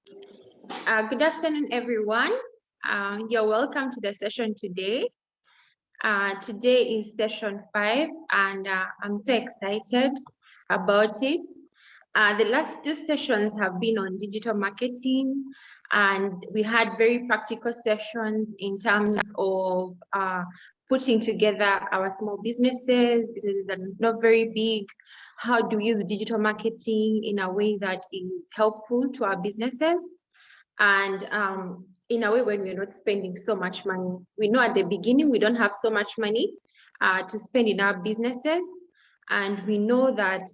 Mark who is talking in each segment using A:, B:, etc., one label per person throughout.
A: Good afternoon, everyone. You're welcome to the session today. Today is session 5, and I'm so excited about it. The last two sessions have been on digital marketing, and we had very practical sessions in terms of putting together our small businesses that are not very big. How do we use digital marketing in a way that is helpful to our businesses? And in a way when we're not spending so much money. We know at the beginning we don't have so much money to spend in our businesses, and we know that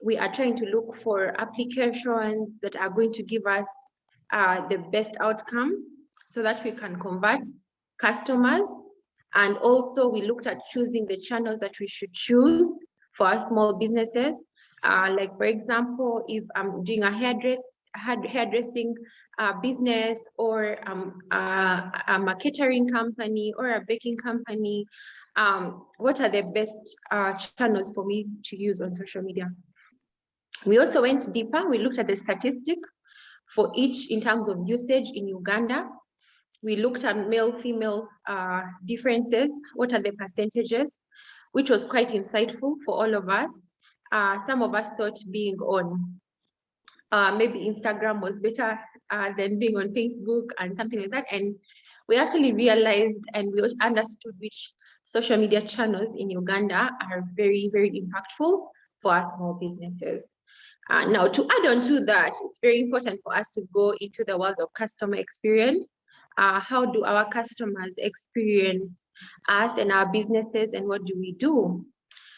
A: we are trying to look for applications that are going to give us the best outcome so that we can convert customers. And also we looked at choosing the channels that we should choose for our small businesses. Like for example, if I'm doing a hairdressing business, or I'm a catering company or a baking company, what are the best channels for me to use on social media? We also went deeper. We looked at the statistics for each in terms of usage in Uganda. We looked at male-female differences. What are the percentages? Which was quite insightful for all of us. Some of us thought being on maybe Instagram was better than being on Facebook and something like that. And we actually realized and we understood which social media channels in Uganda are very, very impactful for our small businesses. Now, to add on to that, it's very important for us to go into the world of customer experience. How do our customers experience us and our businesses, and what do we do?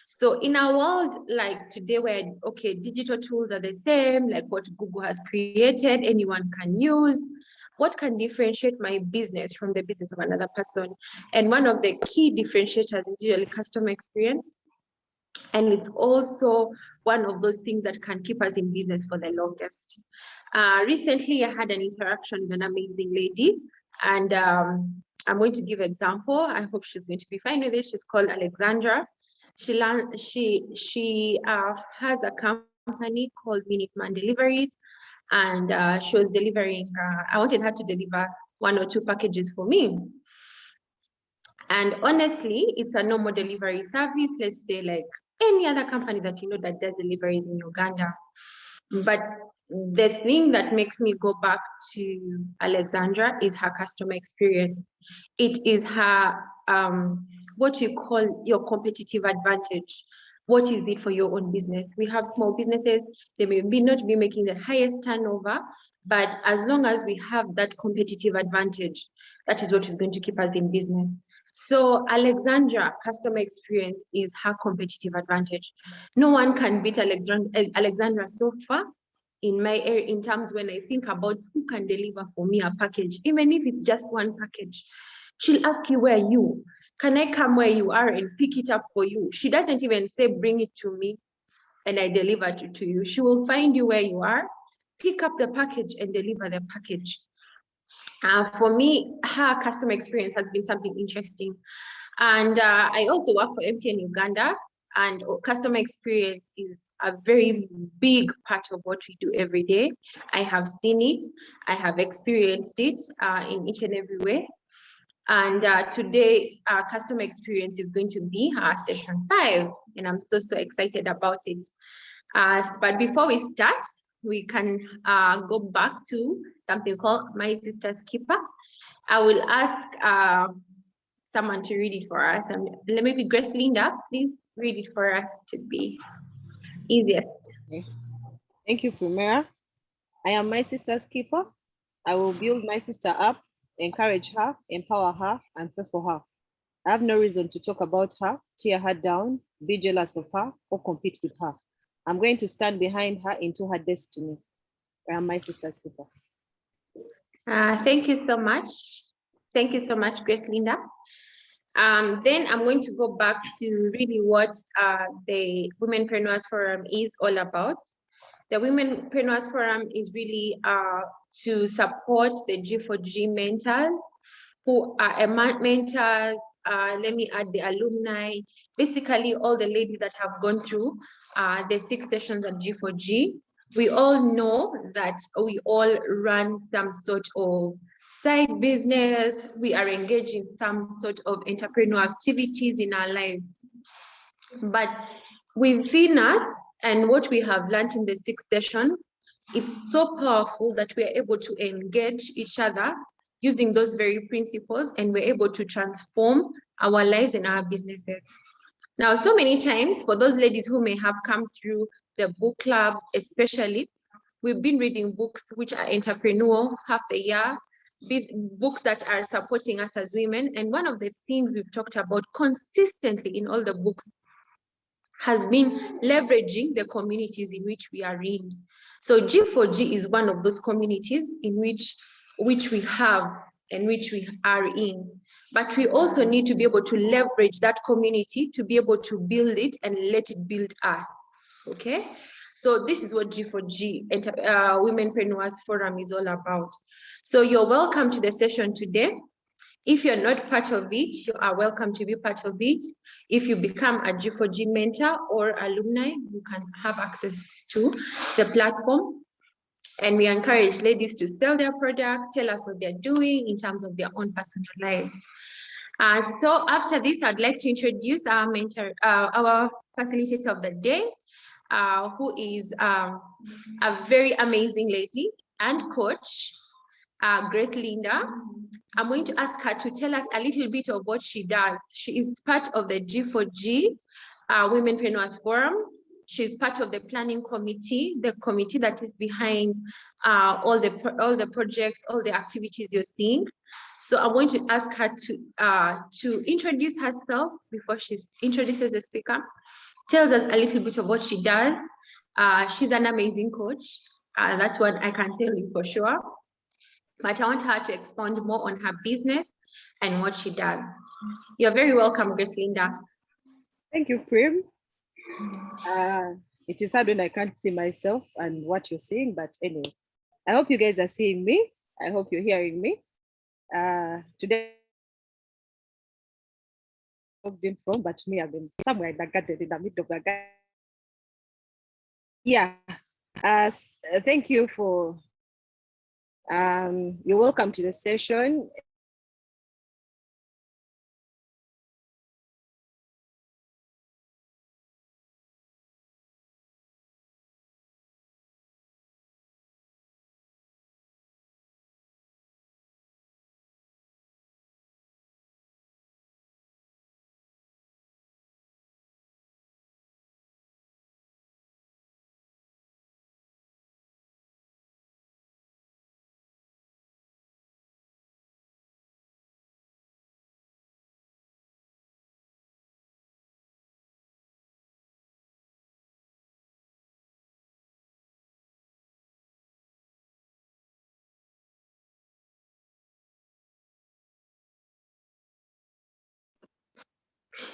A: So in a world like today where, okay, digital tools are the same, like what Google has created, anyone can use, what can differentiate my business from the business of another person? And one of the key differentiators is usually customer experience. And it's also one of those things that can keep us in business for the longest. Recently, I had an interaction with an amazing lady, and I'm going to give an example. I hope she's going to be fine with it. She's called Alexandra. She has a company called Minuteman Deliveries, and she was delivering. I wanted her to deliver 1 or 2 packages for me. And honestly, it's a normal delivery service. Let's say like any other company that you know that does deliveries in Uganda. But the thing that makes me go back to Alexandra is her customer experience. It is her what you call your competitive advantage. What is it for your own business? We have small businesses, they may not be making the highest turnover, but as long as we have that competitive advantage, that is what is going to keep us in business. So Alexandra, customer experience is her competitive advantage. No one can beat Alexandra so far in my area in terms when I think about who can deliver for me a package, even if it's just one package. She'll ask you, where are you? Can I come where you are and pick it up for you? She doesn't even say, bring it to me and I deliver it to you. She will find you where you are, pick up the package and deliver the package. For me, her customer experience has been something interesting. And I also work for MTN Uganda, and customer experience is a very big part of what we do every day. I have seen it, I have experienced it in each and every way. And today, our customer experience is going to be our session 5, and I'm so excited about it. But before we start, we can go back to something called My Sister's Keeper. I will ask someone to read it for us. And maybe Grace Linda, please read it for us to be easiest.
B: Okay. Thank you, Primera. I am my sister's keeper. I will build my sister up, encourage her, empower her, and pray for her. I have no reason to talk about her, tear her down, be jealous of her, or compete with her. I'm going to stand behind her into her destiny. I am my sister's keeper.
A: Thank you so much. Thank you so much, Grace Linda. Then I'm going to go back to really what the Womenpreneurs Forum is all about. The Womenpreneurs Forum is really to support the G4G mentors who are mentors. Let me add the alumni, basically all the ladies that have gone through the 6 sessions at G4G. We all know that we all run some sort of side business. We are engaged in some sort of entrepreneurial activities in our lives. But within us, and what we have learned in the 6th session, it's so powerful that we are able to engage each other using those very principles, and we're able to transform our lives and our businesses. Now, so many times, for those ladies who may have come through the book club, especially, we've been reading books which are entrepreneurial half a year, books that are supporting us as women. And one of the things we've talked about consistently in all the books has been leveraging the communities in which we are in. So G4G is one of those communities in which we have and which we are in. But we also need to be able to leverage that community to be able to build it and let it build us. Okay, so this is what G4G, Womenpreneurs Forum, is all about. So you're welcome to the session today. If you're not part of it, you are welcome to be part of it. If you become a G4G mentor or alumni, you can have access to the platform. And we encourage ladies to sell their products, tell us what they're doing in terms of their own personal lives. So after this, I'd like to introduce our mentor, our facilitator of the day, who is a very amazing lady and coach, Grace Linda. I'm going to ask her to tell us a little bit of what she does. She is part of the G4G Womenpreneurs Forum. She's part of the planning committee, the committee that is behind all the projects, all the activities you're seeing. So I'm going to ask her to introduce herself before she introduces the speaker. Tells us a little bit of what she does. She's an amazing coach. That's what I can tell you for sure. But I want her to expound more on her business and what she does. You're very welcome, Grace Linda.
B: Thank you, Prim. It is hard when I can't see myself and what you're seeing, but anyway, I hope you guys are seeing me. I hope you're hearing me. Today, logged in from, but me, I've been somewhere in the garden, in the middle of the garden. Yeah. Thank you for. You're welcome to the session.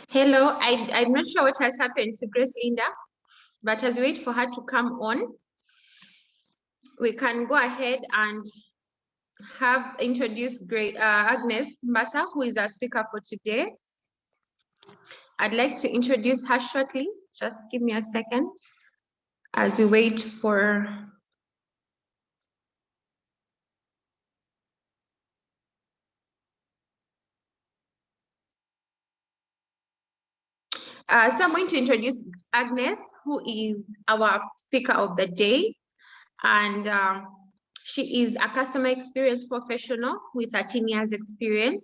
A: Hello, I'm not sure what has happened to Grace Linda, but as we wait for her to come on, we can go ahead and have introduced Agnes Mbasa, who is our speaker for today. I'd like to introduce her shortly. Just give me a second as we wait for. So I'm going to introduce Agnes, who is our speaker of the day. And she is a customer experience professional with 13 years experience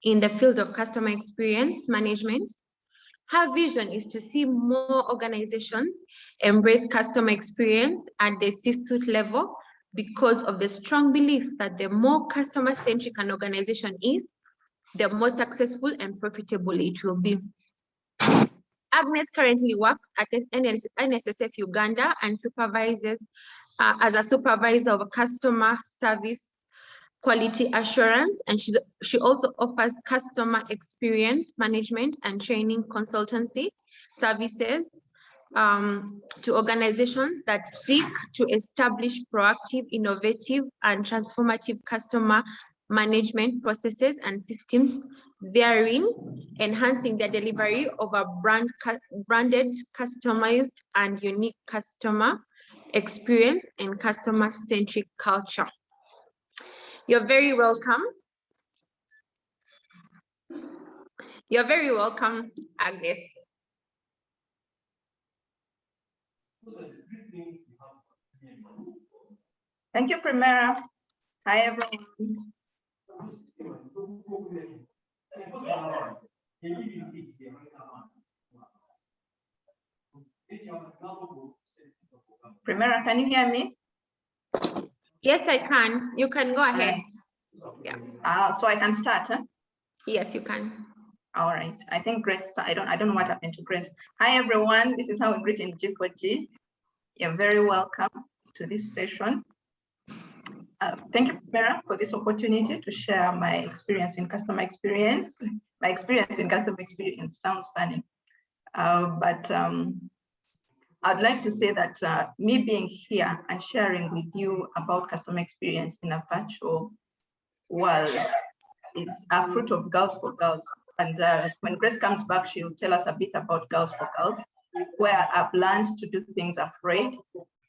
A: in the field of customer experience management. Her vision is to see more organizations embrace customer experience at the C-suite level because of the strong belief that the more customer-centric an organization is, the more successful and profitable it will be. Agnes currently works at NSSF Uganda and supervises as a supervisor of customer service quality assurance, and she also offers customer experience management and training consultancy services to organizations that seek to establish proactive, innovative, and transformative customer management processes and systems, therein enhancing the delivery of a branded, customized, and unique customer experience and customer-centric culture. You're very welcome. You're very welcome, Agnes.
C: Thank you, Primera. Hi, everyone. Primera, can you hear me?
A: Yes, I can. You can go ahead. Yeah.
C: So I can start, huh?
A: Yes, you can.
C: All right. I think Grace, I don't know what happened to Grace. Hi, everyone. This is how we greet in G4G. You're very welcome to this session. Thank you, Primera, for this opportunity to share my experience in customer experience. My experience in customer experience sounds funny, but I'd like to say that me being here and sharing with you about customer experience in a virtual world is a fruit of Girls for Girls. And when Grace comes back, she'll tell us a bit about Girls for Girls, where I've learned to do things afraid,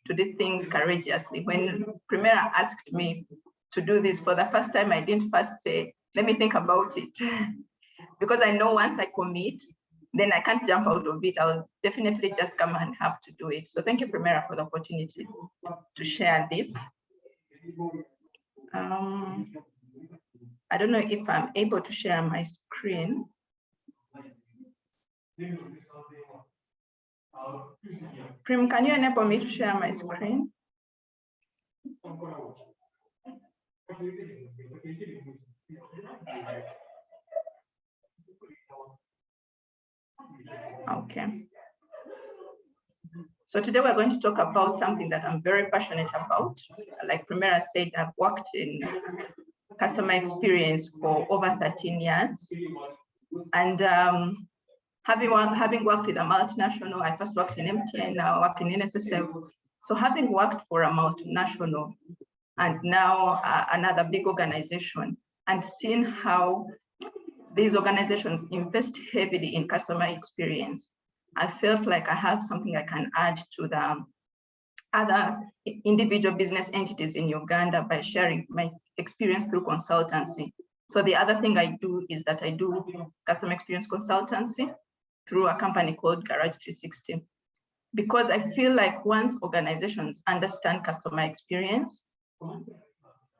C: to do things courageously. When Primera asked me to do this for the first time, I didn't first say, let me think about it. Because I know once I commit, then I can't jump out of it. I'll definitely just come and have to do it. So thank you, Primera, for the opportunity to share this. I don't know if I'm able to share my screen. Prim, can you enable me to share my screen? Okay. So today we're going to talk about something that I'm very passionate about. Like Primera said, I've worked in customer experience for over 13 years. And having worked with a multinational, I first worked in MTN, now I work in NSSF. So having worked for a multinational and now another big organization, and seeing how these organizations invest heavily in customer experience, I felt like I have something I can add to the other individual business entities in Uganda by sharing my experience through consultancy. So the other thing I do is that I do customer experience consultancy through a company called Garage 360. Because I feel like once organizations understand customer experience,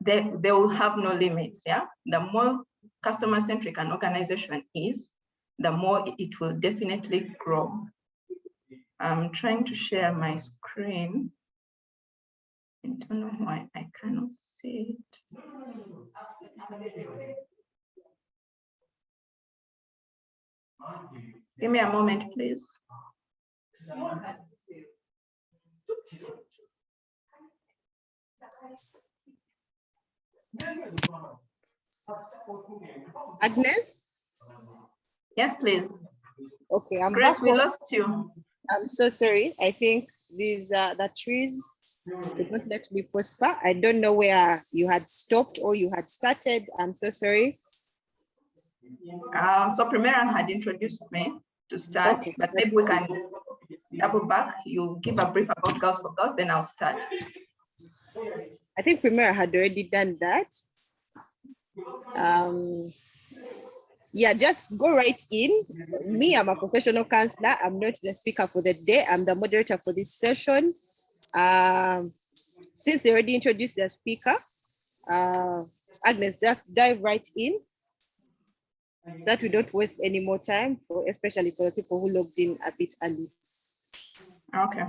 C: they will have no limits, yeah? The more customer-centric an organization is, the more it will definitely grow. I'm trying to share my screen. I don't know why I cannot see it. Give me a moment, please.
B: Agnes?
C: Yes, please.
B: Okay, I'm
C: Grace,
B: back.
C: we lost you.
B: I'm so sorry. I think these the trees did not let me prosper. I don't know where you had stopped or you had started. I'm so sorry.
C: So Primera had introduced me to start,
B: Okay.
C: but maybe we can double back. You give a brief about Girls for Girls, then I'll start.
B: I think Primera had already done that. Yeah, just go right in. Me, I'm a professional counselor. I'm not the speaker for the day. I'm the moderator for this session. Since they already introduced the speaker, Agnes, just dive right in so that we don't waste any more time, especially for the people who logged in a bit early.
C: Okay.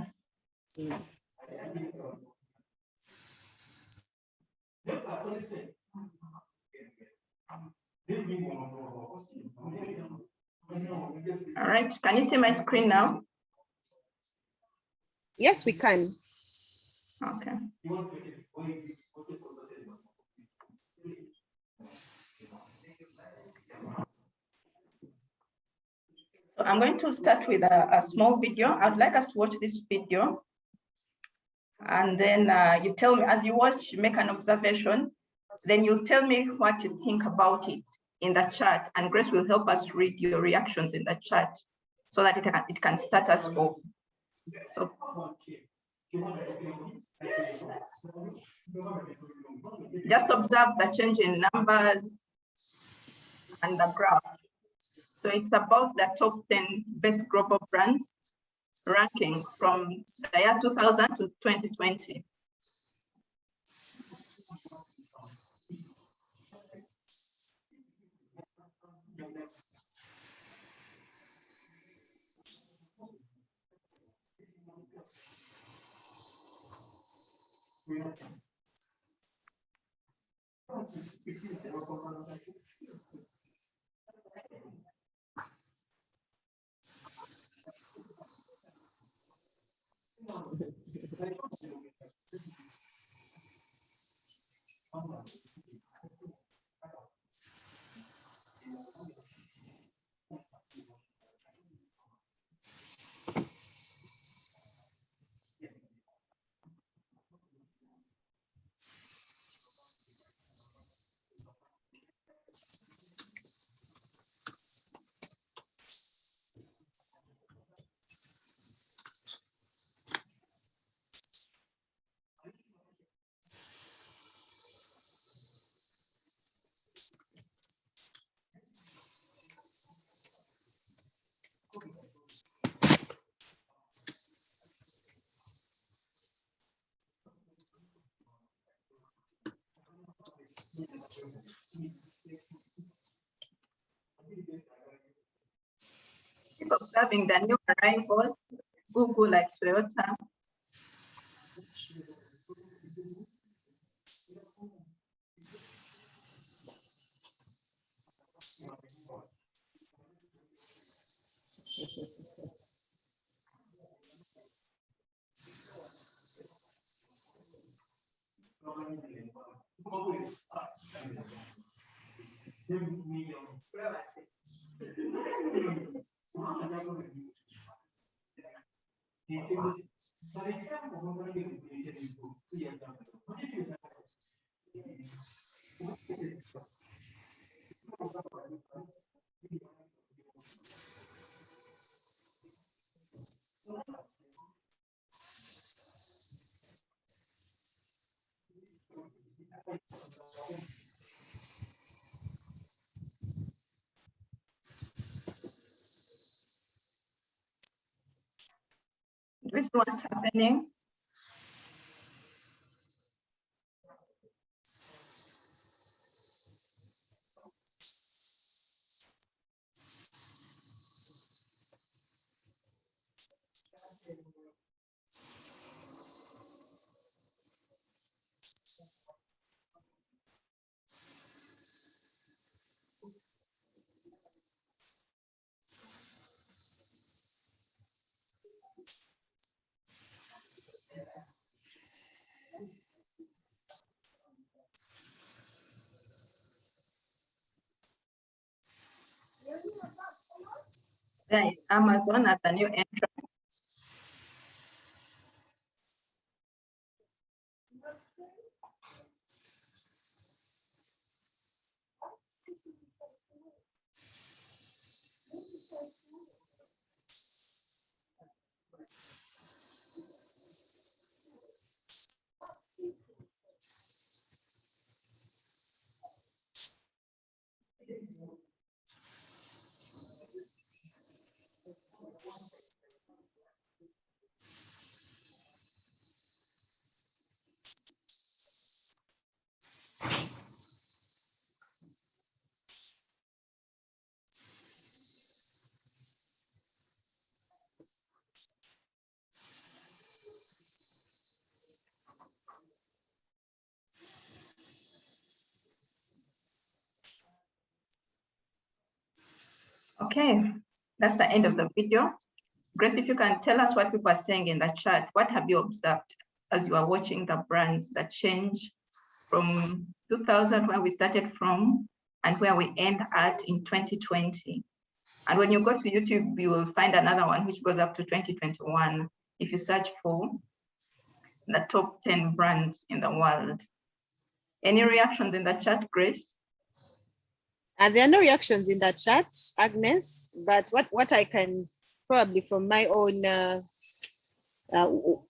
C: All right, can you see my screen now?
B: Yes, we can.
C: Okay. So I'm going to start with a small video. I'd like us to watch this video. And then you tell me, as you watch, make an observation. Then you'll tell me what you think about it in the chat. And Grace will help us read your reactions in the chat so that it can start us off. So Just observe the change in numbers and the graph. So it's about the top 10 best global brands ranking from the year 2000 to 2020. Keep observing the new arrivals, Google like Toyota. This is what's happening. There is Amazon as a new entrant. Okay, that's the end of the video. Grace, if you can tell us what people are saying in the chat, what have you observed as you are watching the brands that change from 2000, where we started from, and where we end at in 2020? And when you go to YouTube, you will find another one which goes up to 2021 if you search for the top 10 brands in the world. Any reactions in the chat, Grace?
B: There are no reactions in that chat, Agnes, but what I can probably from my own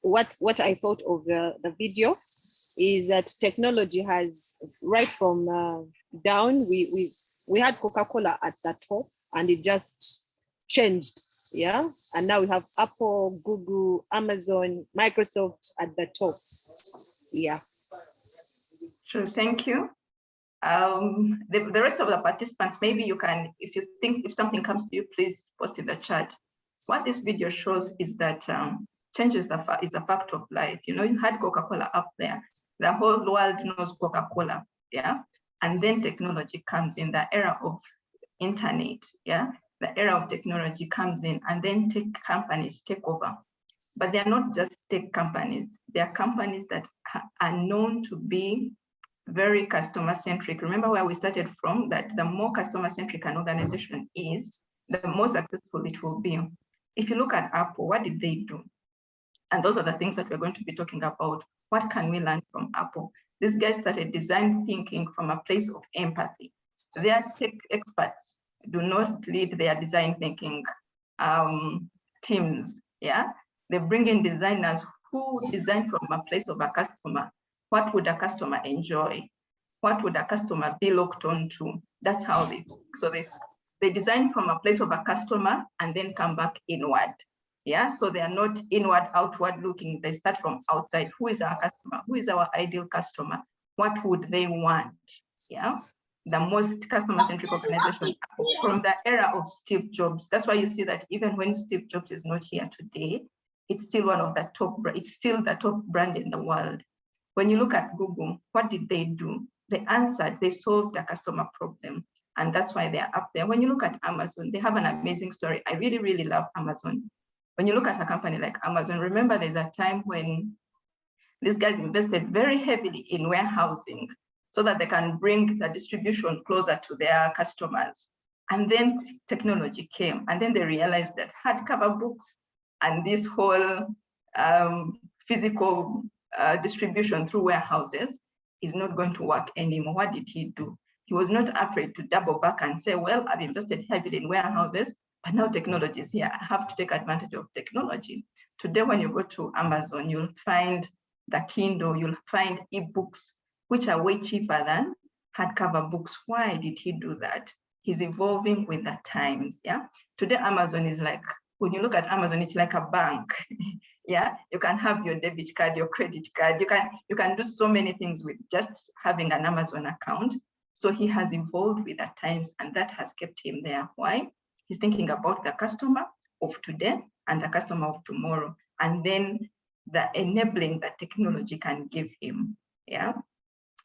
B: what I thought of the video is that technology has, right from down, we had Coca-Cola at the top and it just changed, yeah? And now we have Apple, Google, Amazon, Microsoft at the top, yeah.
C: Sure, thank you. The rest of the participants, maybe you can, if something comes to you, please post in the chat. What this video shows is that change is a fact of life. You know, you had Coca-Cola up there. The whole world knows Coca-Cola, yeah? And then technology comes in, the era of internet, yeah? The era of technology comes in, and then tech companies take over. But they're not just tech companies. They are companies that are known to be very customer-centric. Remember where we started from, that the more customer-centric an organization is, the more successful it will be. If you look at Apple, what did they do? And those are the things that we're going to be talking about. What can we learn from Apple? These guys started design thinking from a place of empathy. Their tech experts do not lead their design thinking teams, yeah? They bring in designers who design from a place of a customer. What would a customer enjoy? What would a customer be locked on to? That's how they design from a place of a customer and then come back inward. Yeah, so they are not inward, outward looking. They start from outside. Who is our customer? Who is our ideal customer? What would they want? Yeah, the most customer-centric organization from the era of Steve Jobs. That's why you see that even when Steve Jobs is not here today, it's still one of the top, it's still the top brand in the world. When you look at Google, what did they do? They answered, they solved a customer problem. And that's why they're up there. When you look at Amazon, they have an amazing story. I really, really love Amazon. When you look at a company like Amazon, remember there's a time when these guys invested very heavily in warehousing so that they can bring the distribution closer to their customers. And then technology came, and then they realized that hardcover books and this whole physical distribution through warehouses is not going to work anymore. What did he do? He was not afraid to double back and say, well, I've invested heavily in warehouses, but now technology is here. I have to take advantage of technology. Today, when you go to Amazon, you'll find the Kindle, you'll find ebooks, which are way cheaper than hardcover books. Why did he do that? He's evolving with the times, yeah? Today, Amazon is like, when you look at Amazon, it's like a bank. Yeah, you can have your debit card, your credit card. You can do so many things with just having an Amazon account. So he has evolved with the times, and that has kept him there. Why? He's thinking about the customer of today and the customer of tomorrow, and then the enabling that technology can give him. Yeah.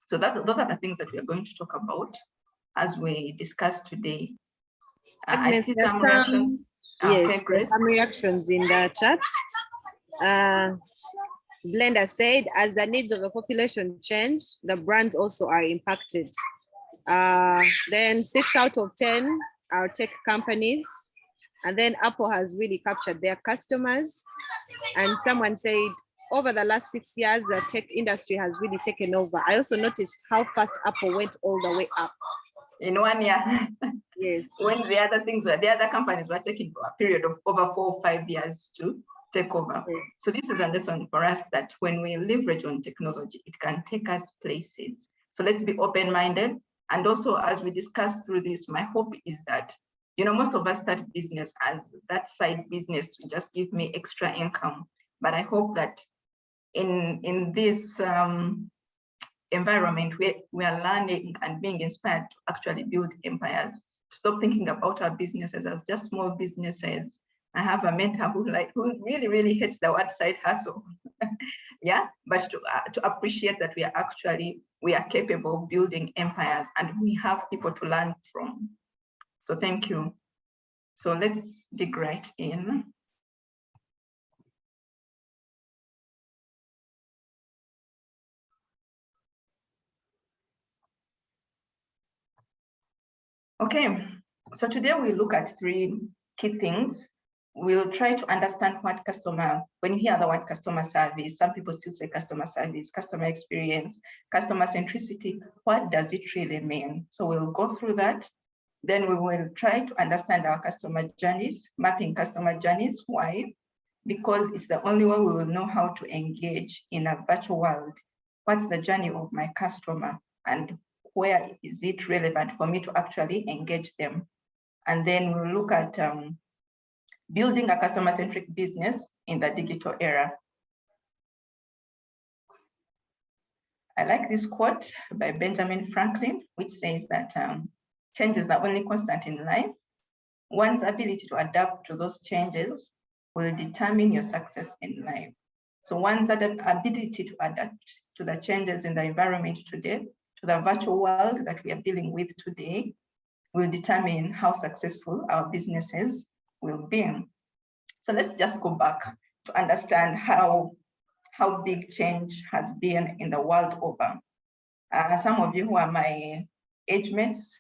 C: So those are the things that we are going to talk about as we discuss today. I see some reactions.
B: Yes,
C: okay, Grace.
B: Some reactions in the chat. Blender said, as the needs of the population change, the brands also are impacted. Then 6 out of 10 are tech companies. And then Apple has really captured their customers. And someone said, over the last 6 years, the tech industry has really taken over. I also noticed how fast Apple went all the way up.
C: In 1 year.
B: Yes.
C: When the other companies were taking a period of over 4 or 5 years to take over. Yes. So this is a lesson for us that when we leverage on technology, it can take us places. So let's be open-minded. And also, as we discuss through this, my hope is that, you know, most of us start business as that side business to just give me extra income. But I hope that in this environment, we are learning and being inspired to actually build empires, to stop thinking about our businesses as just small businesses. I have a mentor who really, really hates the word side hustle. Yeah, but to appreciate that we are capable of building empires and we have people to learn from. So thank you. So let's dig right in. Okay, so today we look at 3 key things. We'll try to understand what when you hear the word customer service, some people still say customer service, customer experience, customer centricity. What does it really mean? So we'll go through that. Then we will try to understand our customer journeys, mapping customer journeys. Why? because it's the only way we will know how to engage in a virtual world. What's the journey of my customer and where is it relevant for me to actually engage them? And then we'll look at building a customer-centric business in the digital era. I like this quote by Benjamin Franklin, which says that change is the only constant in life. One's ability to adapt to those changes will determine your success in life. So one's ability to adapt to the changes in the environment today, to the virtual world that we are dealing with today, will determine how successful our businesses will be. So let's just go back to understand how big change has been in the world over. Some of you who are my age mates,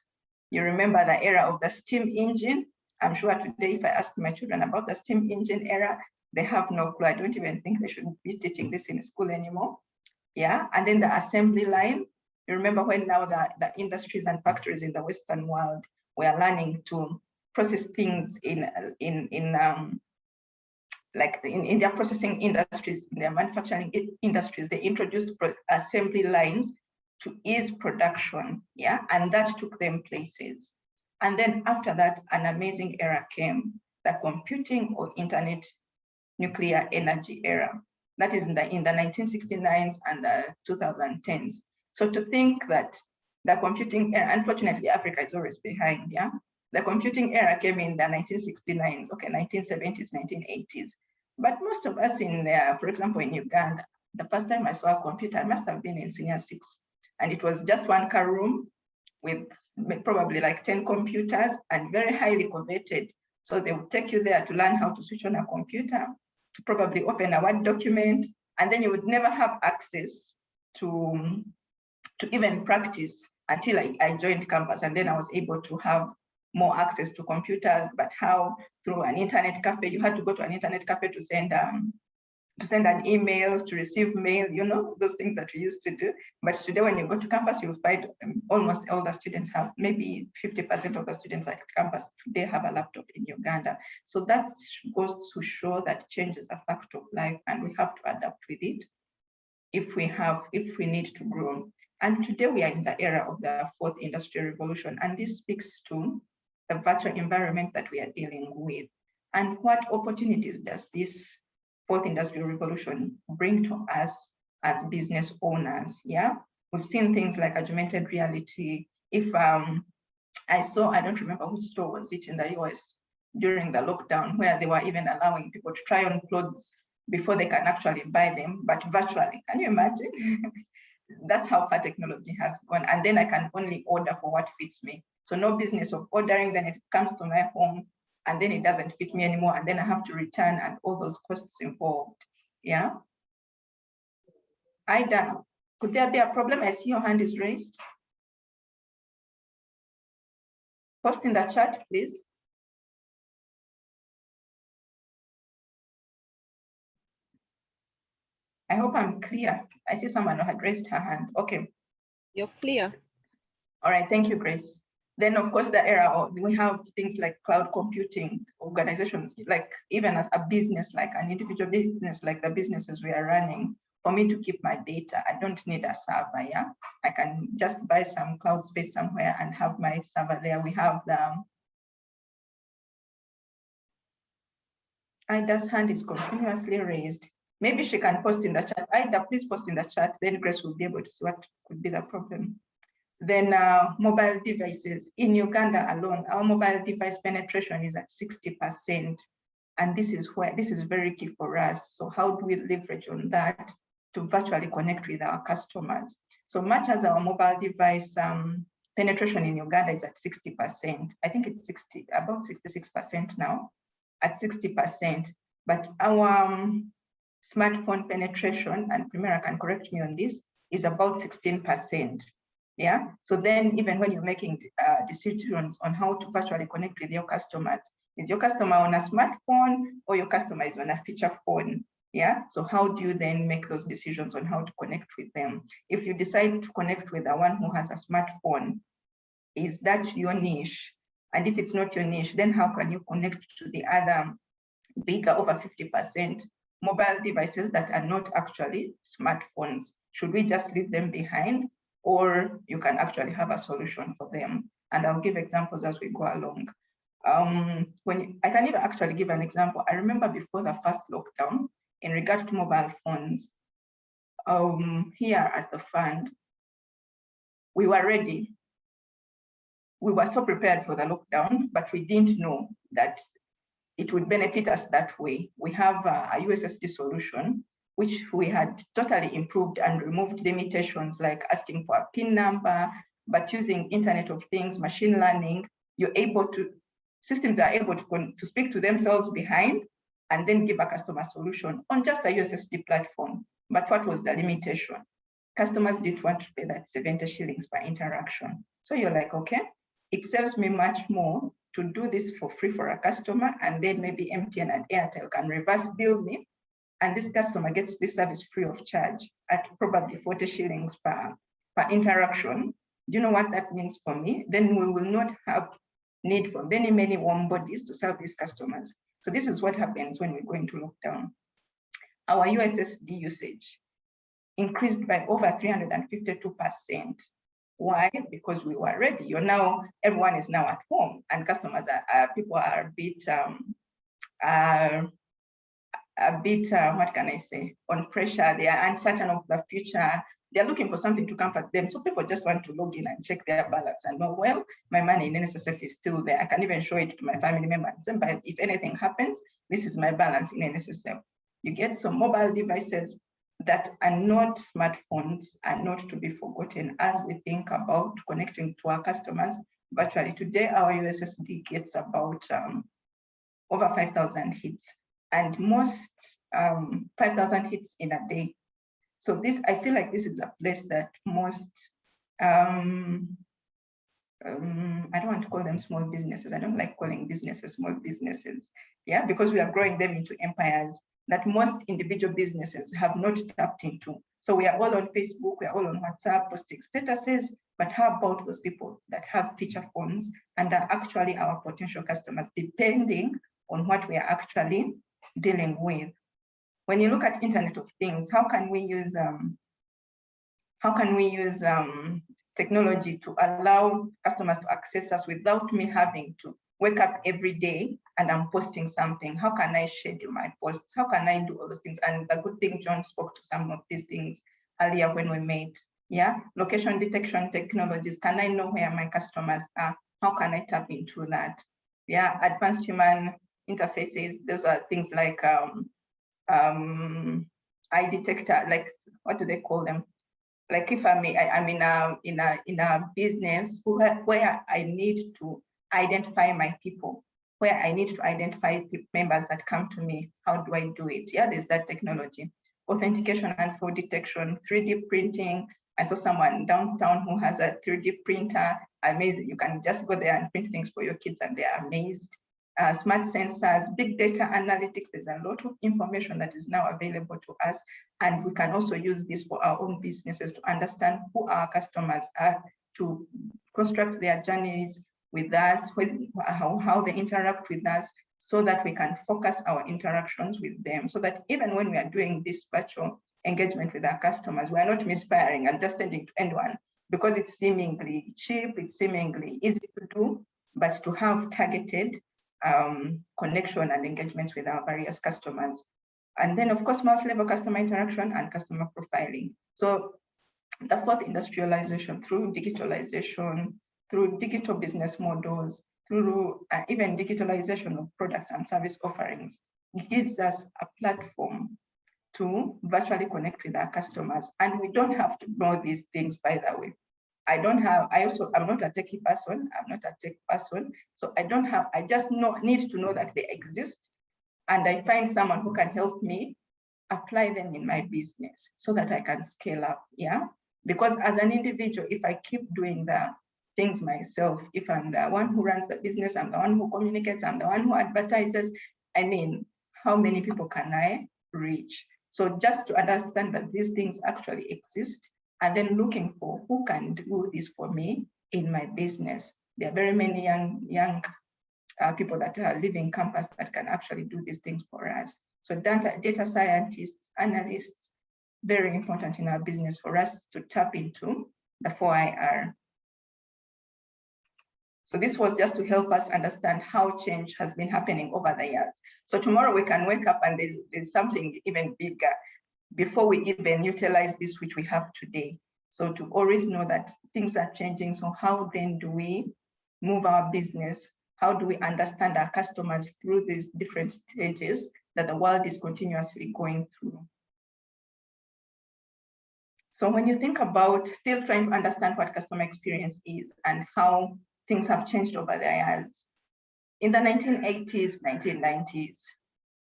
C: you remember the era of the steam engine. I'm sure today, if I ask my children about the steam engine era, they have no clue. I don't even think they should be teaching this in school anymore. Yeah, and then the assembly line. You remember when now the industries and factories in the Western world were learning to process things in their processing industries, in their manufacturing industries, they introduced assembly lines to ease production, yeah, and that took them places. And then after that, an amazing era came, the computing or internet nuclear energy era. That is in the 1969s and the 2010s. So to think that the computing era, unfortunately, Africa is always behind, yeah? The computing era came in the 1969s, okay, 1970s, 1980s. But most of us for example, in Uganda, the first time I saw a computer, I must have been in senior 6. And it was just one car room with probably like 10 computers and very highly coveted. So they would take you there to learn how to switch on a computer, to probably open a Word document, and then you would never have access to even practice until I joined campus. And then I was able to have more access to computers, but how? Through an internet cafe. You had to go to an internet cafe to send an email, to receive mail, you know, those things that we used to do. But today, when you go to campus, you'll find almost all the students have, maybe 50% of the students at campus today have a laptop in Uganda. So that goes to show that change is a fact of life, and we have to adapt with it if we need to grow. And today we are in the era of the 4th industrial revolution, and this speaks to the virtual environment that we are dealing with. And what opportunities does this 4th industrial revolution bring to us as business owners? Yeah, we've seen things like augmented reality. If I don't remember which store was it in the US during the lockdown, where they were even allowing people to try on clothes before they can actually buy them, but virtually. Can you imagine? That's how far technology has gone. And then I can only order for what fits me. So no business of ordering, then it comes to my home and then it doesn't fit me anymore. And then I have to return and all those costs involved. Yeah. Ida, could there be a problem? I see your hand is raised. Post in the chat, please. I hope I'm clear. I see someone who had raised her hand. Okay.
B: You're clear.
C: All right, thank you, Grace. Then, of course, the era of, we have things like cloud computing, organizations, like even as a business, like an individual business, like the businesses we are running. For me to keep my data, I don't need a server, yeah? I can just buy some cloud space somewhere and have my server there. We have Ida's hand is continuously raised. Maybe she can post in the chat. Ida, please post in the chat, then Grace will be able to see what could be the problem. Then mobile devices. In Uganda alone, our mobile device penetration is at 60%. And this is very key for us. So how do we leverage on that to virtually connect with our customers? So much as our mobile device penetration in Uganda is at 60%, I think it's about 66% now, at 60%. But our smartphone penetration, and Primera can correct me on this, is about 16%. Yeah, so then even when you're making decisions on how to virtually connect with your customers, is your customer on a smartphone or your customer is on a feature phone? Yeah, so how do you then make those decisions on how to connect with them? If you decide to connect with the one who has a smartphone, is that your niche? And if it's not your niche, then how can you connect to the other bigger, over 50%, mobile devices that are not actually smartphones. Should we just leave them behind, or you can actually have a solution for them? And I'll give examples as we go along. I can even actually give an example. I remember before the first lockdown, in regard to mobile phones, here at the fund, we were ready. We were so prepared for the lockdown, but we didn't know that it would benefit us that way. We have a USSD solution, which we had totally improved and removed limitations like asking for a PIN number, but using Internet of Things, machine learning, systems are able to speak to themselves behind and then give a customer solution on just a USSD platform. But what was the limitation? Customers didn't want to pay that 70 shillings per interaction. So you're like, okay, it saves me much more to do this for free for a customer, and then maybe MTN and Airtel can reverse bill me, and this customer gets this service free of charge at probably 40 shillings per interaction. Do you know what that means for me? Then we will not have need for many warm bodies to serve these customers. So this is what happens when we go into lockdown. Our USSD usage increased by over 352%. Why? Because we were ready. Everyone is now at home, and customers people are a bit, what can I say, on pressure. They are uncertain of the future. They're looking for something to comfort them. So people just want to log in and check their balance and know, well, my money in NSSF is still there. I can even show it to my family members. But if anything happens, this is my balance in NSSF. You get some mobile devices that are not smartphones, are not to be forgotten as we think about connecting to our customers virtually. Today, our USSD gets about over 5,000 hits, and most 5,000 hits in a day. So I feel like this is a place that most, I don't want to call them small businesses. I don't like calling businesses small businesses, yeah, because we are growing them into empires that most individual businesses have not tapped into. So we are all on Facebook, we are all on WhatsApp, posting statuses, but how about those people that have feature phones and are actually our potential customers, depending on what we are actually dealing with? When you look at Internet of Things, how can we use technology to allow customers to access us without me having to wake up every day and I'm posting something? How can I schedule my posts? How can I do all those things? And the good thing, John spoke to some of these things earlier when we met. Yeah, location detection technologies. Can I know where my customers are? How can I tap into that? Yeah, advanced human interfaces. Those are things like eye detector. Like, what do they call them? Like if I'm in a business where I need to identify my people, where I need to identify members that come to me, how do I do it? Yeah, there's that technology. Authentication and fraud detection, 3D printing. I saw someone downtown who has a 3D printer. Amazing. You can just go there and print things for your kids and they're amazed. Smart sensors, big data analytics. There's a lot of information that is now available to us. And we can also use this for our own businesses to understand who our customers are, to construct their journeys with us, how they interact with us, so that we can focus our interactions with them. So that even when we are doing this virtual engagement with our customers, we are not misfiring and just sending to anyone because it's seemingly cheap, it's seemingly easy to do, but to have targeted connection and engagements with our various customers. And then, of course, multi-level customer interaction and customer profiling. So the fourth, industrialization through digitalization, through digital business models, through even digitalization of products and service offerings. It gives us a platform to virtually connect with our customers. And we don't have to know these things, by the way. I'm not a techie person. I'm not a tech person. So I just need to know that they exist. And I find someone who can help me apply them in my business so that I can scale up, yeah? Because as an individual, if I keep doing the things myself, if I'm the one who runs the business, I'm the one who communicates, I'm the one who advertises, I mean, how many people can I reach? So just to understand that these things actually exist, and then looking for who can do this for me in my business. There are very many young people that are living campus that can actually do these things for us. So data scientists, analysts, very important in our business for us to tap into the 4IR. So this was just to help us understand how change has been happening over the years. So tomorrow we can wake up and there's something even bigger before we even utilize this which we have today. So to always know that things are changing. So how then do we move our business? How do we understand our customers through these different stages that the world is continuously going through? So when you think about still trying to understand what customer experience is and how things have changed over the years, in the 1980s, 1990s,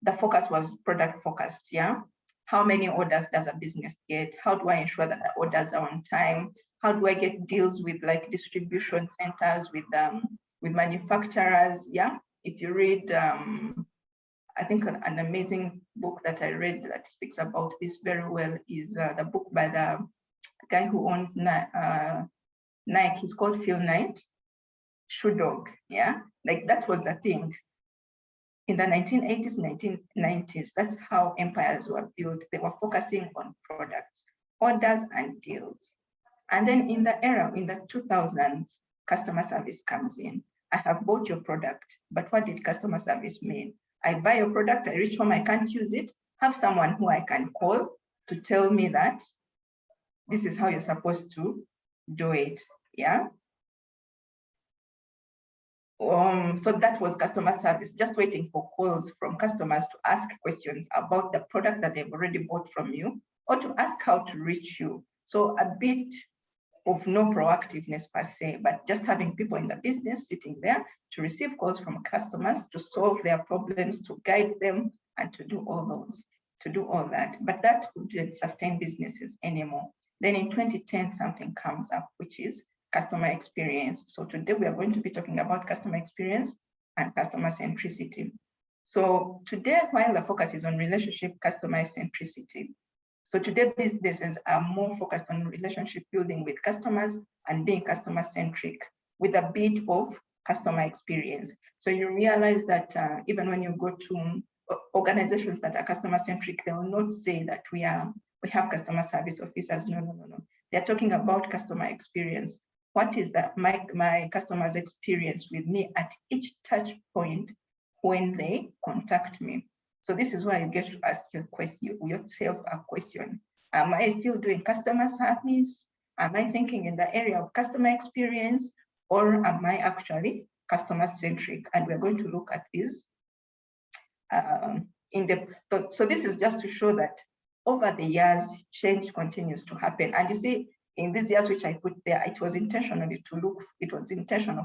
C: the focus was product focused, yeah? How many orders does a business get? How do I ensure that the orders are on time? How do I get deals with like distribution centers, with manufacturers, yeah? If you read, I think an amazing book that I read that speaks about this very well is the book by the guy who owns Nike. He's called Phil Knight, Shoe Dog, yeah? Like that was the thing. In the 1980s, 1990s, that's how empires were built. They were focusing on products, orders, and deals. And then in the era, in the 2000s, customer service comes in. I have bought your product, but what did customer service mean? I buy your product, I reach home, I can't use it, have someone who I can call to tell me that this is how you're supposed to do it, yeah? So that was customer service, just waiting for calls from customers to ask questions about the product that they've already bought from you, or to ask how to reach you. So a bit of no proactiveness per se, but just having people in the business sitting there to receive calls from customers, to solve their problems, to guide them, and to do all that. But that wouldn't sustain businesses anymore. Then in 2010, something comes up, which is customer experience. So today we are going to be talking about customer experience and customer centricity. So today, while the focus is on relationship customer centricity, so today businesses are more focused on relationship building with customers and being customer centric with a bit of customer experience. So you realize that even when you go to organizations that are customer centric, they will not say that we have customer service officers. No. They're talking about customer experience. What is that my customer's experience with me at each touch point when they contact me? So this is where you get to ask yourself a question. Am I still doing customer service? Am I thinking in the area of customer experience, or am I actually customer centric? And we're going to look at this in depth. So this is just to show that over the years, change continues to happen. And you see, in these years which I put there, it was intentional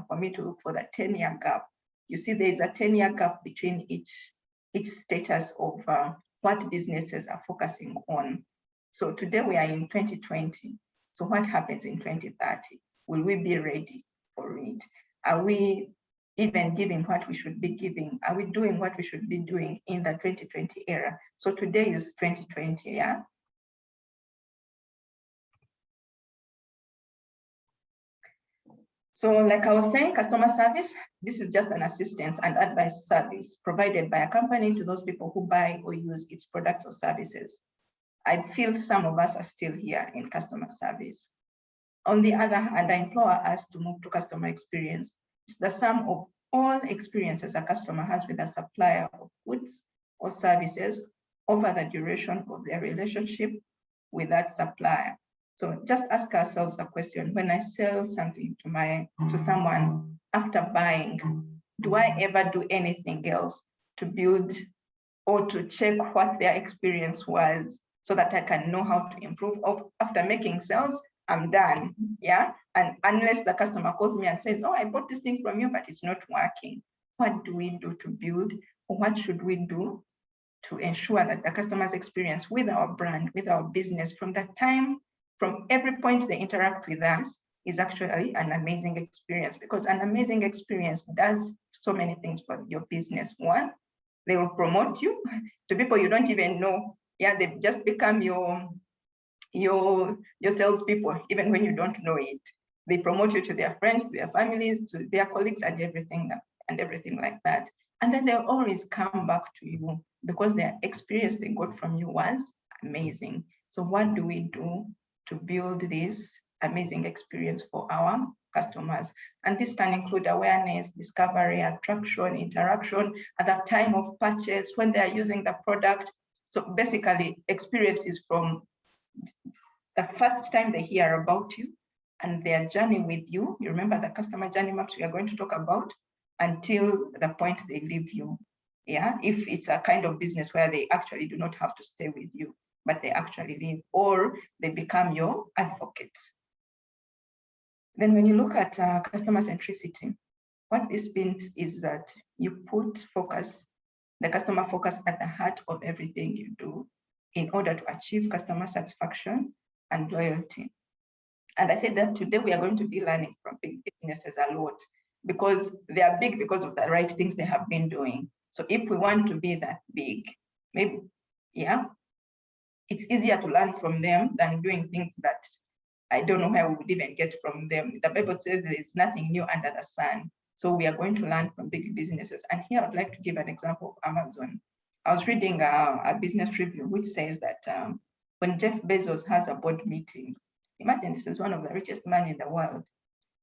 C: for me to look for the 10-year gap. You see, there is a 10-year gap between each status of what businesses are focusing on. So today we are in 2020. So what happens in 2030? Will we be ready for it? Are we even giving what we should be giving? Are we doing what we should be doing in the 2020 era? So today is 2020, yeah? So like I was saying, customer service, this is just an assistance and advice service provided by a company to those people who buy or use its products or services. I feel some of us are still here in customer service. On the other hand, I implore us to move to customer experience. It's the sum of all experiences a customer has with a supplier of goods or services over the duration of their relationship with that supplier. So just ask ourselves a question: when I sell something to someone after buying, do I ever do anything else to build or to check what their experience was so that I can know how to improve? After making sales, I'm done, yeah? And unless the customer calls me and says, oh, I bought this thing from you, but it's not working. What do we do to build, or what should we do to ensure that the customer's experience with our brand, with our business, from every point they interact with us, is actually an amazing experience? Because an amazing experience does so many things for your business. One, they will promote you to people you don't even know. Yeah, they've just become your salespeople, even when you don't know it. They promote you to their friends, to their families, to their colleagues, and everything and everything like that. And then they'll always come back to you because their experience they got from you was amazing. So what do we do to build this amazing experience for our customers? And this can include awareness, discovery, attraction, interaction at the time of purchase, when they are using the product. So basically, experience is from the first time they hear about you and their journey with you. You remember the customer journey maps we are going to talk about, until the point they leave you. Yeah, if it's a kind of business where they actually do not have to stay with you, but they actually leave, or they become your advocates. Then when you look at customer centricity, what this means is that you put the customer focus at the heart of everything you do in order to achieve customer satisfaction and loyalty. And I said that today we are going to be learning from big businesses a lot, because they are big because of the right things they have been doing. So if we want to be that big, maybe, yeah, it's easier to learn from them than doing things that I don't know where we would even get from them. The Bible says there is nothing new under the sun. So we are going to learn from big businesses. And here I would like to give an example of Amazon. I was reading a business review which says that when Jeff Bezos has a board meeting, imagine this is one of the richest men in the world.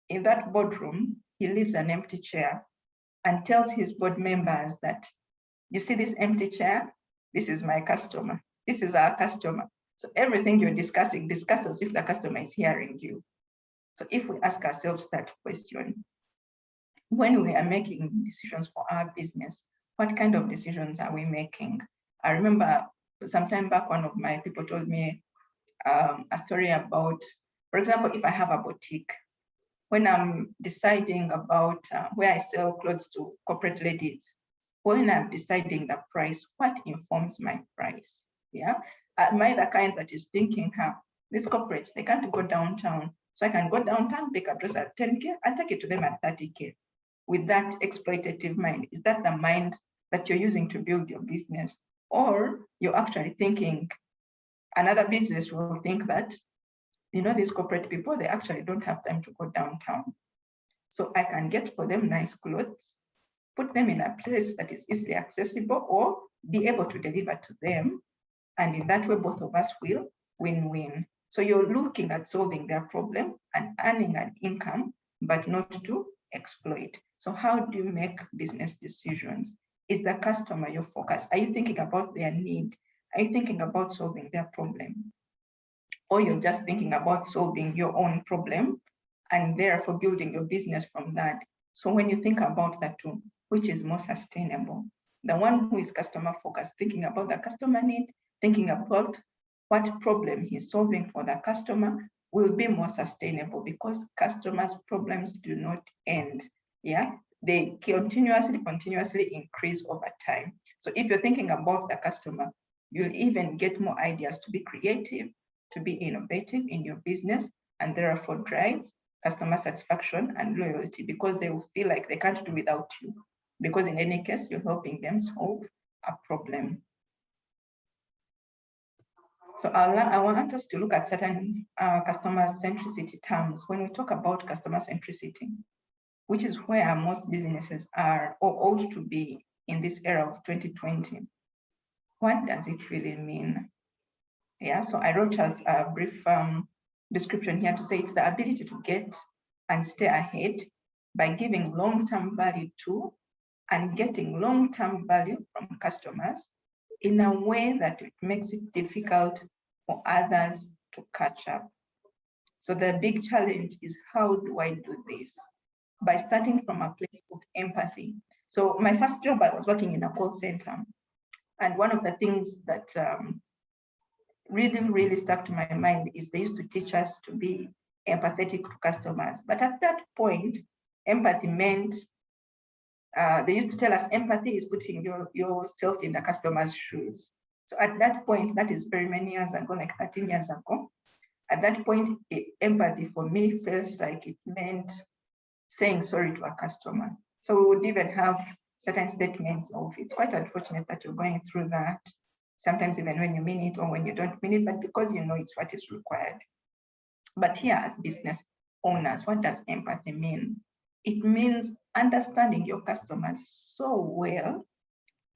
C: In that boardroom, he leaves an empty chair and tells his board members that, you see this empty chair? This is my customer. This is our customer. So everything you're discussing, discuss as if the customer is hearing you. So if we ask ourselves that question, when we are making decisions for our business, what kind of decisions are we making? I remember some time back, one of my people told me a story about, for example, if I have a boutique, when I'm deciding about where I sell clothes to corporate ladies, when I'm deciding the price, what informs my price? Yeah, am I the kind that is thinking, these corporates, they can't go downtown, so I can go downtown, pick a dress at 10K and take it to them at 30K. With that exploitative mind, is that the mind that you're using to build your business? Or you're actually thinking, another business will think that, these corporate people, they actually don't have time to go downtown. So I can get for them nice clothes, put them in a place that is easily accessible, or be able to deliver to them. And in that way, both of us will win-win. So you're looking at solving their problem and earning an income, but not to exploit. So how do you make business decisions? Is the customer your focus? Are you thinking about their need? Are you thinking about solving their problem? Or you're just thinking about solving your own problem and therefore building your business from that? So when you think about that too, which is more sustainable? The one who is customer focused, thinking about the customer need, thinking about what problem he's solving for the customer, will be more sustainable, because customers' problems do not end. Yeah, they continuously increase over time. So if you're thinking about the customer, you'll even get more ideas to be creative, to be innovative in your business, and therefore drive customer satisfaction and loyalty, because they will feel like they can't do without you, because in any case, you're helping them solve a problem. So I want us to look at certain customer centricity terms when we talk about customer centricity, which is where most businesses are or ought to be in this era of 2020. What does it really mean? Yeah, so I wrote us a brief description here to say it's the ability to get and stay ahead by giving long-term value to and getting long-term value from customers in a way that it makes it difficult for others to catch up. So the big challenge is, how do I do this? By starting from a place of empathy. So my first job, I was working in a call center. And one of the things that really stuck to my mind is they used to teach us to be empathetic to customers. But at that point, empathy meant, they used to tell us empathy is putting yourself in the customer's shoes. So at that point, that is very many years ago, like 13 years ago, at that point, empathy for me felt like it meant saying sorry to a customer. So we would even have certain statements of, it's quite unfortunate that you're going through that, sometimes even when you mean it or when you don't mean it, but because you know it's what is required. But here as business owners, what does empathy mean? It means understanding your customers so well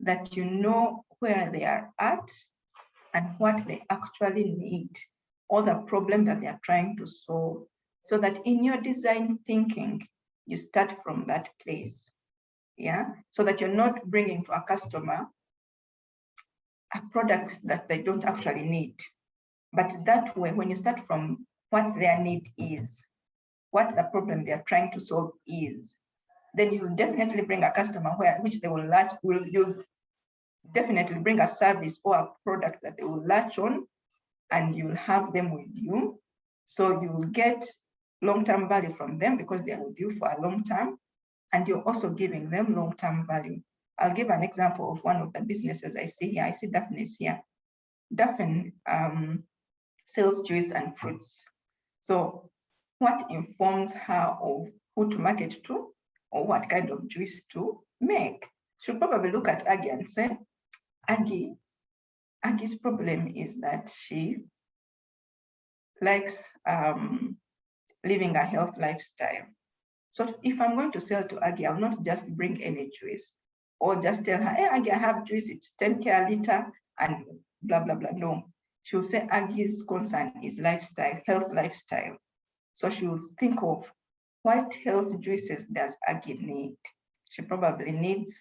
C: that you know where they are at and what they actually need, or the problem that they are trying to solve, so that in your design thinking, you start from that place. Yeah, so that you're not bringing to a customer a product that they don't actually need. But that way, when you start from what their need is, what the problem they are trying to solve is, then you'll definitely bring a customer which they will latch, you'll definitely bring a service or a product that they will latch on, and you'll have them with you. So you will get long-term value from them because they are with you for a long time, and you're also giving them long-term value. I'll give an example of one of the businesses I see here. I see Daphne's here. Daphne sells juice and fruits. So what informs her of who to market to or what kind of juice to make? She'll probably look at Aggie and say, Aggie's problem is that she likes living a health lifestyle. So if I'm going to sell to Aggie, I'll not just bring any juice or just tell her, hey, Aggie, I have juice, it's 10K a liter and blah, blah, blah. No, she'll say Aggie's concern is lifestyle, health lifestyle. So she'll think of what health juices does Aggie need? She probably needs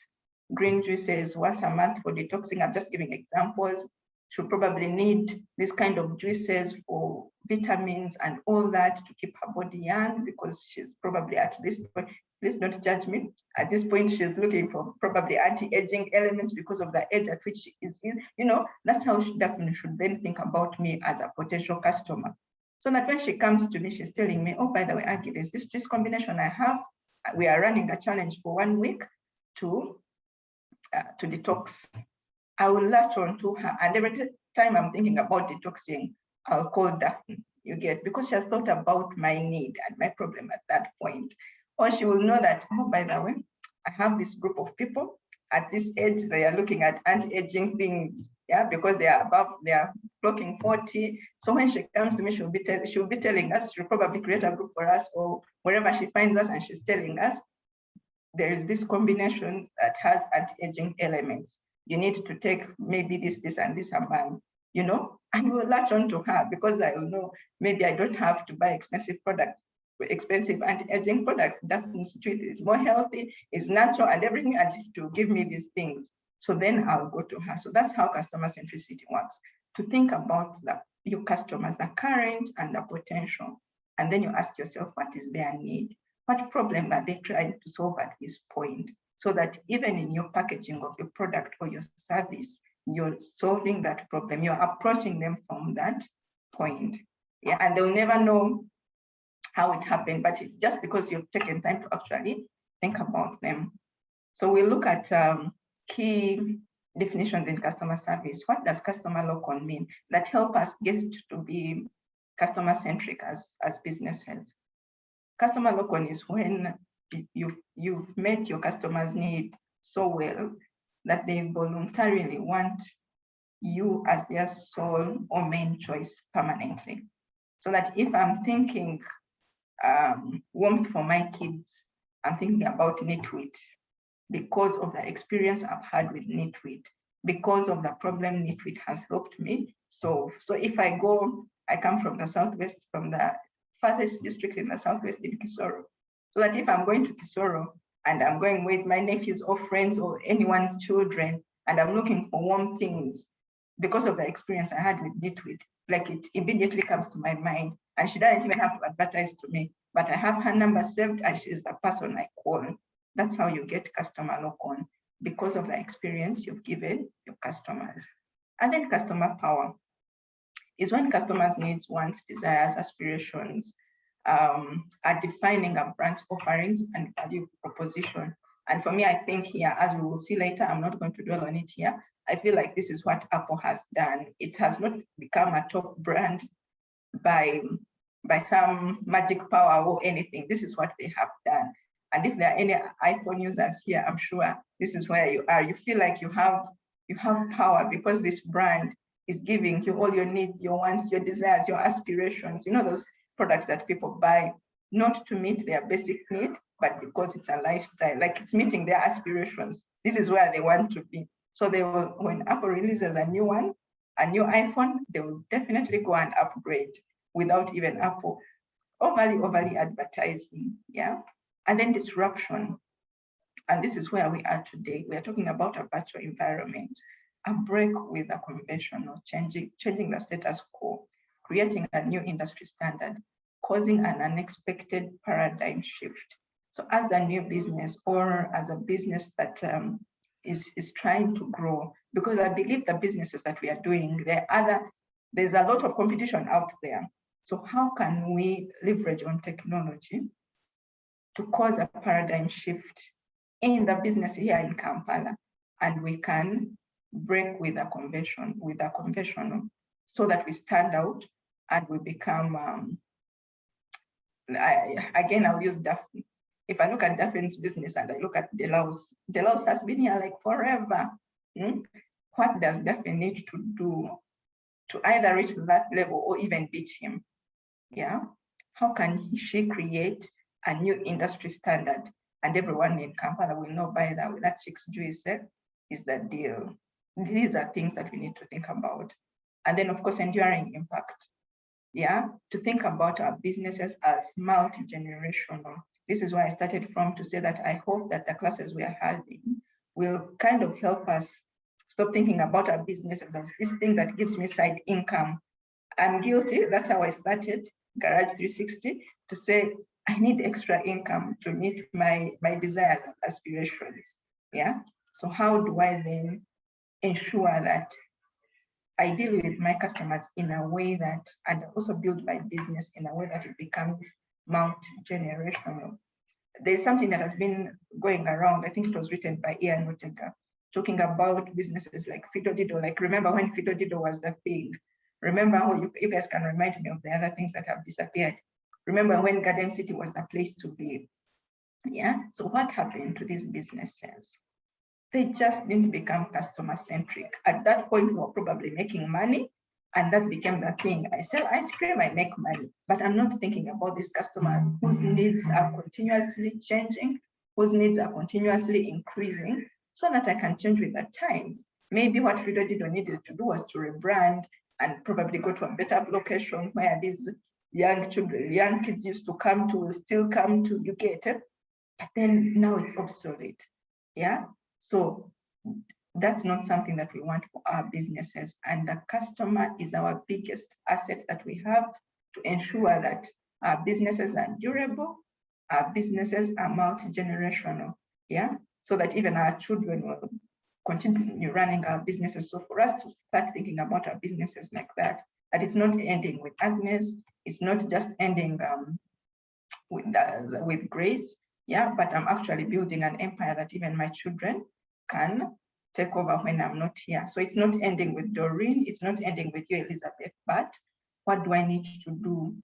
C: green juices once a month for detoxing. I'm just giving examples. She'll probably need this kind of juices for vitamins and all that to keep her body young, because she's probably at this point, please don't judge me. At this point, she's looking for probably anti-aging elements because of the age at which she is in. You know, that's how she definitely should then think about me as a potential customer. So that when she comes to me, she's telling me, oh, by the way, Aggie, there's this juice combination I have. We are running a challenge for 1 week to detox. I will latch on to her, and every time I'm thinking about detoxing, I'll call Daphne, you get, because she has thought about my need and my problem at that point. Or she will know that, oh, by the way, I have this group of people at this age, they are looking at anti-aging things, yeah, because they are blocking 40. So when she comes to me, she'll be telling us, she'll probably create a group for us or wherever she finds us, and she's telling us, there is this combination that has anti-aging elements. You need to take maybe this, and this amount, you know, and we'll latch on to her because I will know maybe I don't have to buy expensive products, expensive anti-aging products. That is more healthy, is natural, and everything, and to give me these things. So then I'll go to her. So that's how customer centricity works, to think about your customers, the current and the potential. And then you ask yourself, what is their need? What problem are they trying to solve at this point? So that even in your packaging of your product or your service, you're solving that problem. You're approaching them from that point. Yeah, and they'll never know how it happened, but it's just because you've taken time to actually think about them. So we look at key definitions in customer service. What does customer lock-on mean? That help us get to be customer-centric as businesses. Customer lock-on is when you've met your customer's need so well that they voluntarily want you as their sole or main choice permanently. So that if I'm thinking warmth for my kids, I'm thinking about Knitwit because of the experience I've had with Knitwit, because of the problem Knitwit has helped me solve. So if I come from the Southwest, from the farthest district in the Southwest in Kisoro. So that if I'm going to Kisoro and I'm going with my nephews or friends or anyone's children, and I'm looking for warm things, because of the experience I had with Knitwit, like it immediately comes to my mind. And she doesn't even have to advertise to me, but I have her number saved and she's the person I call. That's how you get customer lock-on, because of the experience you've given your customers. And then customer power is when customers' needs, wants, desires, aspirations are defining a brand's offerings and value proposition. And for me, I think here, as we will see later, I'm not going to dwell on it here. I feel like this is what Apple has done. It has not become a top brand by some magic power or anything. This is what they have done. And if there are any iPhone users here, I'm sure this is where you are. You feel like you have power because this brand is giving you all your needs, your wants, your desires, your aspirations. You know, those products that people buy not to meet their basic need, but because it's a lifestyle, like it's meeting their aspirations. This is where they want to be. So they will, when Apple releases a new one, a new iPhone, they will definitely go and upgrade without even Apple overly advertising, yeah? And then disruption. And this is where we are today. We are talking about a virtual environment, a break with a conventional, changing the status quo, creating a new industry standard, causing an unexpected paradigm shift. So as a new business or as a business that is trying to grow, because I believe the businesses that we are doing, there's a lot of competition out there. So how can we leverage on technology to cause a paradigm shift in the business here in Kampala? And we can break with a conventional, so that we stand out and we become, again, I'll use Daphne. If I look at Daphne's business and I look at Delau's has been here like forever. What does Daphne need to do to either reach that level or even beat him? Yeah, how can she create a new industry standard? And everyone in Kampala will know by that chick's juice is the deal. These are things that we need to think about. And then, of course, enduring impact. Yeah, to think about our businesses as multi-generational. This is where I started from, to say that I hope that the classes we are having will kind of help us stop thinking about our businesses as this thing that gives me side income. I'm guilty. That's how I started Garage 360, to say I need extra income to meet my desires and aspirations. Yeah. So how do I then ensure that I deal with my customers in a way that, and also build my business in a way that it becomes multi-generational? There's something that has been going around. I think it was written by Ian Ortega, talking about businesses like Fido Dido. Like, remember when Fido Dido was the thing? Remember how you guys can remind me of the other things that have disappeared. Remember when Garden City was the place to be? Yeah. So what happened to these businesses? They just didn't become customer centric. At that point, we were probably making money, and that became the thing. I sell ice cream, I make money, but I'm not thinking about this customer whose needs are continuously changing, whose needs are continuously increasing, so that I can change with the times. Maybe what Fido Dido needed to do was to rebrand and probably go to a better location where these young kids used to come to, will still come to, you get it? But then now it's obsolete. Yeah. So that's not something that we want for our businesses. And the customer is our biggest asset that we have to ensure that our businesses are durable, our businesses are multi-generational, yeah? So that even our children will continue running our businesses. So for us to start thinking about our businesses like that it's not ending with Agnes, it's not just ending with Grace, yeah, but I'm actually building an empire that even my children can take over when I'm not here. So it's not ending with Doreen, it's not ending with you, Elizabeth, but what do I need to do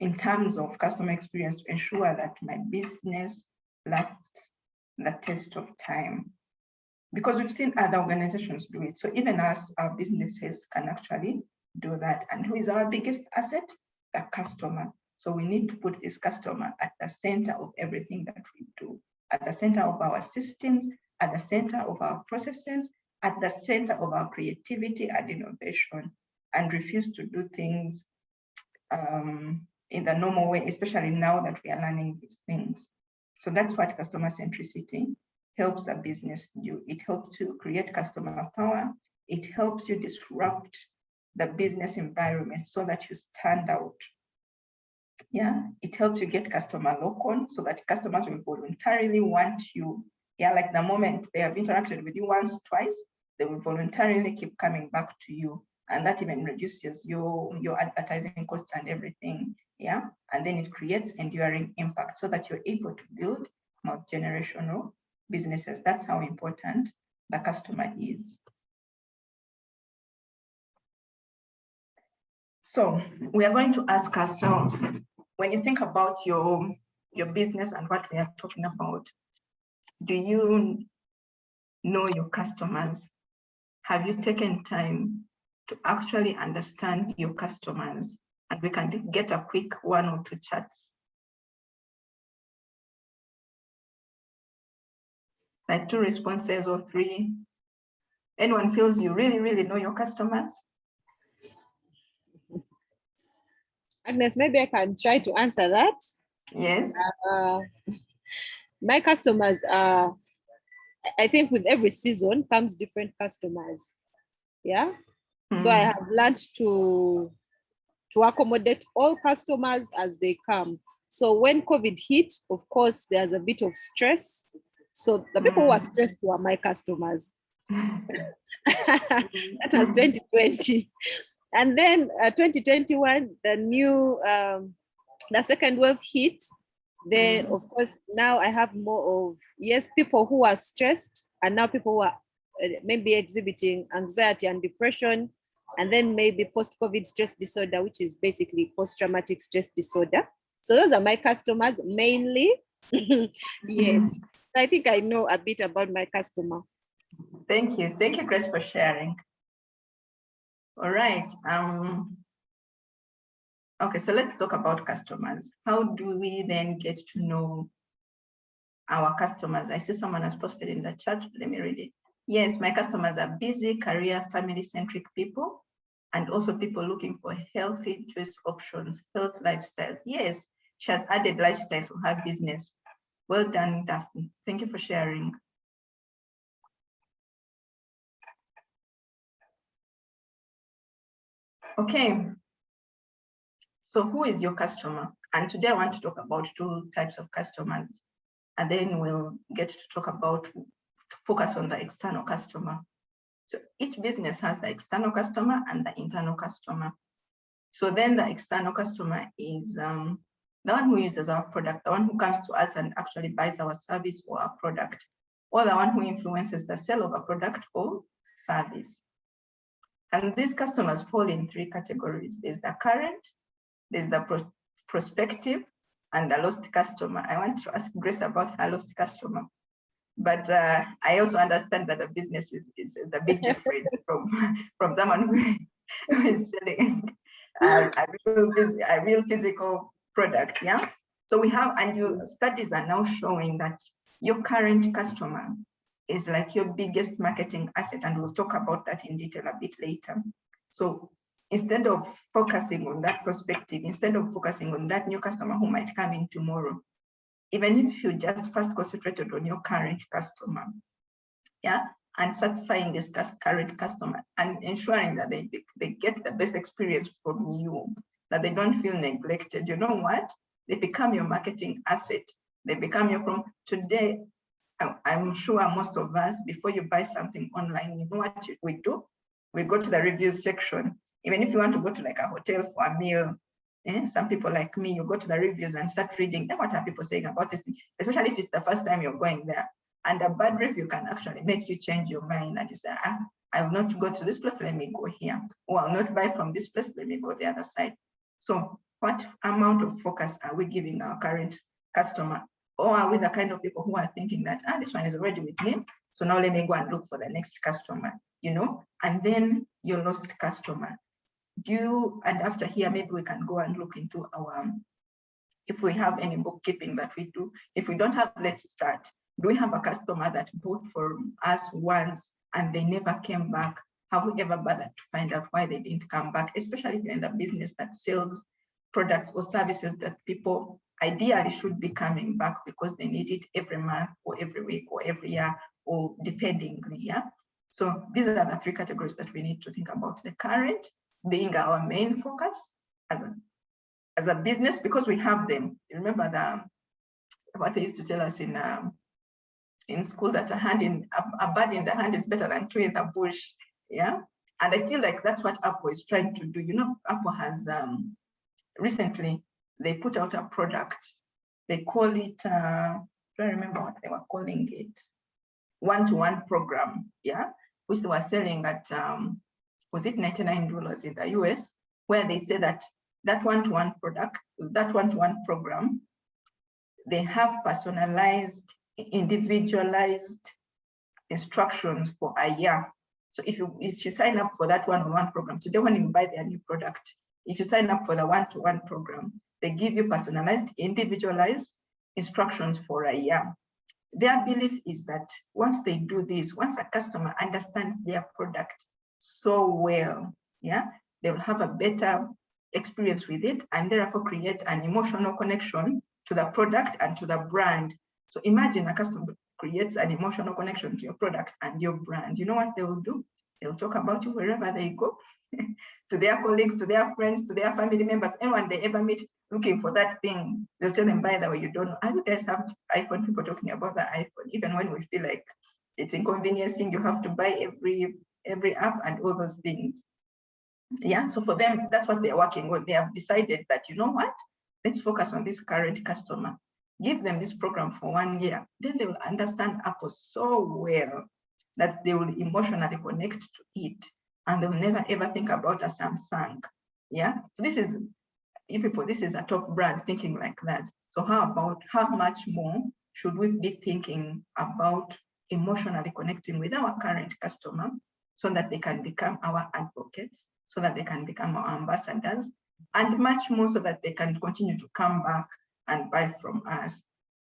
C: in terms of customer experience to ensure that my business lasts the test of time? Because we've seen other organizations do it. So even us, our businesses can actually do that. And who is our biggest asset? The customer. So we need to put this customer at the center of everything that we do, at the center of our systems, at the center of our processes, at the center of our creativity and innovation, and refuse to do things in the normal way, especially now that we are learning these things. So that's what customer centricity helps a business do. It helps you create customer power. It helps you disrupt the business environment so that you stand out. Yeah, it helps you get customer lock-on so that customers will voluntarily want you. Yeah, like the moment they have interacted with you once, twice, they will voluntarily keep coming back to you. And that even reduces your advertising costs and everything. Yeah, and then it creates enduring impact so that you're able to build multi-generational businesses. That's how important the customer is. So we are going to ask ourselves, when you think about your business and what we are talking about, do you know your customers? Have you taken time to actually understand your customers? And we can get a quick 1 or 2 chats. like 2 responses or 3? Anyone feels you really, really know your customers?
B: Agnes, maybe I can try to answer that.
C: Yes.
B: My customers are, I think with every season comes different customers. Yeah. So I have learned to accommodate all customers as they come. So when COVID hit, of course, there's a bit of stress. So the people who are stressed were my customers. That was 2020. And then 2021, the second wave hit. Then, of course, now I have more of, yes, people who are stressed, and now people who are maybe exhibiting anxiety and depression, and then maybe post-COVID stress disorder, which is basically post-traumatic stress disorder. So those are my customers mainly. Yes, I think I know a bit about my customer.
C: Thank you. Thank you, Grace, for sharing. All right. Okay, so let's talk about customers. How do we then get to know our customers? I see someone has posted in the chat. Let me read it. Yes, my customers are busy, career, family-centric people, and also people looking for healthy choice options, health lifestyles. Yes, she has added lifestyle to her business. Well done, Daphne. Thank you for sharing. Okay. So who is your customer? And today I want to talk about 2 types of customers, and then we'll get to talk about, focus on the external customer. So each business has the external customer and the internal customer. So then the external customer is the one who uses our product, the one who comes to us and actually buys our service or our product, or the one who influences the sale of a product or service. And these customers fall in 3 categories. There's the current, there's the prospective, and the lost customer. I want to ask Grace about her lost customer. But I also understand that the business is a bit different from someone who is selling a real physical product. Yeah. So we have, and studies are now showing that your current customer is like your biggest marketing asset, and we'll talk about that in detail a bit later. So instead of focusing on that perspective, instead of focusing on that new customer who might come in tomorrow, even if you just first concentrated on your current customer, yeah, and satisfying this current customer and ensuring that they get the best experience from you, that they don't feel neglected, you know what? They become your marketing asset. They become your from today. I'm sure most of us, before you buy something online, you know what we do? We go to the reviews section. Even if you want to go to like a hotel for a meal, some people like me, you go to the reviews and start reading. Then what are people saying about this thing? Especially if it's the first time you're going there. And a bad review can actually make you change your mind and you say, I will not go to this place, let me go here. Or I'll not buy from this place, let me go the other side. So what amount of focus are we giving our current customer? Or are we the kind of people who are thinking that, this one is already with me, so now let me go and look for the next customer, you know? And then your lost customer. And after here, maybe we can go and look into our, if we have any bookkeeping that we do. If we don't have, let's start. Do we have a customer that bought from us once and they never came back? Have we ever bothered to find out why they didn't come back, especially if you're in the business that sells products or services that people ideally should be coming back because they need it every month or every week or every year or depending, yeah? So these are the 3 categories that we need to think about. The current being our main focus as a business, because we have them. You remember what they used to tell us in school, that a bird in the hand is better than 2 in the bush, yeah? And I feel like that's what Apple is trying to do. You know, Apple has recently, they put out a product. They call it, I don't remember what they were calling it, one-to-one program, yeah? Which they were selling at, was it $99 in the US, where they say that one-to-one product, that one-to-one program, they have personalized, individualized instructions for a year. So if you sign up for that one-on-one program, today when you buy their new product, if you sign up for the one-to-one program, they give you personalized, individualized instructions for a year. their belief is that once they do this, once a customer understands their product so well, yeah, they will have a better experience with it and therefore create an emotional connection to the product and to the brand. So imagine a customer creates an emotional connection to your product and your brand. You know what they will do? They'll talk about you wherever they go, to their colleagues, to their friends, to their family members, anyone they ever meet looking for that thing. They'll tell them, by the way, you don't know. You guys have iPhone, people talking about the iPhone, even when we feel like it's inconveniencing, you have to buy every app and all those things. Yeah, so for them, that's what they're working with. They have decided that, you know what, let's focus on this current customer. Give them this program for 1 year. Then they will understand Apple so well that they will emotionally connect to it and they'll never ever think about a Samsung. Yeah, so this is, if people, this is a top brand thinking like that. So how much more should we be thinking about emotionally connecting with our current customer so that they can become our advocates, so that they can become our ambassadors, and much more so that they can continue to come back and buy from us.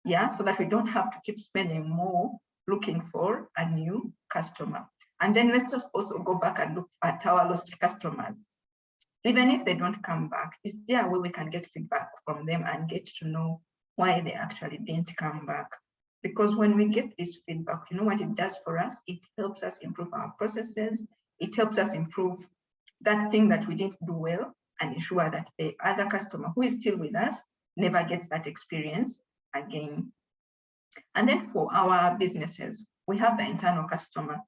C: Yeah, so that we don't have to keep spending more looking for a new customer. And then let's just also go back and look at our lost customers. Even if they don't come back, is there a way we can get feedback from them and get to know why they actually didn't come back? Because when we get this feedback, you know what it does for us? It helps us improve our processes. It helps us improve that thing that we didn't do well and ensure that the other customer who is still with us never gets that experience again. And then for our businesses, we have the internal customer.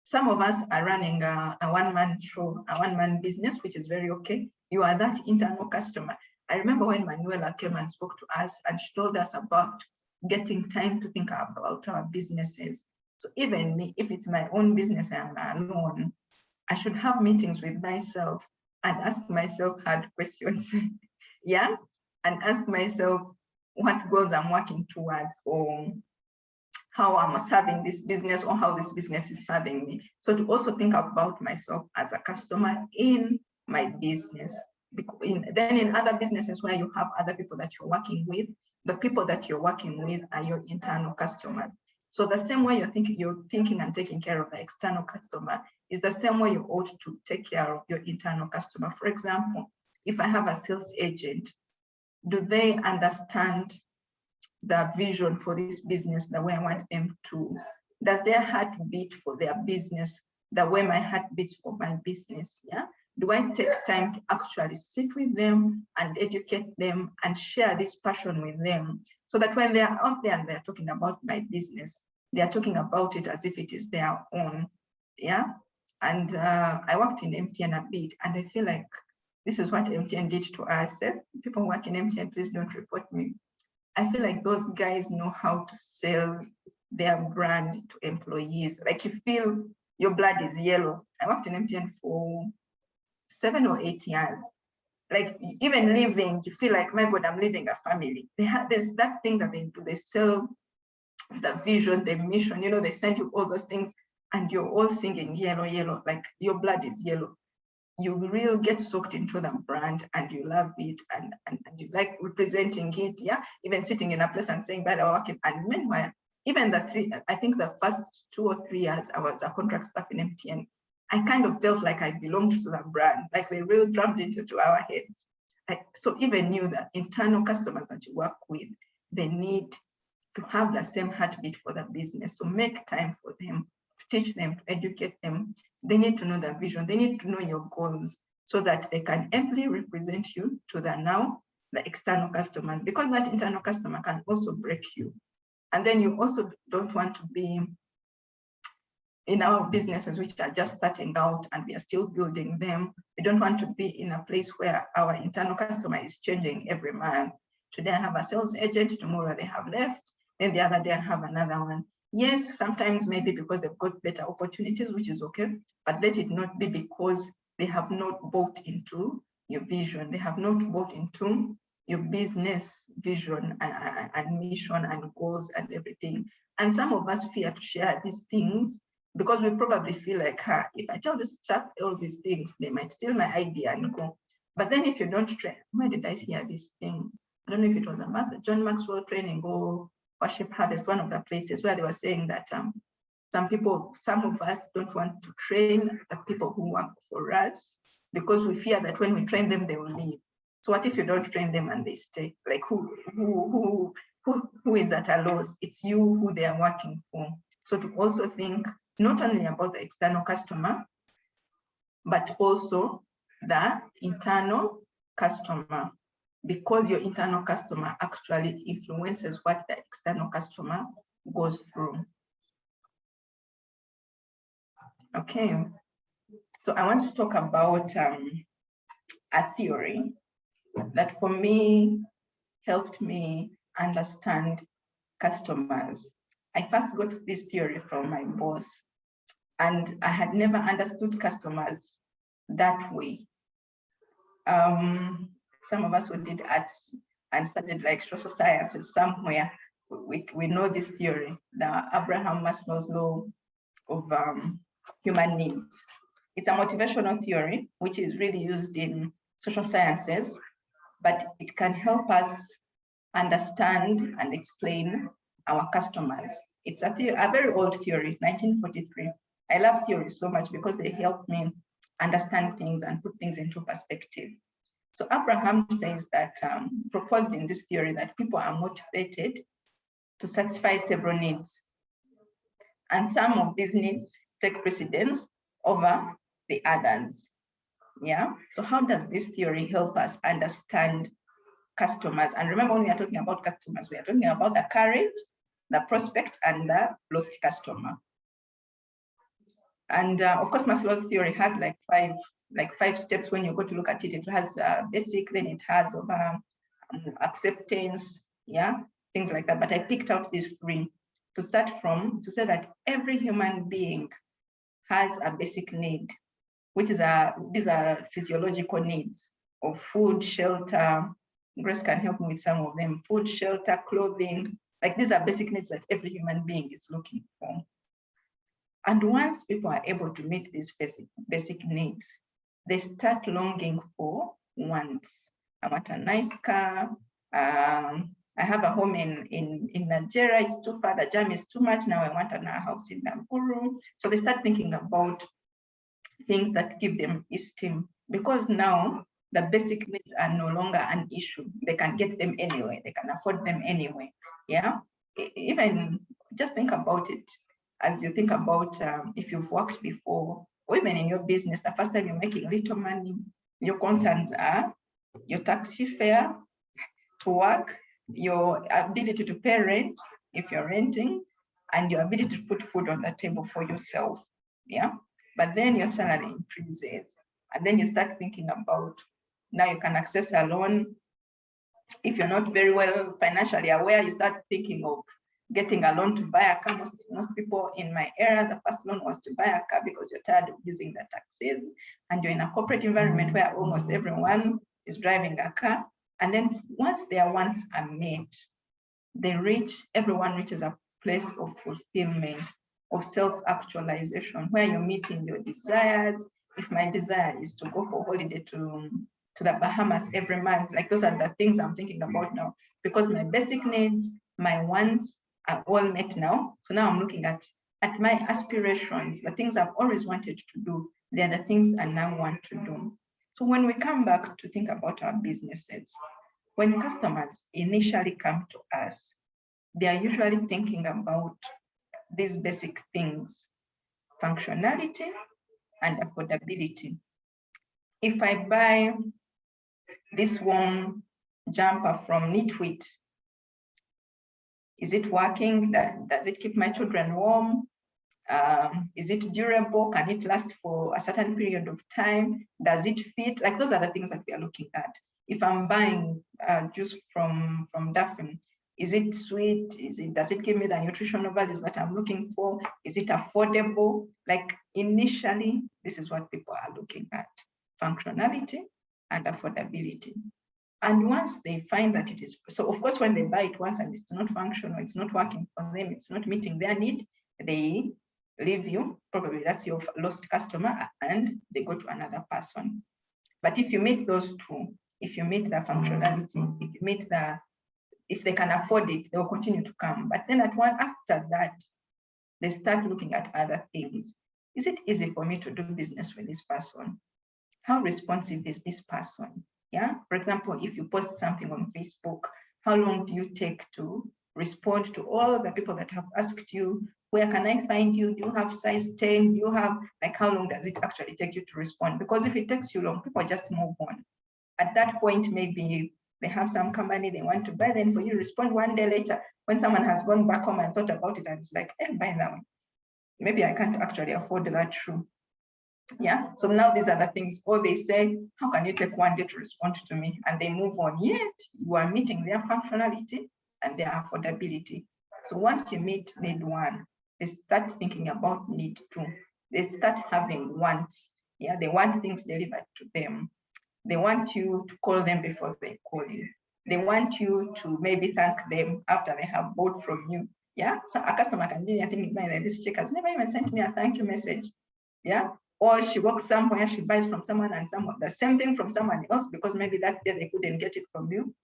C: Some of us are running a one-man show, a one-man business, which is very okay. You are that internal customer. I remember when Manuela came and spoke to us and she told us about getting time to think about our businesses. So even me, if it's my own business and I'm alone, I should have meetings with myself and ask myself hard questions. Yeah, and ask myself what goals I'm working towards, or how I'm serving this business, or how this business is serving me. So to also think about myself as a customer in my business. Then in other businesses where you have other people that you're working with, the people that you're working with are your internal customers. So the same way you're thinking and taking care of the external customer is the same way you ought to take care of your internal customer. For example, if I have a sales agent, do they understand the vision for this business the way I want them to? Does their heart beat for their business the way my heart beats for my business? Yeah. Do I take time to actually sit with them and educate them and share this passion with them, so that when they are out there and they're talking about my business, they are talking about it as if it is their own? Yeah. And I worked in MTN a bit, and I feel like this is what MTN did to us. People work in MTN, please don't report me. I feel like those guys know how to sell their brand to employees. Like, you feel your blood is yellow. I worked in MTN for 7 or 8 years. Like, even leaving, you feel like, my God, I'm leaving a family. There's that thing that they do. They sell the vision, the mission, you know, they send you all those things and you're all singing yellow, yellow, like your blood is yellow. You really get soaked into the brand and you love it and you like representing it. Yeah, even sitting in a place and saying that I'm working. And meanwhile, even I think the first 2 or 3 years I was a contract staff in MTN, I kind of felt like I belonged to the brand, like they really drummed into our heads. So even you, the internal customers that you work with, they need to have the same heartbeat for the business. So make time for them, to teach them, to educate them. They need to know the vision. They need to know your goals so that they can amply represent you to the external customers, because that internal customer can also break you. And then you also don't want to be in our businesses, which are just starting out and we are still building them. We don't want to be in a place where our internal customer is changing every month. Today I have a sales agent, tomorrow they have left, then the other day I have another one. Yes, sometimes maybe because they've got better opportunities, which is okay, but let it not be because they have not bought into your vision. They have not bought into your business vision and mission and goals and everything. And some of us fear to share these things because we probably feel like, if I tell this chap all these things, they might steal my idea and go. But then if you don't train, where did I hear this thing? I don't know if it was about the John Maxwell training or Worship Harvest, one of the places where they were saying that some of us don't want to train the people who work for us because we fear that when we train them, they will leave. So what if you don't train them and they stay? Like who is at a loss? It's you who they are working for. So to also think not only about the external customer, but also the internal customer, because your internal customer actually influences what the external customer goes through. Okay, so I want to talk about a theory that for me helped me understand customers. I first got this theory from my boss, and I had never understood customers that way. Some of us who did arts and studied like social sciences somewhere, we know this theory, the Abraham Maslow's law of human needs. It's a motivational theory, which is really used in social sciences, but it can help us understand and explain our customers. It's a very old theory, 1943. I love theories so much because they help me understand things and put things into perspective. So Abraham says that, proposed in this theory, that people are motivated to satisfy several needs. And some of these needs take precedence over the others. Yeah. So how does this theory help us understand customers? And remember, when we are talking about customers, we are talking about the current, the prospect, and the lost customer. And of course, Maslow's theory has like five steps. When you go to look at it, it has basic, then it has acceptance, yeah, things like that. But I picked out these three to start from, to say that every human being has a basic need, which is these are physiological needs of food, shelter. Grace can help me with some of them. Food, shelter, clothing. Like these are basic needs that every human being is looking for. And once people are able to meet these basic needs, they start longing for wants. I want a nice car. I have a home in Nigeria, it's too far, the jam is too much. Now I want a house in Nakuru. So they start thinking about things that give them esteem, because now the basic needs are no longer an issue. They can get them anyway, they can afford them anyway. Yeah, even just think about it. As you think about if you've worked before, or even in your business, the first time you're making little money, your concerns are your taxi fare to work, your ability to pay rent if you're renting, and your ability to put food on the table for yourself. Yeah, but then your salary increases, and then you start thinking about, now you can access a loan. If you're not very well financially aware, you start thinking of getting a loan to buy a car. Most people in my area, the first loan was to buy a car because you're tired of using the taxis, and you're in a corporate environment where almost everyone is driving a car. And then once their wants are met, everyone reaches a place of fulfillment, of self-actualization, where you're meeting your desires. If my desire is to go for holiday to the Bahamas every month, like those are the things I'm thinking about now, because my basic needs, my wants are all met now. So now I'm looking at my aspirations, the things I've always wanted to do. They're the things I now want to do. So when we come back to think about our businesses, when customers initially come to us, they are usually thinking about these basic things: functionality and affordability. If I buy this warm jumper from Knitwit, is it working? Does it keep my children warm? Is it durable? Can it last for a certain period of time? Does it fit? Like those are the things that we are looking at. If I'm buying juice from Daphne, is it sweet? Does it give me the nutritional values that I'm looking for? Is it affordable? Like initially, this is what people are looking at: functionality and affordability. And once they find that it is, so of course, when they buy it once and it's not functional, it's not working for them, it's not meeting their need, they leave you. Probably that's your lost customer, and they go to another person. But if you meet those two, if you meet the functionality, if you meet the if they can afford it, they will continue to come. But then after that, they start looking at other things. Is it easy for me to do business with this person? How responsive is this person? Yeah. For example, if you post something on Facebook, how long do you take to respond to all the people that have asked you, where can I find you? Do you have size 10? Do you have, like, how long does it actually take you to respond? Because if it takes you long, people just move on. At that point, maybe they have some company they want to buy, then for you to respond one day later, when someone has gone back home and thought about it, and it's like, hey, by that one, maybe I can't actually afford that shoe. Yeah, so now these are the things, or they say, how can you take one day to respond to me? And they move on, yet you are meeting their functionality and their affordability. So once you meet need one, they start thinking about need two. They start having wants. Yeah, they want things delivered to them. They want you to call them before they call you. They want you to maybe thank them after they have bought from you. Yeah, so a customer can be, I think, this chick has never even sent me a thank you message. Yeah, or she works somewhere, she buys from someone and someone the same thing from someone else because maybe that day they couldn't get it from you.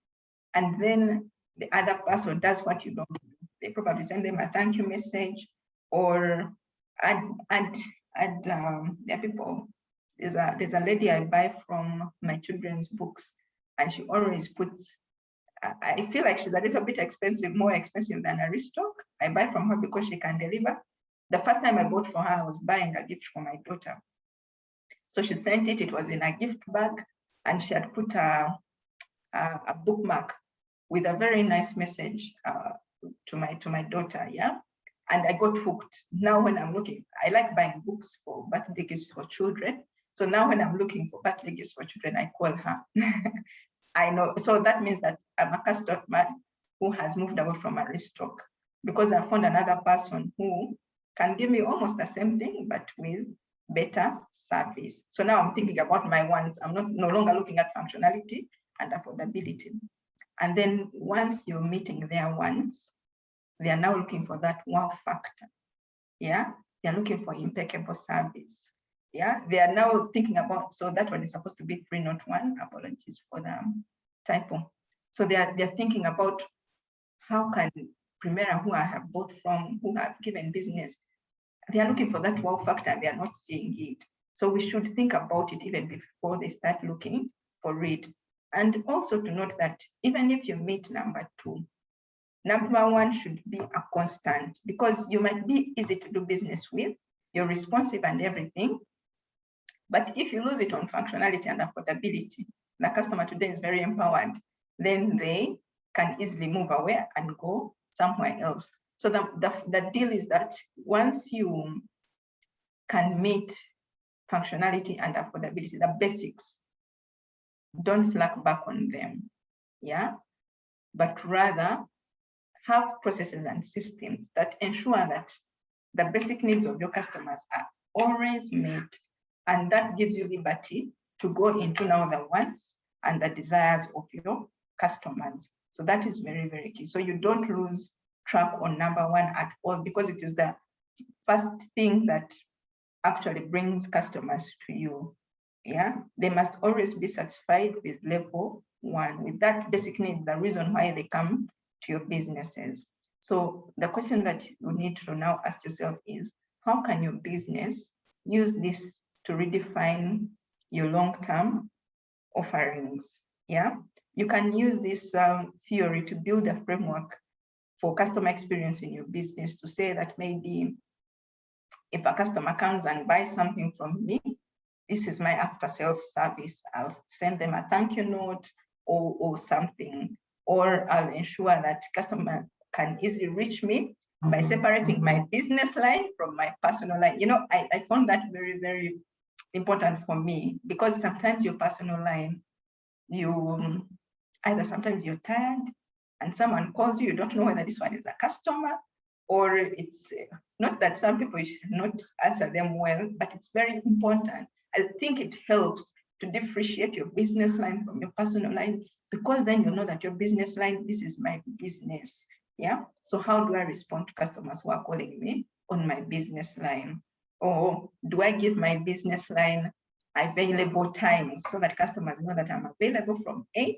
C: And then the other person does what you don't do. They probably send them a thank you message, or there are people. There's a lady I buy from my children's books, and she always puts, I feel like she's a little bit expensive, more expensive than Aristoc. I buy from her because she can deliver. The first time I bought for her, I was buying a gift for my daughter. So she sent it, it was in a gift bag, and she had put a bookmark with a very nice message to my daughter, yeah? And I got hooked. Now when I'm looking, I like buying books for birthday gifts for children. So now when I'm looking for birthday gifts for children, I call her. I know, so that means that I'm a customer who has moved away from Aristoc because I found another person who can give me almost the same thing, but with better service. So now I'm thinking about my wants. I'm no longer looking at functionality and affordability. And then once you're meeting their wants, they are now looking for that wow factor. Yeah, they're looking for impeccable service. Yeah, they are now thinking about, so that one is supposed to be 3, not 1. Apologies for the typo. So they're thinking about how can Primera, who I have bought from, who have given business, they are looking for that wow factor and they are not seeing it. So we should think about it even before they start looking for it. And also to note that even if you meet number 2, number 1 should be a constant, because you might be easy to do business with, you're responsive and everything. But if you lose it on functionality and affordability, the customer today is very empowered, then they can easily move away and go somewhere else. So the deal is that once you can meet functionality and affordability, the basics, don't slack back on them, yeah? But rather have processes and systems that ensure that the basic needs of your customers are always met, and that gives you liberty to go into now the wants and the desires of your customers. So that is very, very key. So you don't lose track on number 1 at all, because it is the first thing that actually brings customers to you. Yeah, they must always be satisfied with level 1, with that basic need, the reason why they come to your businesses. So the question that you need to now ask yourself is, how can your business use this to redefine your long-term offerings? Yeah, you can use this theory to build a framework for customer experience in your business, to say that maybe if a customer comes and buys something from me, this is my after-sales service. I'll send them a thank you note or something, or I'll ensure that customer can easily reach me by separating my business line from my personal line. You know, I found that very, very important for me, because sometimes your personal line, sometimes you're tired and someone calls you, you don't know whether this one is a customer or it's not that some people should not answer them well, but it's very important. I think it helps to differentiate your business line from your personal line, because then you know that your business line, this is my business. Yeah. So how do I respond to customers who are calling me on my business line? Or do I give my business line available times so that customers know that I'm available from 8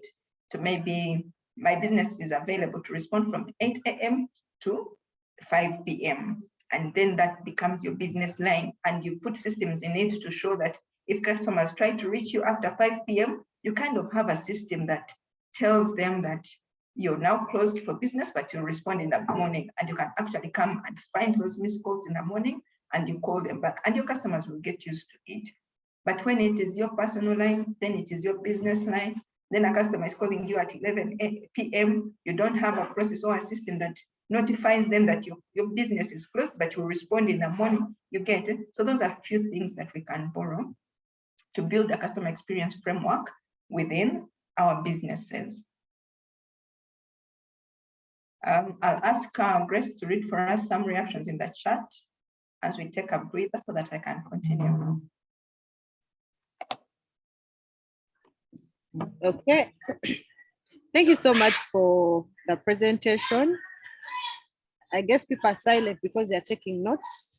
C: to maybe my business is available to respond from 8 a.m. to 5 p.m. And then that becomes your business line. And you put systems in it to show that if customers try to reach you after 5 p.m., you kind of have a system that tells them that you're now closed for business, but you'll respond in the morning, and you can actually come and find those missed calls in the morning and you call them back, and your customers will get used to it. But when it is your personal line, then it is your business line. Then a customer is calling you at 11 p.m. You don't have a process or a system that notifies them that your business is closed, but you respond in the morning. You get it? So those are a few things that we can borrow to build a customer experience framework within our businesses. I'll ask Grace to read for us some reactions in the chat as we take a breather so that I can continue.
B: Okay. Thank you so much for the presentation. I guess people are silent because they're taking notes.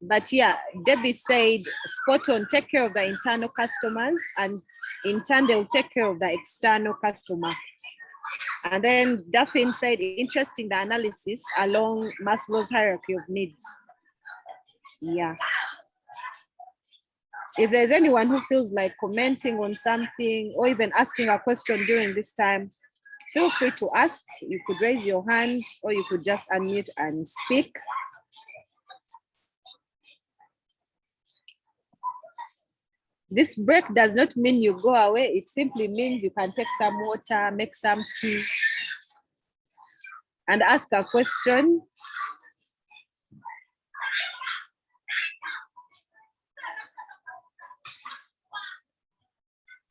B: But yeah, Debbie said, spot on, take care of the internal customers, and in turn, they'll take care of the external customer. And then Daphne said, interesting, the analysis along Maslow's hierarchy of needs. Yeah. If there's anyone who feels like commenting on something or even asking a question during this time, feel free to ask. You could raise your hand or you could just unmute and speak. This break does not mean you go away. It simply means you can take some water, make some tea, and ask a question.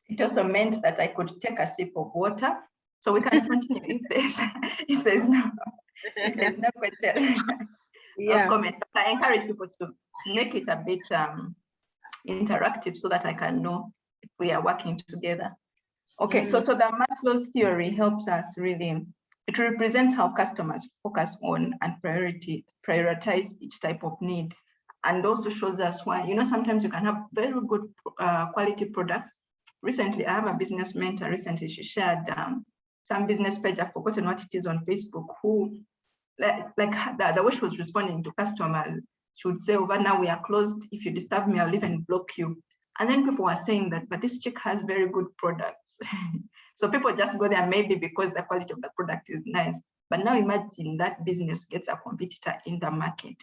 C: It also meant that I could take a sip of water, so we can continue if there's no question.
B: Yeah.
C: Or comment. But I encourage people to make it a bit interactive so that I can know if we are working together. Okay, so the Maslow's theory helps us really. It represents how customers focus on and prioritize each type of need, and also shows us why, sometimes you can have very good quality products. Recently, I have a business mentor. Recently, she shared some business page. I've forgotten what it is on Facebook. Who, like the way she was responding to customers, she would say, "Over now we are closed. If you disturb me, I'll even block you." And then people were saying that, but this chick has very good products. So people just go there maybe because the quality of the product is nice. But now imagine that business gets a competitor in the market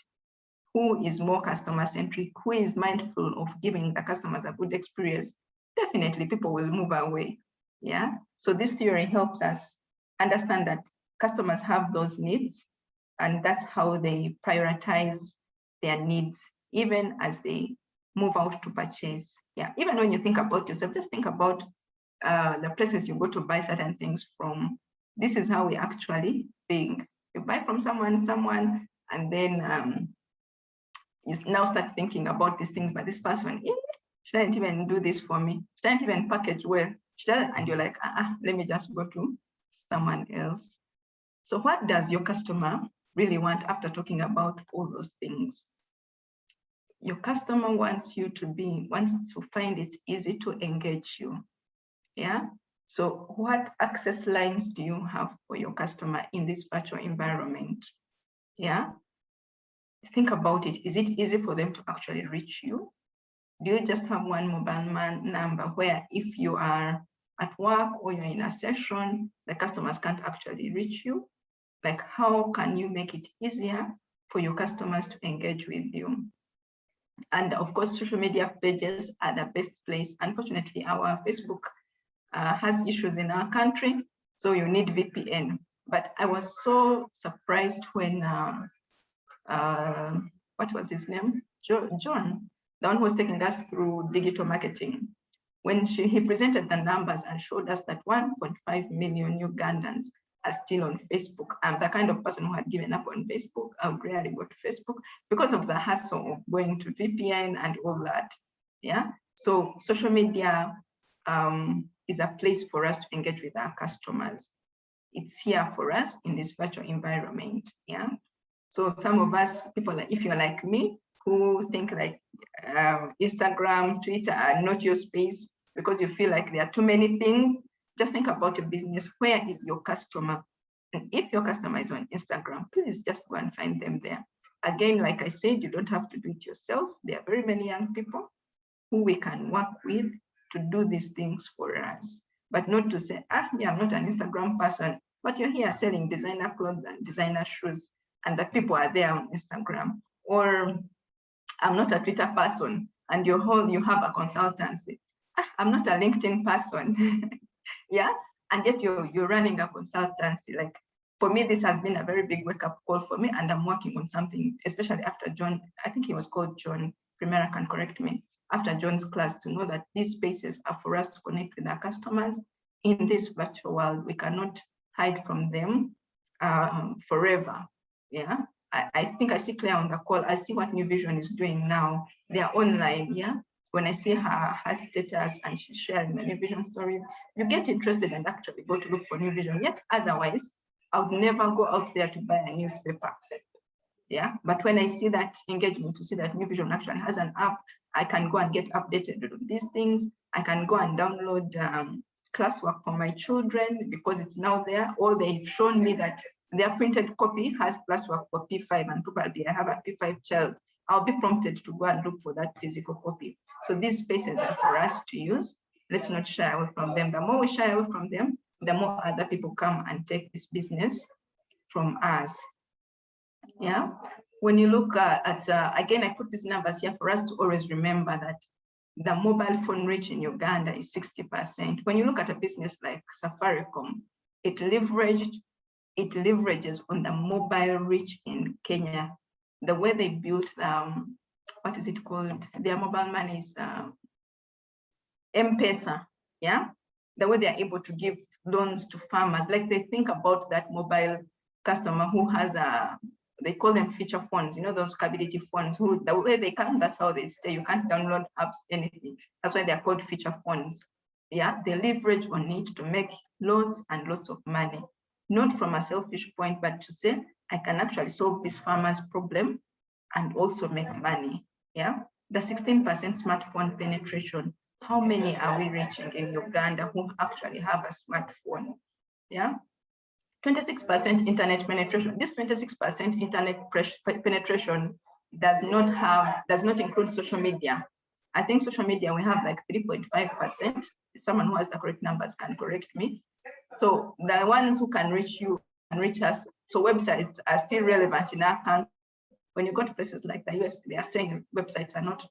C: who is more customer-centric, who is mindful of giving the customers a good experience. Definitely people will move away. Yeah. So this theory helps us understand that customers have those needs, and that's how they prioritize their needs, even as they move out to purchase. Yeah. Even when you think about yourself, just think about the places you go to buy certain things from. This is how we actually think. You buy from someone, and then you now start thinking about these things, but this person, she didn't even do this for me. She didn't even package well. And you're like, let me just go to someone else. So what does your customer really want after talking about all those things? Your customer wants to find it easy to engage you. Yeah. So what access lines do you have for your customer in this virtual environment? Yeah. Think about it. Is it easy for them to actually reach you? Do you just have one mobile number where if you are at work or you're in a session, the customers can't actually reach you? Like, how can you make it easier for your customers to engage with you? And of course, social media pages are the best place. Unfortunately, our Facebook has issues in our country, so you need VPN. But I was so surprised when, what was his name? John, the one who was taking us through digital marketing. When he presented the numbers and showed us that 1.5 million Ugandans are still on Facebook. I'm the kind of person who had given up on Facebook. I would rarely go to Facebook because of the hassle of going to VPN and all that. Yeah. So social media is a place for us to engage with our customers. It's here for us in this virtual environment. Yeah. So some of us, people, if you're like me, who think like Instagram, Twitter are not your space because you feel like there are too many things, just think about your business. Where is your customer? And if your customer is on Instagram, please just go and find them there. Again, like I said, you don't have to do it yourself. There are very many young people who we can work with to do these things for us, but not to say, me, I'm not an Instagram person, but you're here selling designer clothes and designer shoes, and the people are there on Instagram. Or I'm not a Twitter person, and you have a consultancy. I'm not a LinkedIn person. Yeah, and yet you're running a consultancy. Like, for me, this has been a very big wake-up call for me, and I'm working on something, especially after John, I think he was called John, Primera can correct me, after John's class, to know that these spaces are for us to connect with our customers in this virtual world. We cannot hide from them forever. Yeah, I think I see Claire on the call. I see what New Vision is doing now. They are online. Yeah, when I see her status and she's sharing the New Vision stories, you get interested and actually go to look for New Vision. Yet otherwise, I would never go out there to buy a newspaper. Yeah, but when I see that engagement, to see that New Vision actually has an app, I can go and get updated on these things. I can go and download classwork for my children because it's now there. Or they've shown me that their printed copy has classwork for P5, and probably I have a P5 child. I'll be prompted to go and look for that physical copy. So these spaces are for us to use. Let's not shy away from them. The more we shy away from them, the more other people come and take this business from us. Yeah, when you look at again, I put these numbers here for us to always remember that the mobile phone reach in Uganda is 60%. When you look at a business like Safaricom, it leverages on the mobile reach in Kenya. The way they built, what is it called? Their mobile money is M-Pesa, yeah? The way they're able to give loans to farmers, like they think about that mobile customer who has they call them feature phones, you know, those capability phones, who the way they come, that's how they stay. You can't download apps, anything. That's why they're called feature phones. Yeah, they leverage on it to make lots and lots of money, not from a selfish point, but to say, I can actually solve this farmer's problem and also make money. Yeah, the 16% smartphone penetration, how many are we reaching in Uganda who actually have a smartphone? Yeah, 26% internet penetration. This 26% internet penetration does not include social media. I think social media, we have like 3.5%. Someone who has the correct numbers can correct me. So the ones who can reach you and reach us, so websites are still relevant in our country. When you go to places like the US, they are saying websites are not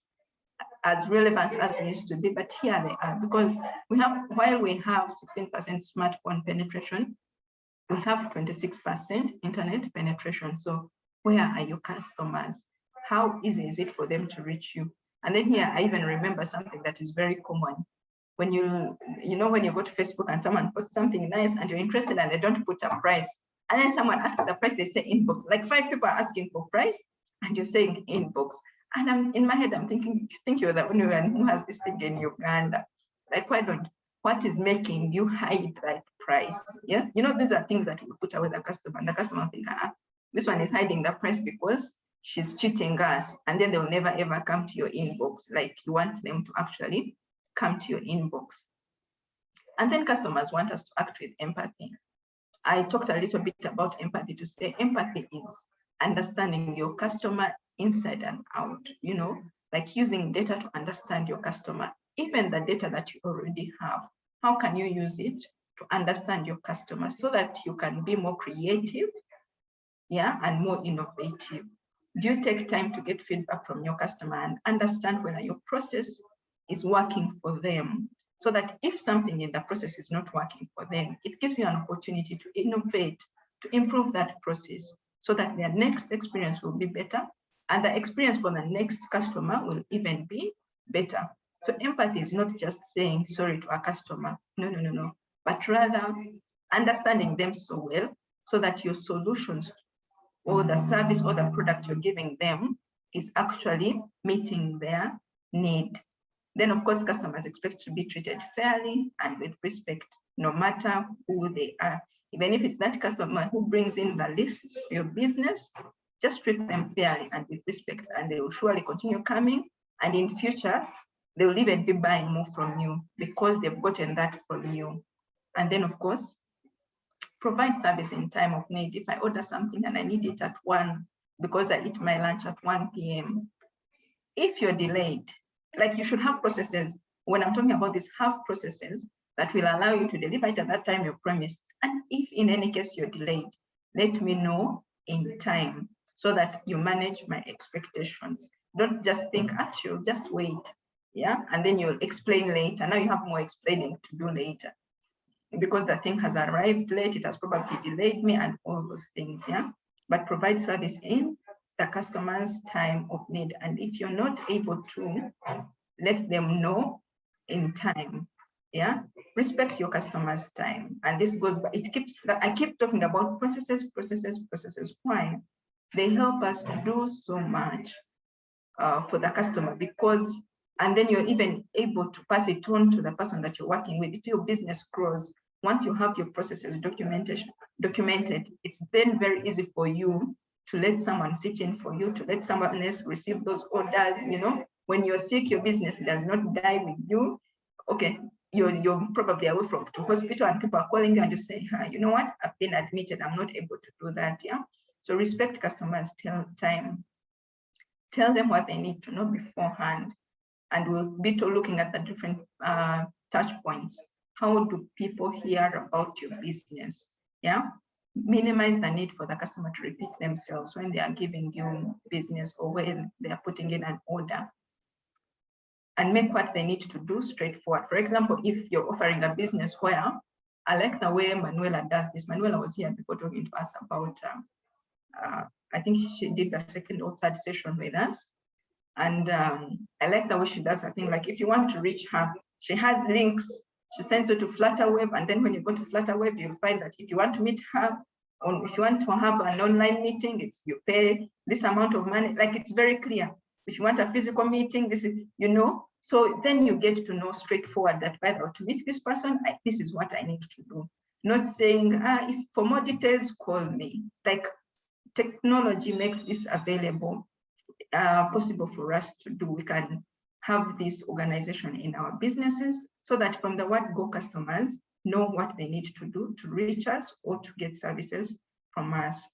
C: as relevant as they used to be, but here they are, because while we have 16% smartphone penetration, we have 26% internet penetration. So where are your customers? How easy is it for them to reach you? And then here, I even remember something that is very common. When when you go to Facebook and someone posts something nice and you're interested and they don't put a price, and then someone asks the price, they say inbox. Like 5 people are asking for price and you're saying inbox. And I'm in my head, I'm thinking, you think you're the only one who has this thing in Uganda. Like, what is making you hide that price? Yeah, these are things that we put away the customer, and the customer think, this one is hiding the price because she's cheating us, and then they'll never ever come to your inbox. Like, you want them to actually come to your inbox. And then customers want us to act with empathy. I talked a little bit about empathy to say empathy is understanding your customer inside and out, like using data to understand your customer. Even the data that you already have, how can you use it to understand your customer so that you can be more creative, and more innovative? Do you take time to get feedback from your customer and understand whether your process is working for them? So that if something in the process is not working for them, it gives you an opportunity to innovate, to improve that process so that their next experience will be better and the experience for the next customer will even be better. So empathy is not just saying sorry to a customer, no, but rather understanding them so well so that your solutions or the service or the product you're giving them is actually meeting their need. Then, of course, customers expect to be treated fairly and with respect, no matter who they are. Even if it's that customer who brings in the lists for your business, just treat them fairly and with respect, and they will surely continue coming. And in future, they will even be buying more from you because they've gotten that from you. And then, of course, provide service in time of need. If I order something and I need it at 1 because I eat my lunch at 1 p.m., if you're delayed, like you should have processes. When I'm talking about this, have processes that will allow you to deliver it at that time you promised. And if in any case you're delayed, let me know in time so that you manage my expectations. Don't just think, she'll just wait. Yeah, and then you'll explain later. Now you have more explaining to do later because the thing has arrived late, it has probably delayed me and all those things. Yeah, but provide service in the customer's time of need. And if you're not able to, let them know in time. Yeah, respect your customer's time. And this goes, but I keep talking about processes. Why? They help us do so much for the customer, because, and then you're even able to pass it on to the person that you're working with. If your business grows, once you have your processes documented, it's then very easy for you to let someone sit in for you, to let someone else receive those orders. You know, when you're sick, your business does not die with you. Okay, you're probably away from to hospital and people are calling you and you say, you know what, I've been admitted, I'm not able to do that. Yeah, so respect customers' time. Tell them what they need to know beforehand, and we'll be looking at the different touch points. How do people hear about your business? Yeah, minimize the need for the customer to repeat themselves when they are giving you business or when they are putting in an order, and make what they need to do straightforward. For example, if you're offering a business where, I like the way Manuela does this. Manuela was here before talking to us about, I think she did the second or third session with us. And I like the way she does her thing. Like if you want to reach her, she has links. She sends you to Flutterwave. And then when you go to Flutterwave, you'll find that if you want to meet her, or if you want to have an online meeting, it's you pay this amount of money. Like it's very clear. If you want a physical meeting, this is, you know, so then you get to know straightforward that, by the way, to meet this person, this is what I need to do. Not saying, if for more details, call me. Like technology makes this available, possible for us to do. We can have this organization in our businesses so that from the word go, customers know what they need to do to reach us or to get services from us.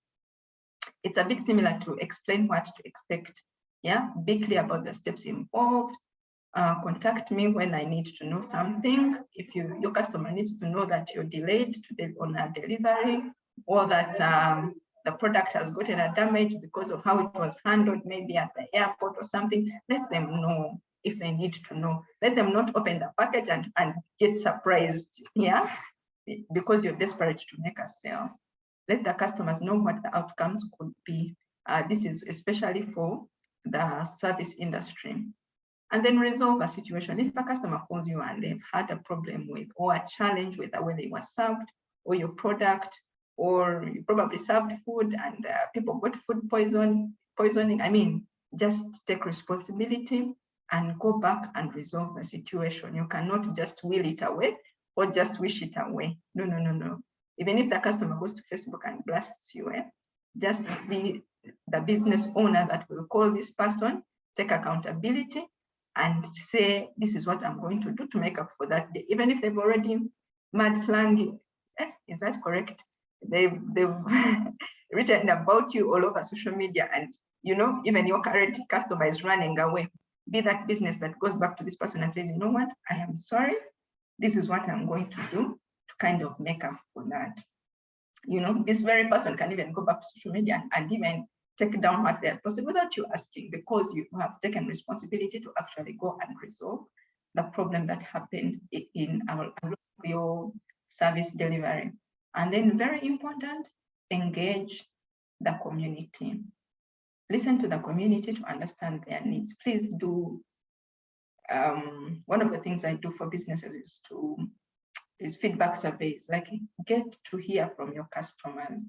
C: It's a bit similar to explain what to expect. Yeah, be clear about the steps involved. Contact me when I need to know something. If your customer needs to know that you're delayed on a delivery, or that the product has gotten a damage because of how it was handled, maybe at the airport or something, let them know if they need to know. Let them not open the package and get surprised, yeah, because you're desperate to make a sale. Let the customers know what the outcomes could be. This is especially for the service industry. And then resolve a situation. If a customer calls you and they've had a problem with, or a challenge with the way they were served, or your product, or you probably served food and people got food poisoning, I mean, just take responsibility and go back and resolve the situation. You cannot just will it away or just wish it away. No. Even if the customer goes to Facebook and blasts you, just be the business owner that will call this person, take accountability, and say, this is what I'm going to do to make up for that day. Even if they've already mad slang, is that correct? They've written about you all over social media, and you know, even your current customer is running away. Be that business that goes back to this person and says, you know what, I am sorry, this is what I'm going to do to kind of make up for that. You know, this very person can even go back to social media and even take down what they are posted without you asking, because you have taken responsibility to actually go and resolve the problem that happened in your service delivery. And then very important, engage the community. Listen to the community to understand their needs. Please do. One of the things I do for businesses is feedback surveys, like get to hear from your customers.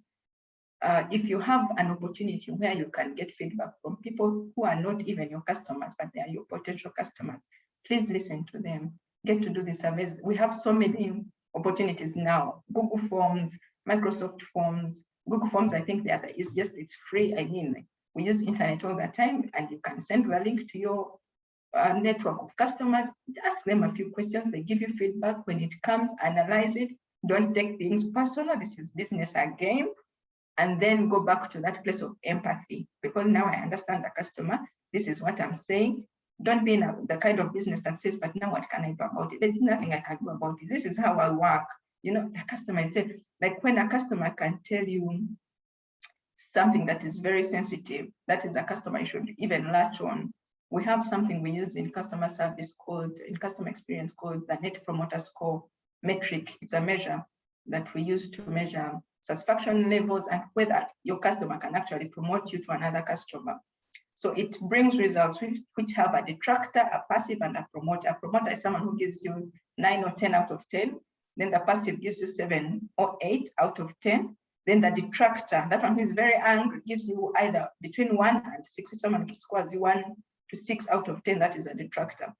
C: If you have an opportunity where you can get feedback from people who are not even your customers, but they are your potential customers, please listen to them. Get to do the surveys. We have so many opportunities now. Google Forms, Microsoft Forms. Google Forms, I think they are the easiest. It's free. I mean, we use internet all the time, and you can send a link to your network of customers. Ask them a few questions. They give you feedback. When it comes, analyze it, Don't take things personal. This is business again. And then go back to that place of empathy, because now I understand the customer. This is what I'm saying. Don't be in the kind of business that says, but now what can I do about it? There's nothing I can do about it. This is how I work. You know, the customer said, like when a customer can tell you something that is very sensitive, that is a customer you should even latch on. We have something we use in customer service called, in customer experience, called the Net Promoter Score metric. It's a measure that we use to measure satisfaction levels and whether your customer can actually promote you to another customer. So it brings results which have a detractor, a passive, and a promoter. A promoter is someone who gives you 9 or 10 out of 10. Then the passive gives you 7 or 8 out of 10. Then the detractor, that one who is very angry, gives you either between 1 and 6. If someone scores you 1 to 6 out of 10, that is a detractor.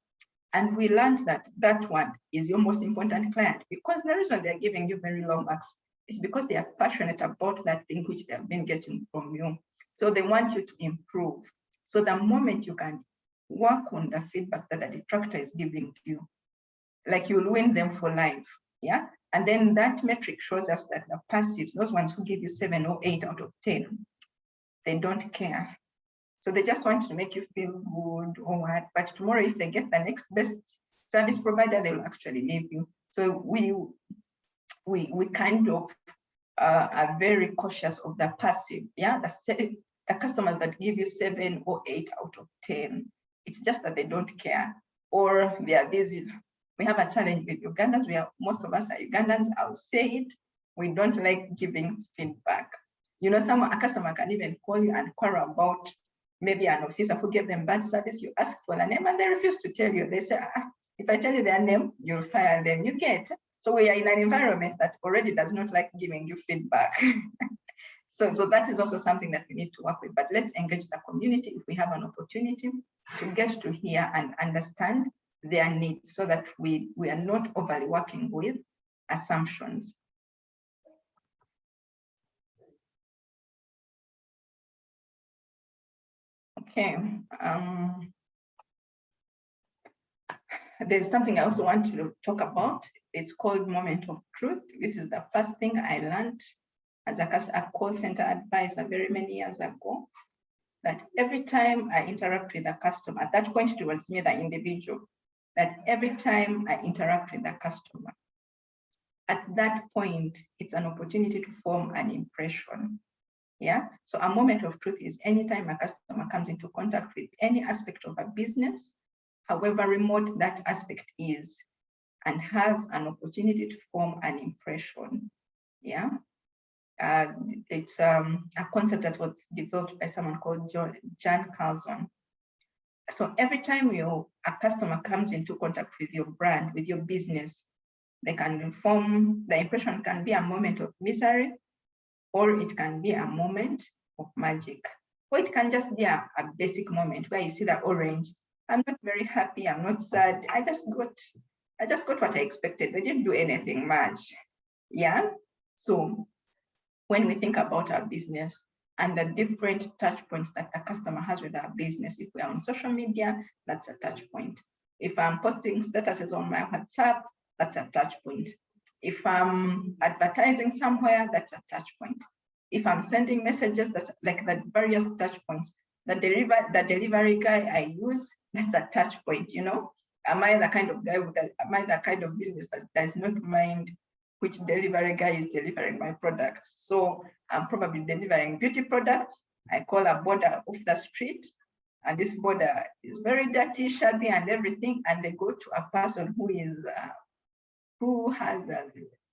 C: And we learned that that one is your most important client, because the reason they're giving you very low marks is because they are passionate about that thing which they have been getting from you. So they want you to improve. So the moment you can work on the feedback that the detractor is giving to you, like you'll win them for life. Yeah. And then that metric shows us that the passives, those ones who give you 7 or 8 out of 10, they don't care. So they just want to make you feel good or what, but tomorrow if they get the next best service provider, they'll actually leave you. So we kind of are very cautious of the passive. Yeah, the customers that give you 7 or 8 out of 10, it's just that they don't care or they are busy. We have a challenge with Ugandans. Most of us are Ugandans. I'll say it. We don't like giving feedback. You know, a customer can even call you and quarrel about maybe an officer who gave them bad service. You ask for the name and they refuse to tell you. They say, if I tell you their name, you'll fire them. You get. So we are in an environment that already does not like giving you feedback. So that is also something that we need to work with. But let's engage the community if we have an opportunity to get to hear and understand their needs so that we are not overly working with assumptions. Okay. There's something I also want to talk about. It's called moment of truth. This is the first thing I learned as a call center advisor very many years ago, that every time I interact with a customer, at that point it was me, the individual, that every time I interact with a customer, at that point, it's an opportunity to form an impression. Yeah, so a moment of truth is anytime a customer comes into contact with any aspect of a business, however remote that aspect is, and has an opportunity to form an impression. Yeah, it's a concept that was developed by someone called Jan Carlson. So every time a customer comes into contact with your brand, with your business, they can form, the impression can be a moment of misery, or it can be a moment of magic, or it can just be a basic moment where you see the orange. I'm not very happy, I'm not sad, I just got what I expected. They didn't do anything much. Yeah. So when we think about our business and the different touch points that a customer has with our business, if we are on social media, that's a touch point. If I'm posting statuses on my WhatsApp, that's a touch point. If I'm advertising somewhere, that's a touch point. If I'm sending messages, that's like the various touch points. The delivery guy I use, that's a touch point, you know? Am I the kind of guy am I the kind of business that does not mind which delivery guy is delivering my products? So I'm probably delivering beauty products. I call a border off the street, and this border is very dirty, shabby, and everything. And they go to a person who has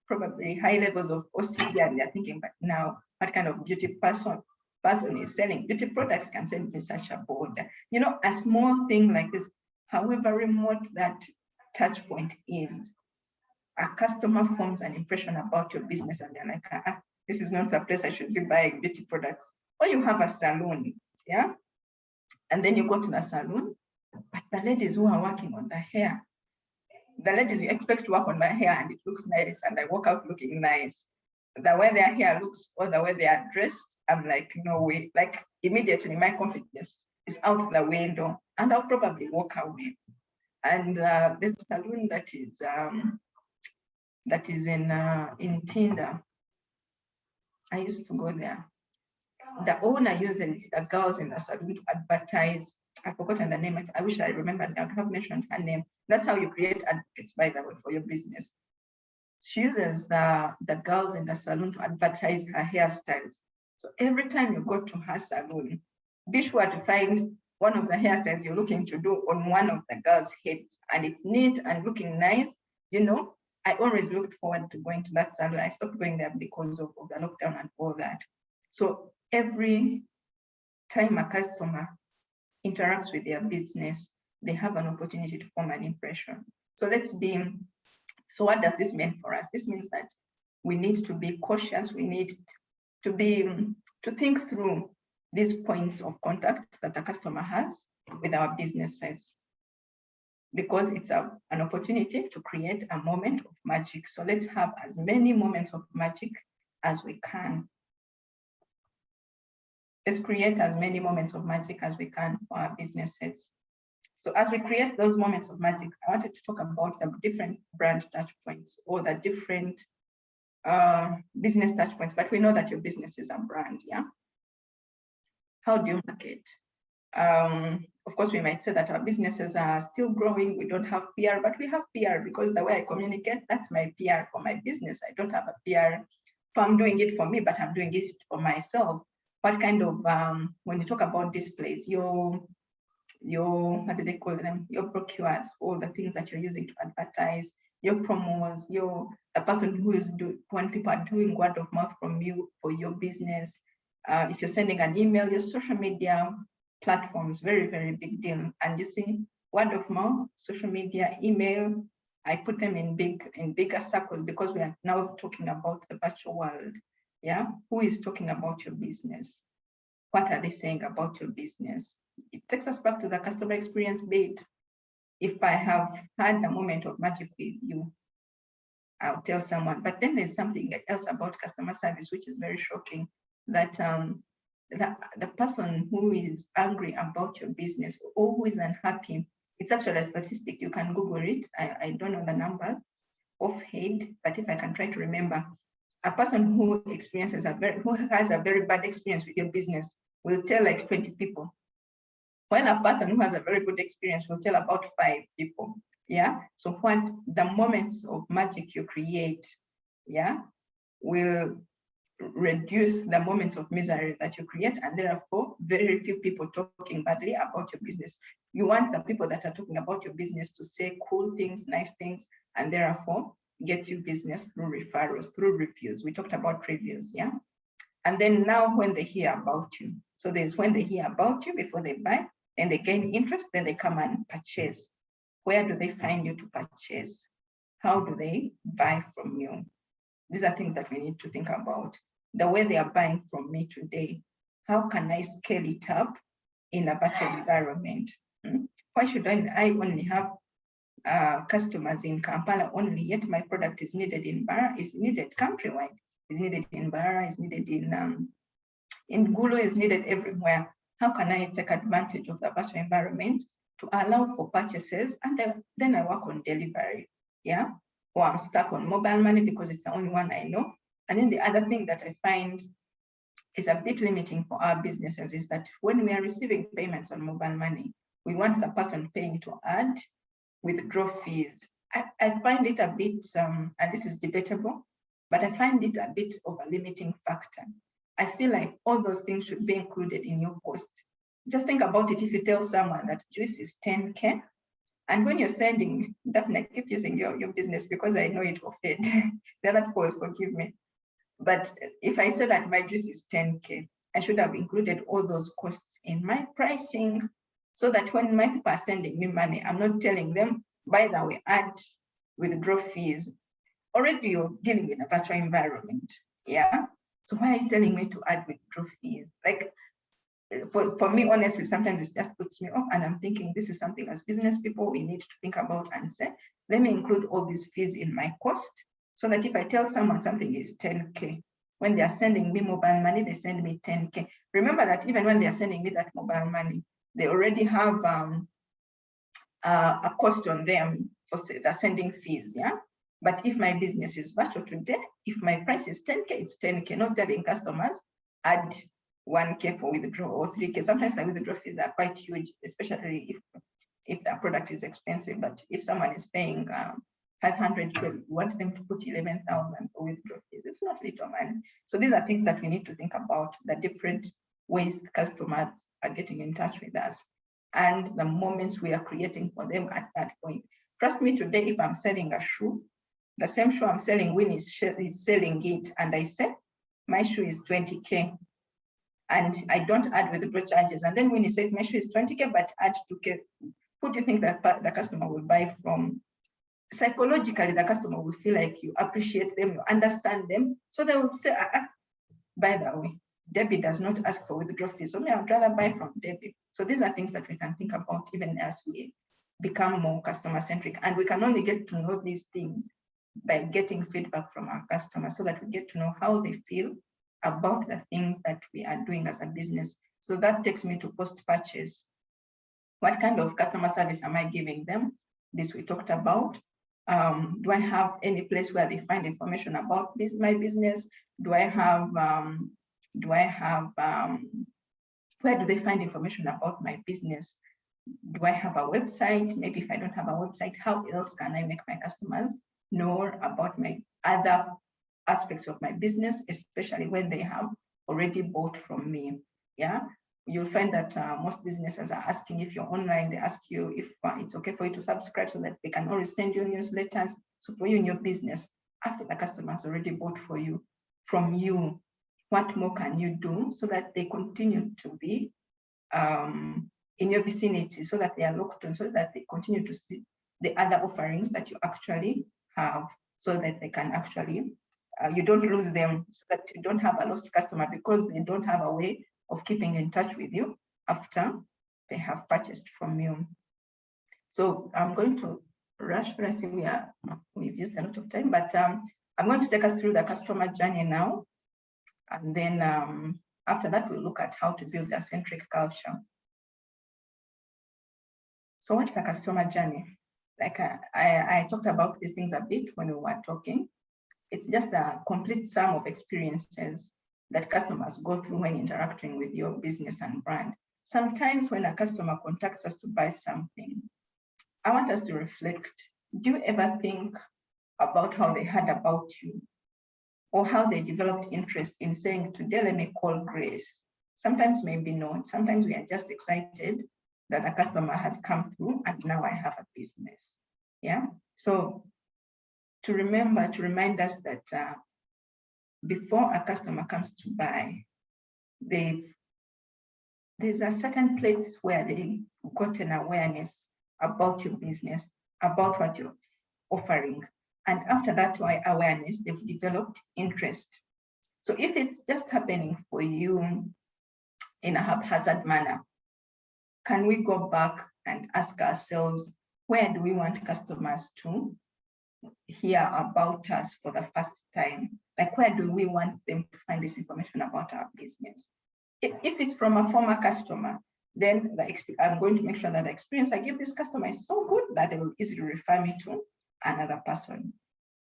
C: probably high levels of OCD, and they're thinking, but now what kind of beauty person is selling beauty products can send me such a border? You know, a small thing like this, however remote that touch point is, a customer forms an impression about your business and they're like, this is not the place I should be buying beauty products. Or you have a salon, yeah? And then you go to the salon, but the ladies who are working on the hair, the ladies you expect to work on my hair and it looks nice and I walk out looking nice. The way their hair looks or the way they are dressed, I'm like, no way. Like immediately my confidence is out the window and I'll probably walk away. And this salon that is that is in Tinder. I used to go there. The owner uses the girls in the salon to advertise. I've forgotten the name. I wish I remembered. I would have mentioned her name. That's how you create adverts, by the way, for your business. She uses the girls in the salon to advertise her hairstyles. So every time you go to her salon, be sure to find one of the hairstyles you're looking to do on one of the girls' heads, and it's neat and looking nice. You know, I always looked forward to going to that salon. I stopped going there because of the lockdown and all that. So every time a customer interacts with their business, they have an opportunity to form an impression. So what does this mean for us? This means that we need to be cautious. We need to think through these points of contact that a customer has with our businesses, because it's an opportunity to create a moment of magic. So let's have as many moments of magic as we can. Let's create as many moments of magic as we can for our businesses. So as we create those moments of magic, I wanted to talk about the different brand touch points or the different business touch points, but we know that your business is a brand, yeah? How do you market? Of course, we might say that our businesses are still growing. We don't have PR, but we have PR because the way I communicate, that's my PR for my business. I don't have a PR if I'm doing it for me, but I'm doing it for myself. What kind of, when you talk about displays, your, what do they call them? Your brochures, all the things that you're using to advertise, your promos, the person who is when people are doing word of mouth from you for your business. If you're sending an email, your social media platforms, very, very big deal. And you see, word of mouth, social media, email, I put them in bigger circles because we are now talking about the virtual world. Yeah, who is talking about your business? What are they saying about your business? It takes us back to the customer experience bit. If I have had a moment of magic with you, I'll tell someone. But then there's something else about customer service, which is very shocking, that the person who is angry about your business or who is unhappy, it's actually a statistic. You can Google it. I don't know the numbers offhand, but if I can try to remember, a person who has a very bad experience with your business will tell like 20 people, while a person who has a very good experience will tell about 5 people. Yeah. So what the moments of magic you create, yeah, will reduce the moments of misery that you create, and therefore very few people talking badly about your business. You want the people that are talking about your business to say cool things, nice things, and therefore get you business through referrals, through reviews. We talked about reviews, yeah? And then now when they hear about you, so there's when they hear about you before they buy, then they gain interest, then they come and purchase. Where do they find you to purchase? How do they buy from you? These are things that we need to think about. The way they are buying from me today, how can I scale it up in a virtual environment? Why should I only have customers in Kampala only, yet my product is needed in Bara, is needed countrywide, is needed in Bara, is needed in Gulu, is needed everywhere. How can I take advantage of the virtual environment to allow for purchases, and then I work on delivery, yeah? Or I'm stuck on mobile money because it's the only one I know. And then the other thing that I find is a bit limiting for our businesses is that when we are receiving payments on mobile money, we want the person paying to add withdraw fees. I find it a bit, and this is debatable, but I find it a bit of a limiting factor. I feel like all those things should be included in your cost. Just think about it. If you tell someone that juice is 10K, and when you're sending, Daphne, I keep using your business because I know it will fade. The other people will forgive me. But if I say that my juice is 10K, I should have included all those costs in my pricing so that when my people are sending me money, I'm not telling them, by the way, add withdraw fees. Already you're dealing with a virtual environment, yeah? So why are you telling me to add withdraw fees? Like, for me, honestly, sometimes it just puts me off, and I'm thinking this is something as business people we need to think about and say, let me include all these fees in my cost so that if I tell someone something is 10K, when they are sending me mobile money, they send me 10K. Remember that even when they are sending me that mobile money, they already have a cost on them for the sending fees, yeah? But if my business is virtual today, if my price is 10K, it's 10K, not telling customers add 1K for withdrawal or 3K. Sometimes the withdrawal fees are quite huge, especially if the product is expensive. But if someone is paying 500K, you want them to put 11,000 for withdrawal fees. It's not little money. So these are things that we need to think about, the different ways customers are getting in touch with us and the moments we are creating for them at that point. Trust me, today, if I'm selling a shoe, the same shoe I'm selling, Winnie is selling it, and I say, my shoe is 20K, and I don't add withdrawal charges. And then Winnie says, my shoe is 20K, but add 2K. Who do you think that the customer will buy from? Psychologically, the customer will feel like you appreciate them, you understand them. So they will say, by the way, Debbie does not ask for withdrawal fees, so I would rather buy from Debbie. So these are things that we can think about even as we become more customer-centric. And we can only get to know these things by getting feedback from our customers so that we get to know how they feel about the things that we are doing as a business. So that takes me to post-purchase. What kind of customer service am I giving them? This we talked about. Do I have any place where they find information about my business? Where do they find information about my business? Do I have a website? Maybe if I don't have a website, how else can I make my customers know about my other aspects of my business, especially when they have already bought from me? Yeah, you'll find that most businesses are asking if you're online, they ask you if it's okay for you to subscribe so that they can always send you newsletters. So for you in your business, after the customer has already bought from you, what more can you do so that they continue to be in your vicinity, so that they are locked on, so that they continue to see the other offerings that you actually have, so that they can actually, you don't lose them, so that you don't have a lost customer because they don't have a way of keeping in touch with you after they have purchased from you. So I'm going to rush through. I see we've used a lot of time, but I'm going to take us through the customer journey now. And then after that, we'll look at how to build a centric culture. So what's a customer journey? Like I talked about these things a bit when we were talking. It's just a complete sum of experiences that customers go through when interacting with your business and brand. Sometimes when a customer contacts us to buy something, I want us to reflect. Do you ever think about how they heard about you or how they developed interest in saying, today, let me call Grace? Sometimes maybe not. Sometimes we are just excited that a customer has come through and now I have a business. Yeah. So to remind us that before a customer comes to buy, there's a certain place where they got an awareness about your business, about what you're offering. And after that awareness, they've developed interest. So if it's just happening for you in a haphazard manner, can we go back and ask ourselves, where do we want customers to hear about us for the first time? Like, where do we want them to find this information about our business? If it's from a former customer, then I'm going to make sure that the experience I give this customer is so good that they will easily refer me to another person.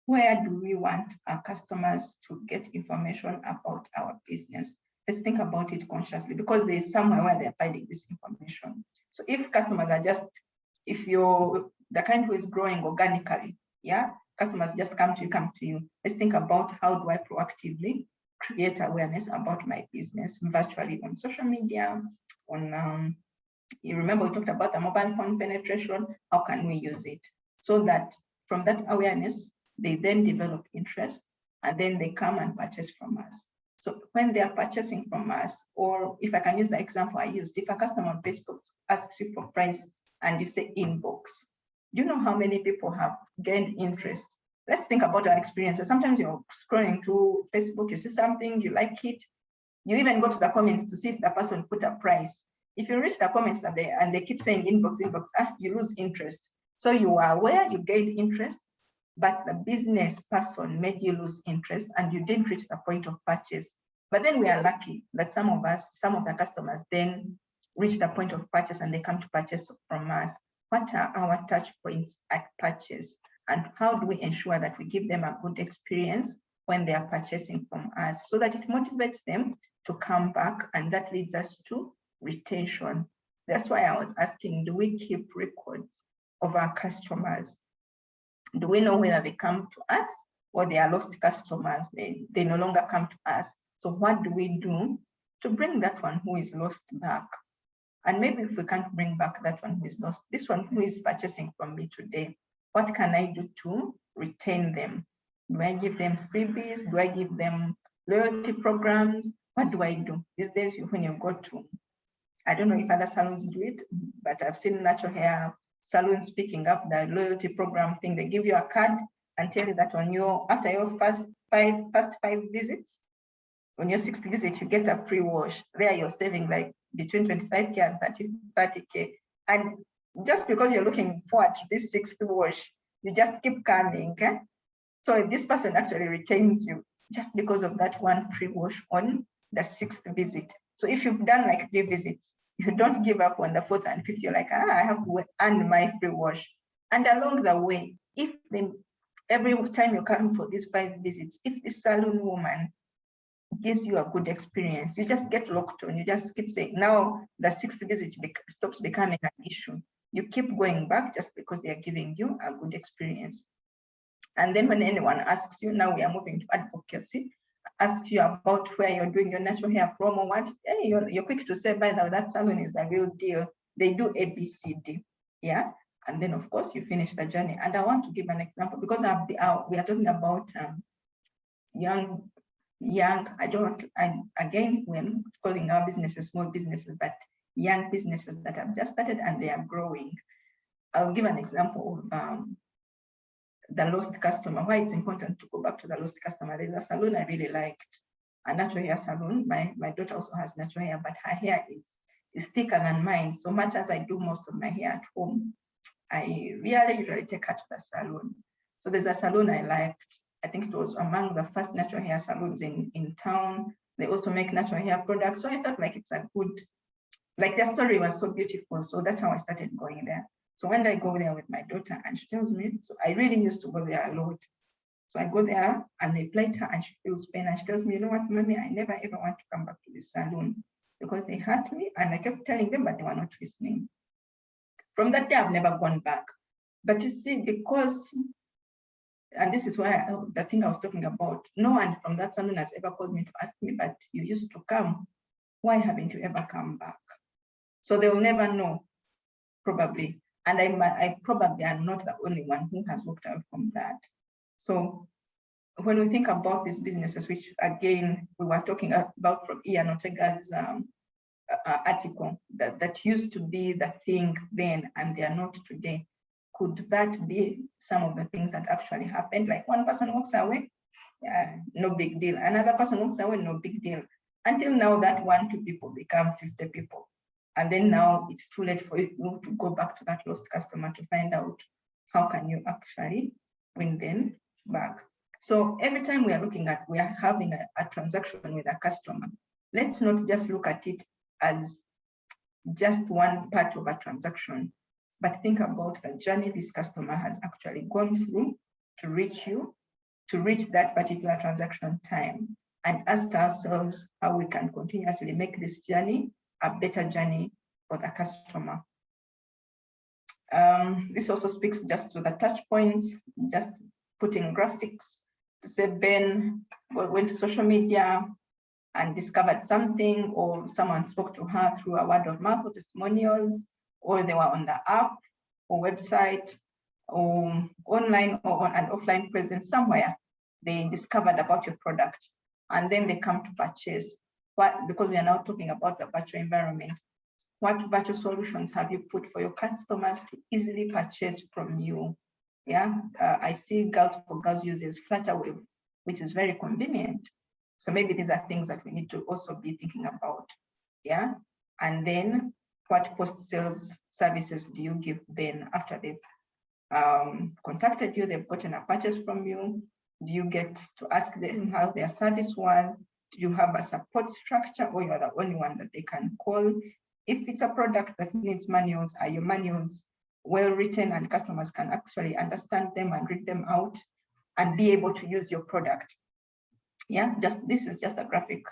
C: Where do we want our customers to get information about our business? Let's think about it consciously, because there's somewhere where they're finding this information. So if customers are if you're the kind who is growing organically, yeah, customers just come to you. Let's think about, how do I proactively create awareness about my business virtually on social media, you remember we talked about the mobile phone penetration. How can we use it so that from that awareness, they then develop interest and then they come and purchase from us? So when they are purchasing from us, or if I can use the example I used, if a customer on Facebook asks you for price and you say inbox, do you know how many people have gained interest? Let's think about our experiences. Sometimes you're scrolling through Facebook, you see something, you like it. You even go to the comments to see if the person put a price. If you reach the comments and they keep saying inbox, you lose interest. So you are aware, you gained interest, but the business person made you lose interest and you didn't reach the point of purchase. But then we are lucky that some of the customers then reach the point of purchase and they come to purchase from us. What are our touch points at purchase? And how do we ensure that we give them a good experience when they are purchasing from us, so that it motivates them to come back, and that leads us to retention. That's why I was asking, do we keep records of our customers? Do we know whether they come to us or they are lost customers? They no longer come to us. So what do we do to bring that one who is lost back? And maybe if we can't bring back that one who is lost, this one who is purchasing from me today, what can I do to retain them? Do I give them freebies? Do I give them loyalty programs? What do I do? These days, when you go to, I don't know if other salons do it, but I've seen natural hair salons picking up the loyalty program thing. They give you a card and tell you that on after your first five visits, on your sixth visit, you get a free wash. There you're saving like between 25K and 30K. And just because you're looking forward to this sixth wash, you just keep coming. Okay? So this person actually retains you just because of that one free wash on the sixth visit. So if you've done like 3 visits, you don't give up on the 4th and 5th. You're like, I have to earn my free wash. And along the way, every time you come for these 5 visits, if the salon woman gives you a good experience, you just get locked on. You just keep saying, now the 6th visit stops becoming an issue. You keep going back just because they are giving you a good experience. And then when anyone asks you, now we are moving to advocacy, asks you about where you're doing your natural hair from or what, hey, you're quick to say, by now that salon is the real deal. They do ABCD, yeah? And then of course you finish the journey. And I want to give an example because we are talking about young, and again, we're not calling our businesses small businesses, but young businesses that have just started and they are growing. I'll give an example of the lost customer, why it's important to go back to the lost customer. There's a salon I really liked, a natural hair salon. My daughter also has natural hair, but her hair is thicker than mine. So much as I do most of my hair at home, I really usually take her to the salon. So there's a salon I liked. I think it was among the first natural hair salons in town. They also make natural hair products. So I felt like it's a good, like their story was so beautiful. So that's how I started going there. So when I go there with my daughter and she tells me, so I really used to go there a lot. So I go there and they plait her and she feels pain and she tells me, you know what, mommy, I never ever want to come back to this salon because they hurt me, and I kept telling them, but they were not listening. From that day, I've never gone back. But you see, because, and this is why the thing I was talking about, no one from that salon has ever called me to ask me, but you used to come. Why haven't you ever come back? So they will never know, probably. And I probably am not the only one who has walked out from that. So when we think about these businesses, which again, we were talking about from Ian Ortega's article, that used to be the thing then and they are not today. Could that be some of the things that actually happened? Like one person walks away, no big deal. Another person walks away, no big deal. Until now that 2 people become 50 people. And then now it's too late for you to go back to that lost customer to find out how can you actually win them back. So every time we are having a transaction with a customer, let's not just look at it as just one part of a transaction, but think about the journey this customer has actually gone through to reach you, to reach that particular transaction time, and ask ourselves how we can continuously make this journey a better journey for the customer. This also speaks just to the touch points, just putting graphics to say Ben went to social media and discovered something, or someone spoke to her through a word of mouth or testimonials, or they were on the app or website or online or on an offline presence somewhere. They discovered about your product and then they come to purchase. Because we are now talking about the virtual environment, what virtual solutions have you put for your customers to easily purchase from you? Yeah, I see Girls for Girls uses Flutterwave, which is very convenient. So maybe these are things that we need to also be thinking about. Yeah, and then what post-sales services do you give them after they've contacted you, they've gotten a purchase from you? Do you get to ask them how their service was? Do you have a support structure, or you're the only one that they can call? If it's a product that needs manuals, are your manuals well written and customers can actually understand them and read them out and be able to use your product. Yeah, this is just a graphic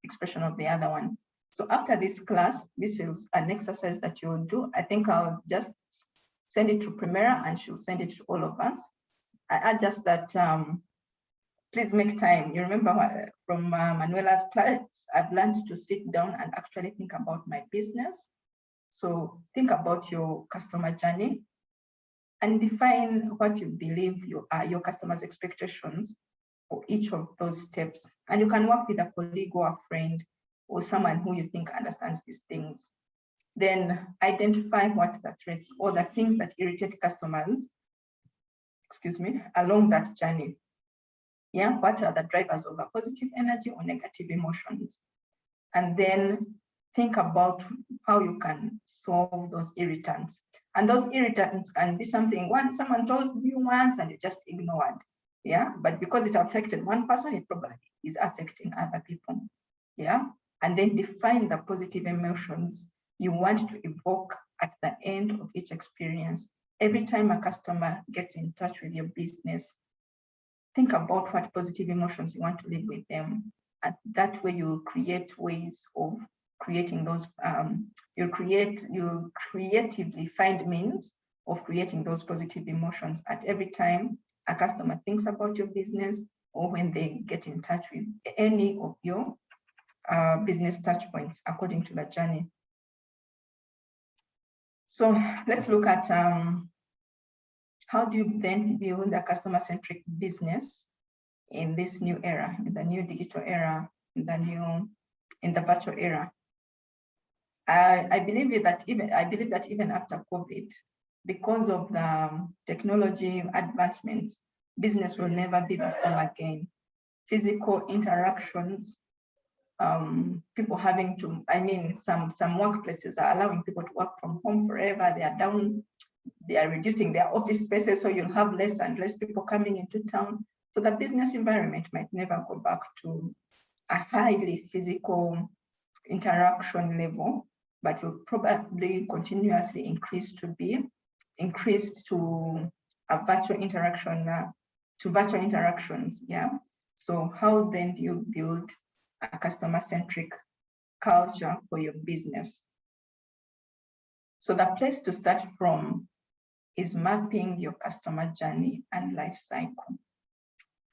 C: expression of the other one. So after this class, this is an exercise that you'll do. I think I'll just send it to Primera and she'll send it to all of us. I add just that, please make time. You remember from Manuela's class, I've learned to sit down and actually think about my business. So think about your customer journey and define what you believe your customers' expectations for each of those steps. And you can work with a colleague or a friend or someone who you think understands these things. Then identify what the threats or the things that irritate customers, along that journey. Yeah, what are the drivers of a positive energy or negative emotions? And then think about how you can solve those irritants. And those irritants can be something someone told you once and you just ignored. Yeah, but because it affected one person, it probably is affecting other people. Yeah, and then define the positive emotions you want to evoke at the end of each experience. Every time a customer gets in touch with your business, think about what positive emotions you want to live with them. And that way you create ways of creating those, you'll creatively find means of creating those positive emotions at every time a customer thinks about your business or when they get in touch with any of your business touch points according to the journey. So let's look at how do you then build a customer-centric business in this new era, in the new digital era, in the virtual era. I believe that even after COVID, because of the technology advancements, business will never be the same again. Physical interactions, people having to, some workplaces are allowing people to work from home forever. They are reducing their office spaces, so you'll have less and less people coming into town. So the business environment might never go back to a highly physical interaction level, but will probably continuously increase to a virtual interaction, to virtual interactions. Yeah. So how then do you build a customer-centric culture for your business? So the place to start from is mapping your customer journey and life cycle.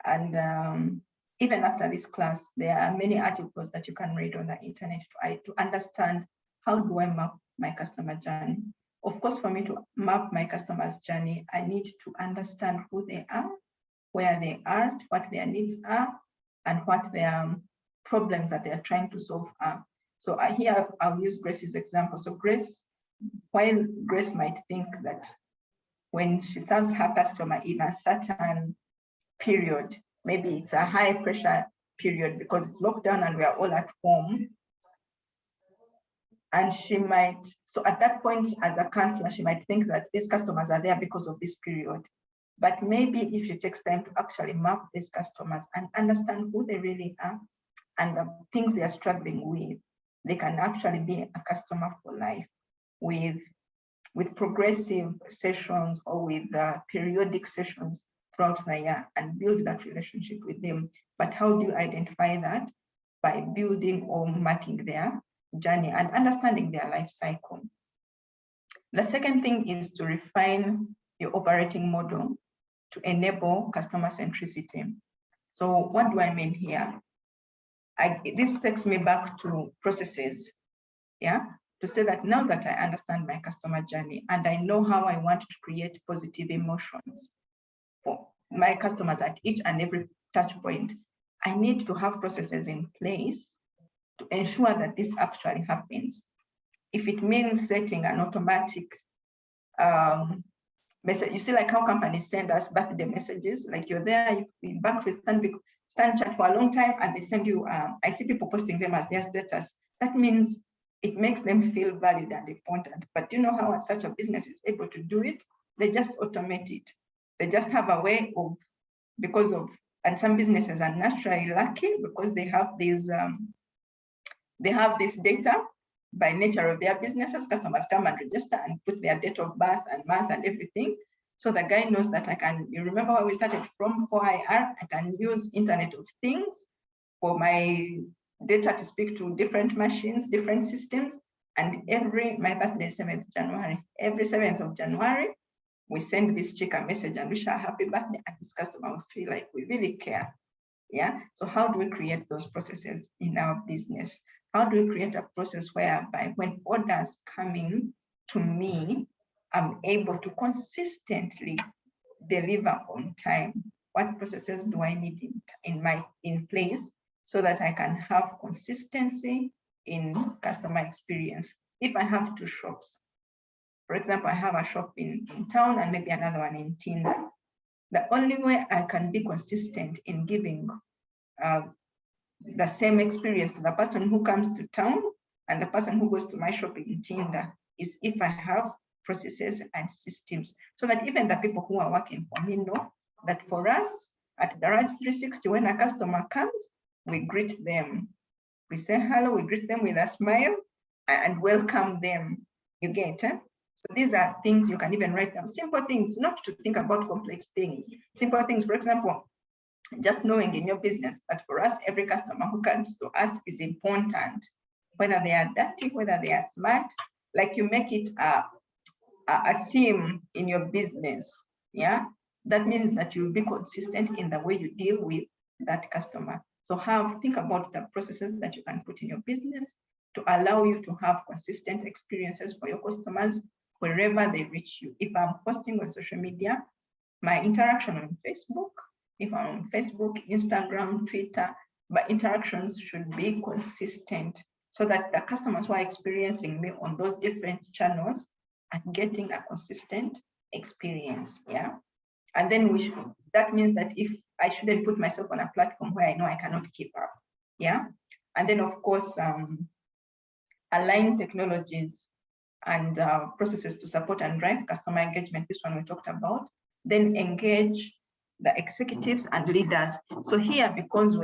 C: And even after this class, there are many articles that you can read on the internet to understand how do I map my customer journey. Of course, for me to map my customer's journey, I need to understand who they are, where they are, what their needs are, and what their problems that they are trying to solve are. So here I'll use Grace's example. So while Grace might think that when she serves her customer in a certain period, maybe it's a high pressure period because it's lockdown and we are all at home. And she might, so at that point as a counselor, she might think that these customers are there because of this period. But maybe if she takes time to actually map these customers and understand who they really are and the things they are struggling with, they can actually be a customer for life with progressive sessions or with periodic sessions throughout the year and build that relationship with them. But how do you identify that? By building or mapping their journey and understanding their life cycle. The second thing is to refine your operating model to enable customer centricity. So what do I mean here? This takes me back to processes, yeah, to say that now that I understand my customer journey and I know how I want to create positive emotions for my customers at each and every touch point, I need to have processes in place to ensure that this actually happens. If it means setting an automatic message, you see like how companies send us birthday messages, like you're there, you've been back with StanChat for a long time and they send you, I see people posting them as their status. That means it makes them feel valued and important. But do you know how such a business is able to do it? They just automate it. They just have a way of, and some businesses are naturally lucky because they have these, they have this data by nature of their businesses, customers come and register and put their date of birth and month and everything. So the guy knows that I can, you remember when we started from 4IR, I can use Internet of Things for my data to speak to different machines, different systems. And my birthday is 7th January. Every 7th of January, we send this chick a message and wish her a happy birthday, and this customer will feel like we really care. Yeah. So how do we create those processes in our business? How do we create a process whereby when orders coming to me, I'm able to consistently deliver on time? What processes do I need in place so that I can have consistency in customer experience? If I have two shops, for example, I have a shop in town and maybe another one in Tinder, the only way I can be consistent in giving the same experience to the person who comes to town and the person who goes to my shop in Tinder is if I have processes and systems, so that even the people who are working for me know that for us at Garage 360, when a customer comes, we greet them. We say hello, we greet them with a smile and welcome them. You get it? So these are things you can even write down. Simple things, not to think about complex things. Simple things, for example, just knowing in your business that for us, every customer who comes to us is important, whether they are dirty, whether they are smart, like you make it a theme in your business. Yeah, that means that you'll be consistent in the way you deal with that customer. So think about the processes that you can put in your business to allow you to have consistent experiences for your customers wherever they reach you. If I'm posting on social media, my interaction on Facebook, if I'm on Facebook, Instagram, Twitter, but interactions should be consistent so that the customers who are experiencing me on those different channels are getting a consistent experience. Yeah. And then that means that if I shouldn't put myself on a platform where I know I cannot keep up. Yeah. And then of course, align technologies and processes to support and drive customer engagement. This one we talked about. Then engage the executives and leaders. So here, because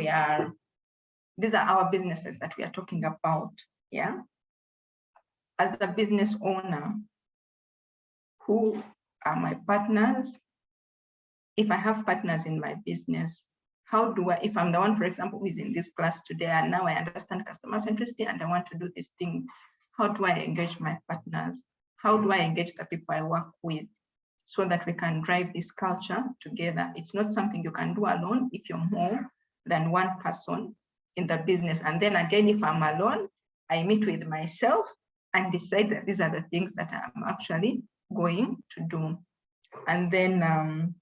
C: these are our businesses that we are talking about. Yeah. As a business owner, who are my partners? If I have partners in my business, how do I, if I'm the one, for example, who is in this class today, and now I understand customer centricity and I want to do these things, how do I engage my partners? How do I engage the people I work with so that we can drive this culture together? It's not something you can do alone if you're more than one person in the business. And then again, if I'm alone, I meet with myself and decide that these are the things that I'm actually going to do. And then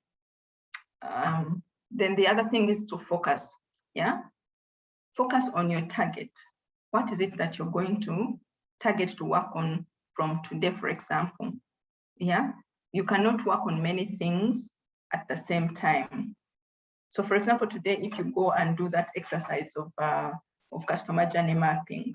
C: the other thing is to focus. Yeah, focus on your target. What is it that you're going to target to work on from today, for example? Yeah, you cannot work on many things at the same time. So for example, today, if you go and do that exercise of customer journey mapping,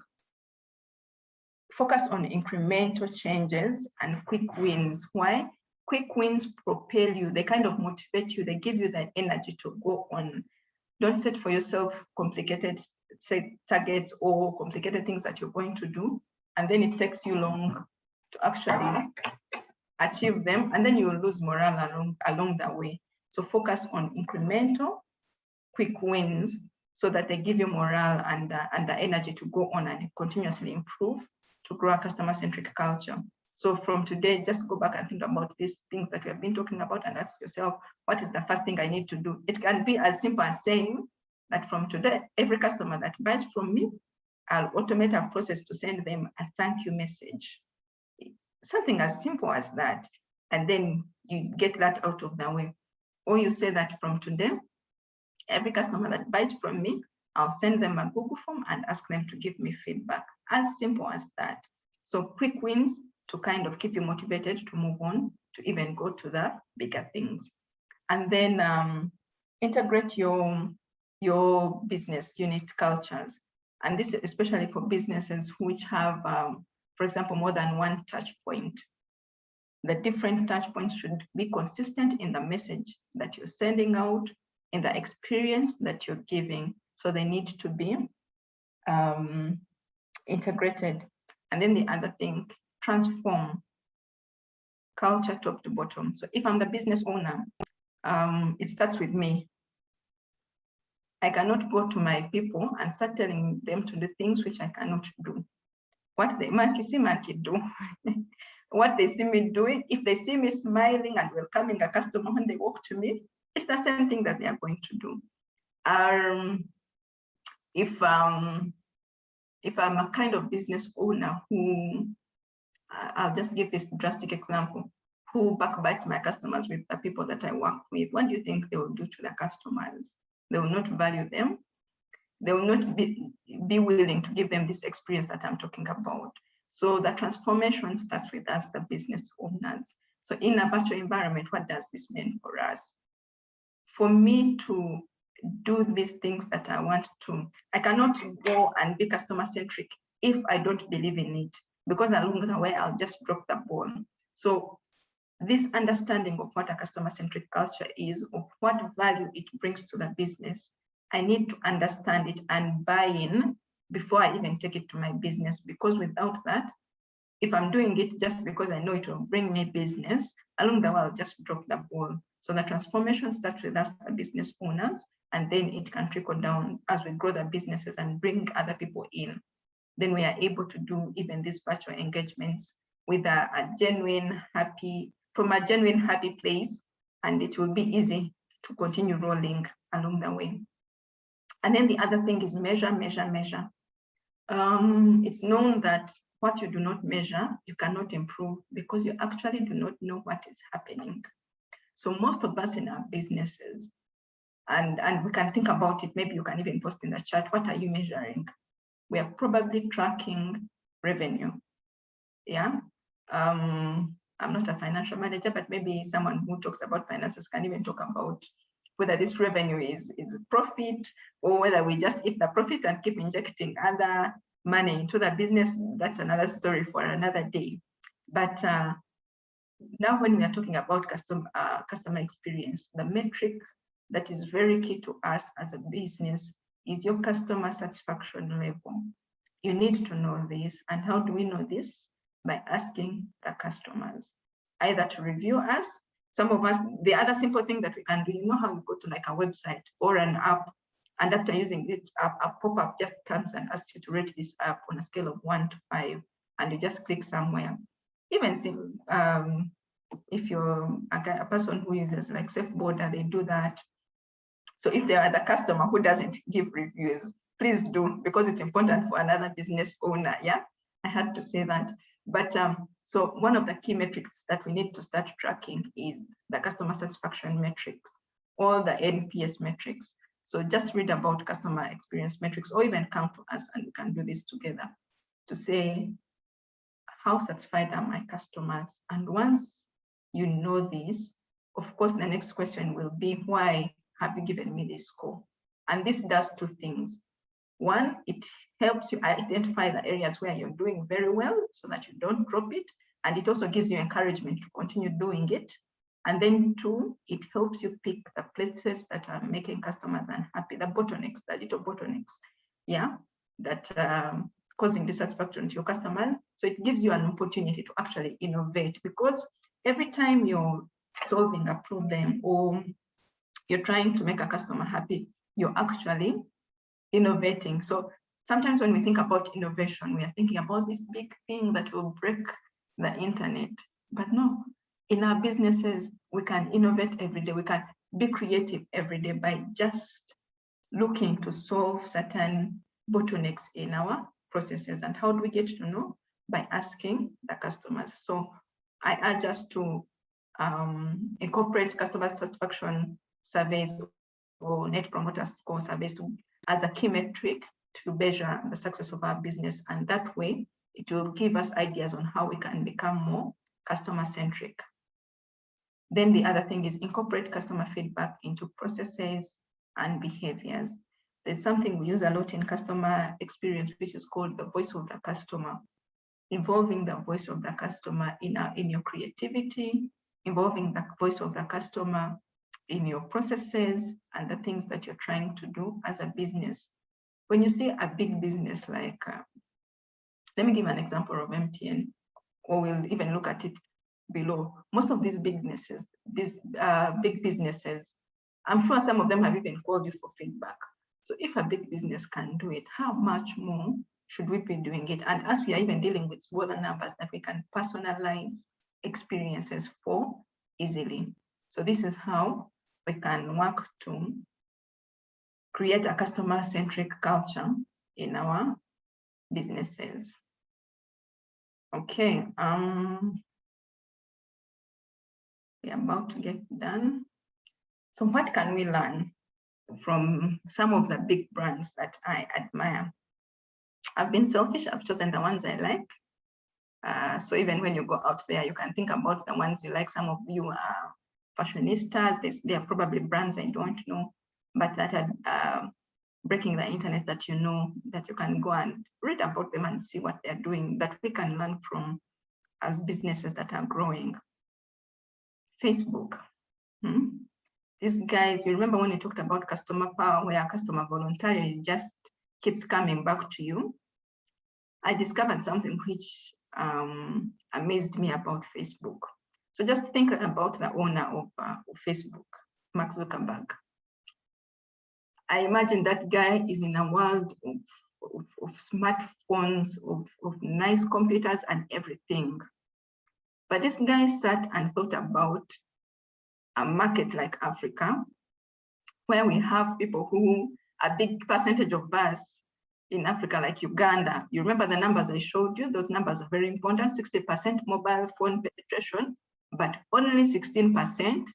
C: focus on incremental changes and quick wins. Why? Quick wins propel you, they kind of motivate you, they give you the energy to go on. Don't set for yourself complicated targets or complicated things that you're going to do, and then it takes you long to actually achieve them, and then you will lose morale along the way. So focus on incremental, quick wins so that they give you morale and the energy to go on and continuously improve to grow a customer-centric culture. So from today, just go back and think about these things that we have been talking about and ask yourself, what is the first thing I need to do? It can be as simple as saying that from today, every customer that buys from me, I'll automate a process to send them a thank you message. Something as simple as that. And then you get that out of the way. Or you say that from today, every customer that buys from me, I'll send them a Google form and ask them to give me feedback. As simple as that. So quick wins to kind of keep you motivated to move on, to even go to the bigger things. And then integrate your business unit cultures. And this is especially for businesses which have, for example, more than one touch point. The different touch points should be consistent in the message that you're sending out, in the experience that you're giving. So they need to be integrated. And then the other thing, transform culture top to bottom. So if I'm the business owner, it starts with me. I cannot go to my people and start telling them to do things which I cannot do. What they monkey see, monkey do. What they see me doing, if they see me smiling and welcoming a customer when they walk to me, it's the same thing that they are going to do. If I'm a kind of business owner who, I'll just give this drastic example, who backbites my customers with the people that I work with, what do you think they will do to their customers? They will not value them. They will not be willing to give them this experience that I'm talking about. So the transformation starts with us, the business owners. So in a virtual environment, what does this mean for us? For me to do these things that I want to, I cannot go and be customer-centric if I don't believe in it, because along the way, I'll just drop the ball. So this understanding of what a customer-centric culture is, of what value it brings to the business, I need to understand it and buy in before I even take it to my business, because without that, if I'm doing it just because I know it will bring me business, along the way, I'll just drop the ball. So the transformation starts with us, the business owners, and then it can trickle down as we grow the businesses and bring other people in. Then we are able to do even these virtual engagements with a genuine, happy, from a genuine, happy place, and it will be easy to continue rolling along the way. And then the other thing is measure, measure, measure. It's known that what you do not measure, you cannot improve, because you actually do not know what is happening. So most of us in our businesses, and we can think about it, maybe you can even post in the chat, what are you measuring? We are probably tracking revenue. Yeah. I'm not a financial manager, but maybe someone who talks about finances can even talk about whether this revenue is profit, or whether we just eat the profit and keep injecting other money into the business. That's another story for another day. But now when we are talking about customer experience, the metric that is very key to us as a business is your customer satisfaction level. You need to know this. And how do we know this? By asking the customers, either to review us. Some of us, the other simple thing that we can do, you know how you go to like a website or an app, and after using this app, a pop-up just comes and asks you to rate this app on a scale of 1 to 5, and you just click somewhere. Even if you're a person who uses like SafeBorder, they do that. So if there are the customer who doesn't give reviews, please do, because it's important for another business owner. Yeah, I had to say that. But so one of the key metrics that we need to start tracking is the customer satisfaction metrics, or the NPS metrics. So just read about customer experience metrics, or even come to us and we can do this together to say, how satisfied are my customers? And once you know this, of course, the next question will be, why have you given me this score? And this does two things. One, it helps you identify the areas where you're doing very well so that you don't drop it. And it also gives you encouragement to continue doing it. And then two, it helps you pick the places that are making customers unhappy, the bottlenecks, the little bottlenecks, yeah, that causing dissatisfaction to your customer. So it gives you an opportunity to actually innovate, because every time you're solving a problem or you're trying to make a customer happy, you're actually innovating. So sometimes when we think about innovation, we are thinking about this big thing that will break the internet. But no, in our businesses, we can innovate every day. We can be creative every day by just looking to solve certain bottlenecks in our processes. And how do we get to know? By asking the customers. So I urge us to incorporate customer satisfaction surveys or net promoter score surveys as a key metric to measure the success of our business. And that way, it will give us ideas on how we can become more customer-centric. Then the other thing is incorporate customer feedback into processes and behaviors. There's something we use a lot in customer experience, which is called the voice of the customer. Involving the voice of the customer in your creativity, involving the voice of the customer in your processes and the things that you're trying to do as a business. When you see a big business like Let me give an example of MTN, or we'll even look at it below. Most of these businesses, big businesses, I'm sure some of them have even called you for feedback. So if a big business can do it, how much more should we be doing it? And as we are even dealing with smaller numbers that we can personalize experiences for easily. So this is how we can work to create a customer-centric culture in our businesses. Okay, we're about to get done. So what can we learn from some of the big brands that I admire? I've been selfish, I've chosen the ones I like. So even when you go out there, you can think about the ones you like. Some of you are fashionistas, they are probably brands I don't know, but that are breaking the internet that you know, that you can go and read about them and see what they're doing, that we can learn from as businesses that are growing. Facebook. These guys, you remember when you talked about customer power, where a customer voluntarily just keeps coming back to you? I discovered something which amazed me about Facebook. So just think about the owner of Facebook, Mark Zuckerberg. I imagine that guy is in a world of smartphones, of nice computers and everything. But this guy sat and thought about a market like Africa, where we have people who, a big percentage of us in Africa, like Uganda. You remember the numbers I showed you? Those numbers are very important. 60% mobile phone penetration, but only 16%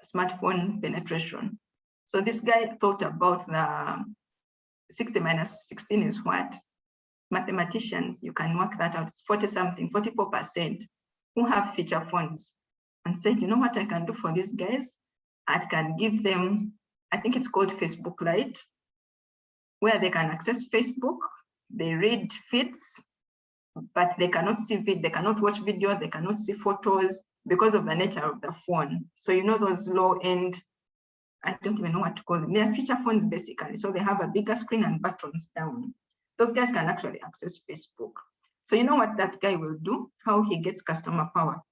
C: smartphone penetration. So this guy thought about the 60 minus 16 is what? Mathematicians, you can work that out. It's 40 something, 44% who have feature phones, and said, you know what I can do for these guys? I can give them, I think it's called Facebook Lite, where they can access Facebook, they read feeds, but they cannot see they cannot watch videos, they cannot see photos because of the nature of the phone. So you know those low-end, I don't even know what to call them. They are feature phones basically. So they have a bigger screen and buttons down. Those guys can actually access Facebook. So you know what that guy will do? How he gets customer power.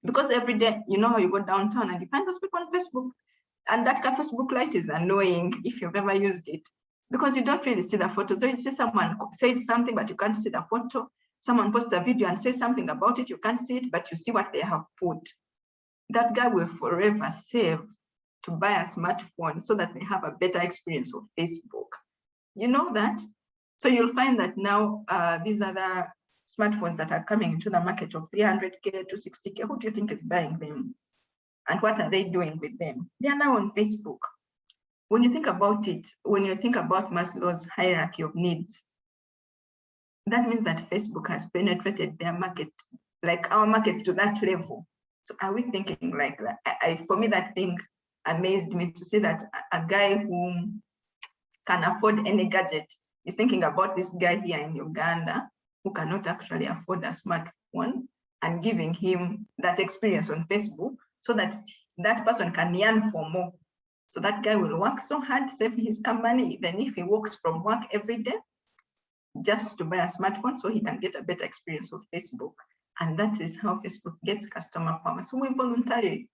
C: Because every day, you know how you go downtown and you find those people on Facebook. And that Facebook Lite is annoying if you've ever used it, because you don't really see the photo. So you see someone says something, but you can't see the photo. Someone posts a video and says something about it, you can't see it, but you see what they have put. That guy will forever save to buy a smartphone so that they have a better experience of Facebook. You know that? So you'll find that now these are the smartphones that are coming into the market of 300K to 60K. Who do you think is buying them? And what are they doing with them? They are now on Facebook. When you think about it, when you think about Maslow's hierarchy of needs, that means that Facebook has penetrated their market, like our market, to that level. So are we thinking like that? For me, that thing amazed me to see that a guy who can afford any gadget is thinking about this guy here in Uganda who cannot actually afford a smartphone, and giving him that experience on Facebook so that that person can yearn for more. So that guy will work so hard, save his company, even if he works from work every day, just to buy a smartphone so he can get a better experience of Facebook. And that is how Facebook gets customer power. So we voluntarily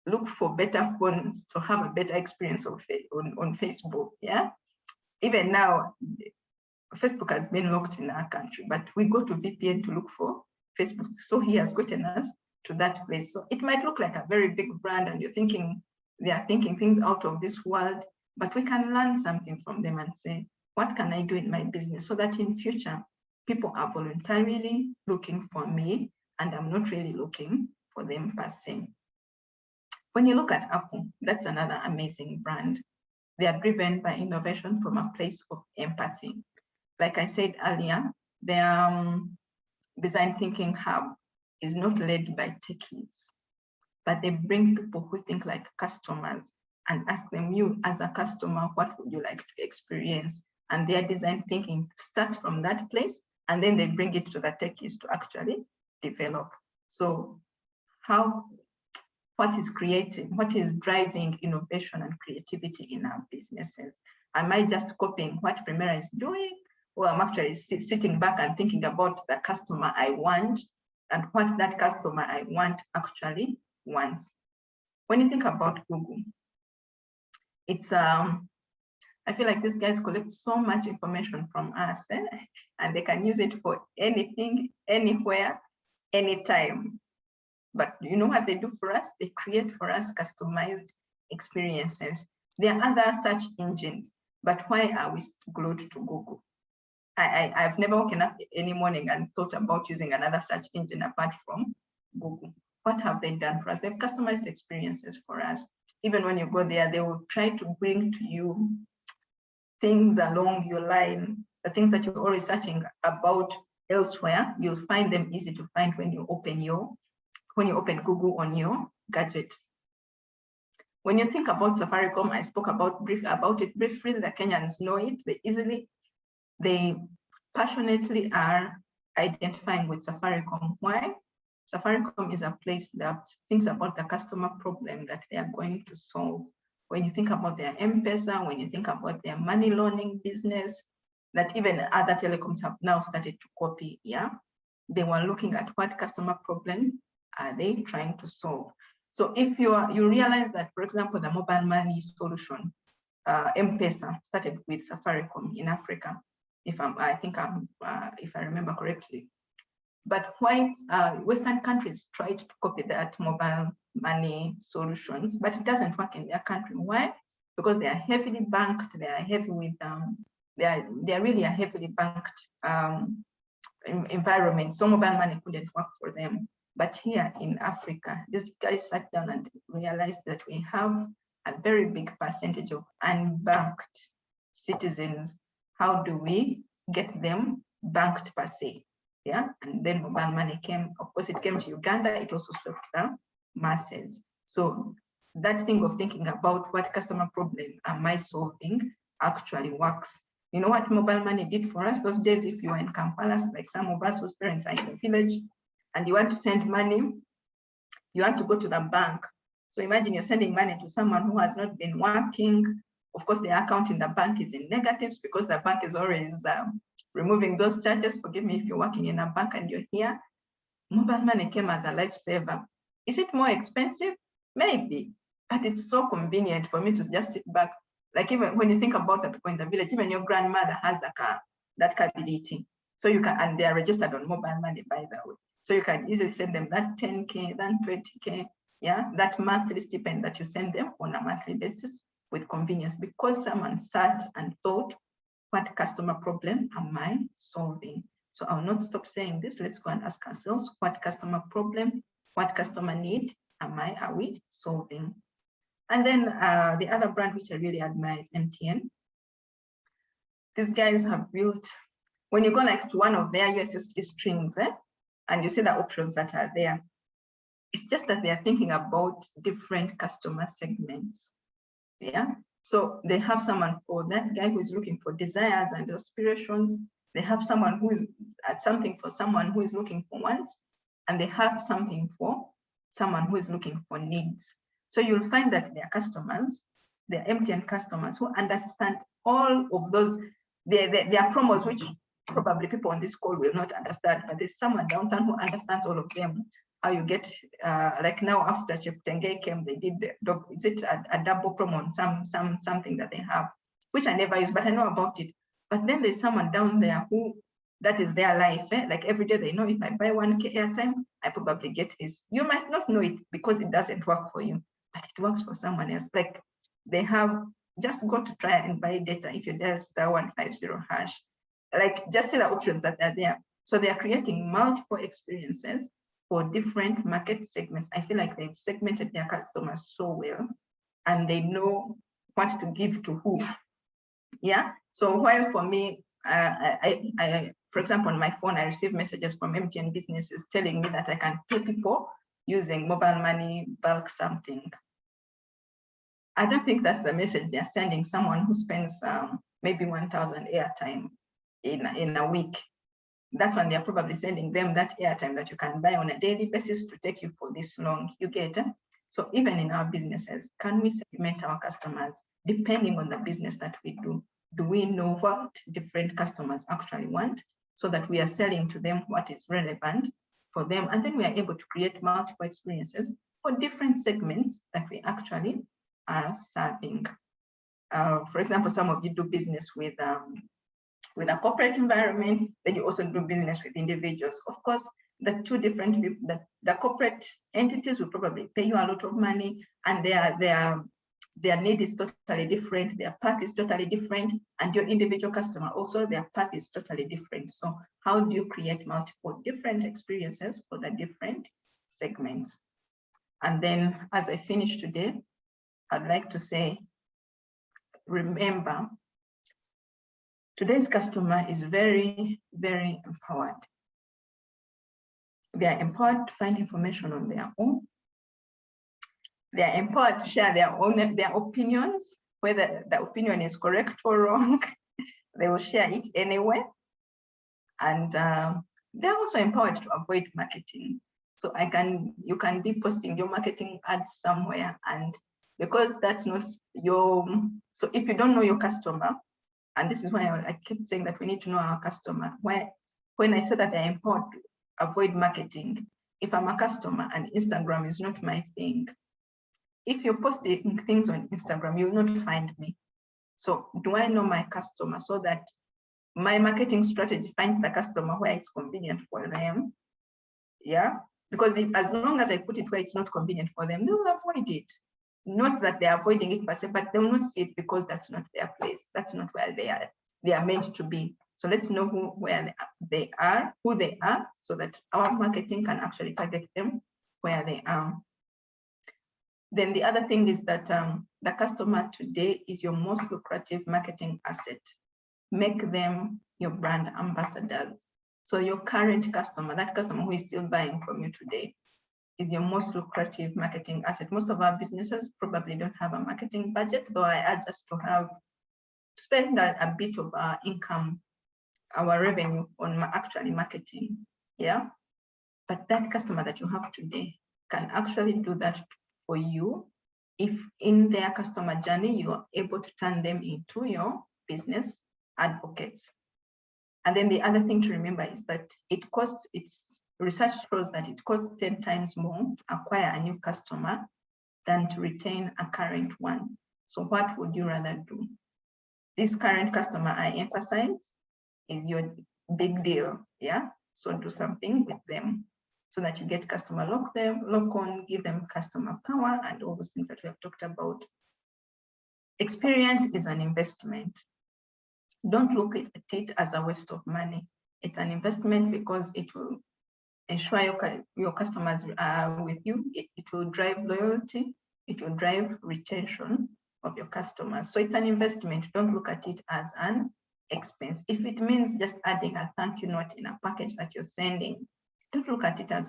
C: look for better phones to have a better experience of on Facebook. Yeah. Even now, Facebook has been locked in our country, but we go to VPN to look for Facebook. So he has gotten us to that place. So it might look like a very big brand and you're thinking they are thinking things out of this world, but we can learn something from them and say, what can I do in my business so that in future people are voluntarily looking for me and I'm not really looking for them per se. When you look at Apple, that's another amazing brand. They are driven by innovation from a place of empathy. Like I said earlier, their design thinking hub is not led by techies, but they bring people who think like customers and ask them, you as a customer, what would you like to experience? And their design thinking starts from that place, and then they bring it to the techies to actually develop. So what is creating, what is driving innovation and creativity in our businesses? Am I just copying what Primera is doing? well, I'm actually sitting back and thinking about the customer I want and what that customer I want actually wants. When you think about Google, it's I feel like these guys collect so much information from us, and they can use it for anything, anywhere, anytime. But you know what they do for us? They create for us customized experiences. There are other search engines, but why are we glued to Google? I've never woken up any morning and thought about using another search engine apart from Google. What have they done for us? They've customized experiences for us. Even when you go there, they will try to bring to you things along your line, the things that you're always searching about elsewhere. You'll find them easy to find when you open Google on your gadget. When you think about Safaricom, I spoke about it briefly. The Kenyans know it. They passionately are identifying with Safaricom. Why? Safaricom is a place that thinks about the customer problem that they are going to solve. When you think about their M-Pesa, when you think about their money loaning business, that even other telecoms have now started to copy, yeah? They were looking at what customer problem are they trying to solve. So if you realize that, for example, the mobile money solution, M-Pesa, started with Safaricom in Africa, if I remember correctly. But white Western countries tried to copy that mobile money solutions, but it doesn't work in their country. Why? Because they are heavily banked. They are heavy with they are really a heavily banked environment. So mobile money couldn't work for them. But here in Africa, these guys sat down and realized that we have a very big percentage of unbanked citizens. How do we get them banked per se? Yeah, and then mobile money came. Of course, it came to Uganda. It also swept the masses. So that thing of thinking about what customer problem am I solving actually works. You know what mobile money did for us those days? If you were in Kampala, like some of us whose parents are in the village, and you want to send money, you want to go to the bank. So imagine you're sending money to someone who has not been working. Of course, the account in the bank is in negatives because the bank is always removing those charges. Forgive me if you're working in a bank and you're here. Mobile money came as a lifesaver. Is it more expensive? Maybe, but it's so convenient for me to just sit back. Like even when you think about the people in the village, even your grandmother has a car, that capability. So you can, and they are registered on mobile money, by the way. So you can easily send them that 10K, that 20K, yeah, that monthly stipend that you send them on a monthly basis with convenience, because someone sat and thought, what customer problem am I solving? So I'll not stop saying this. Let's go and ask ourselves, what customer problem, what customer need are we solving? And then the other brand which I really admire is MTN. These guys have built, when you go like to one of their USSD strings, and you see the options that are there, it's just that they are thinking about different customer segments. Yeah. So they have someone for that guy who is looking for desires and aspirations. They have someone who is something for someone who is looking for wants, and they have something for someone who is looking for needs. So you'll find that their customers, their MTN customers who understand all of those, their promos, which probably people on this call will not understand, but there's someone downtown who understands all of them. How you get, like now after Cheptengei came, they did, is it a double promo on something that they have, which I never use, but I know about it. But then there's someone down there who, that is their life. Like every day they know if I buy 1K airtime, I probably get this. You might not know it because it doesn't work for you, but it works for someone else. Like they have just got to try and buy data if you dial *150#. Like just see the options that are there. So they are creating multiple experiences for different market segments. I feel like they've segmented their customers so well, and they know what to give to who. Yeah. So while for me, for example, on my phone, I receive messages from MTN businesses telling me that I can pay people using mobile money, bulk something. I don't think that's the message they're sending someone who spends maybe 1,000 airtime in a week. That one, they're probably sending them that airtime that you can buy on a daily basis to take you for this long. You get it? So even in our businesses, can we segment our customers depending on the business that we do? do we know what different customers actually want, so that we are selling to them what is relevant for them. And then we are able to create multiple experiences for different segments that we actually are serving. For example, some of you do business with a corporate environment, then you also do business with individuals. Of course, the two different people, the corporate entities will probably pay you a lot of money, and their need is totally different, their path is totally different, and your individual customer also, their path is totally different. So how do you create multiple different experiences for the different segments? And then as I finish today, I'd like to say, remember, today's customer is very, very empowered. They are empowered to find information on their own. They are empowered to share their opinions, whether the opinion is correct or wrong. They will share it anyway. And they're also empowered to avoid marketing. So you can be posting your marketing ads somewhere, and because that's not so if you don't know your customer, and this is why I keep saying that we need to know our customer. When I say that they're empowered to avoid marketing, if I'm a customer and Instagram is not my thing, if you're posting things on Instagram, you will not find me. So do I know my customer so that my marketing strategy finds the customer where it's convenient for them? Yeah, because as long as I put it where it's not convenient for them, they will avoid it. Not that they're avoiding it per se, but they will not see it because that's not their place. That's not where they are meant to be. So let's know who they are, so that our marketing can actually target them where they are. Then the other thing is that the customer today is your most lucrative marketing asset. Make them your brand ambassadors. So your current customer, that customer who is still buying from you today, is your most lucrative marketing asset. Most of our businesses probably don't have a marketing budget, though I urge us to spend a bit of our income, our revenue on actually marketing. Yeah, but that customer that you have today can actually do that for you if in their customer journey you are able to turn them into your business advocates. And then the other thing to remember is that research shows that it costs 10 times more to acquire a new customer than to retain a current one. So what would you rather do? This current customer, I emphasize, is your big deal. Yeah, so do something with them so that you get customer lock on, give them customer power, and all those things that we have talked about. Experience is an investment. Don't look at it as a waste of money. It's an investment because it will ensure your customers are with you. It will drive loyalty. It will drive retention of your customers. So it's an investment. Don't look at it as an expense. If it means just adding a thank you note in a package that you're sending, don't look at it as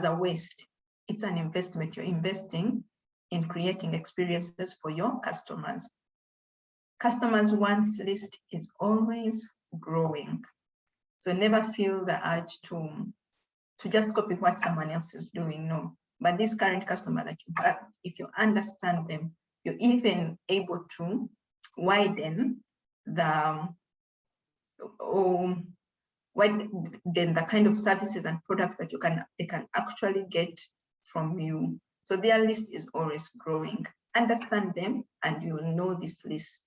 C: a waste. It's an investment. You're investing in creating experiences for your customers. Customers' wants list is always growing. So never feel the urge to just copy what someone else is doing. No. But this current customer that you have, if you understand them, you're even able to widen the kind of services and products that they can actually get from you. So their list is always growing. Understand them and you will know this list.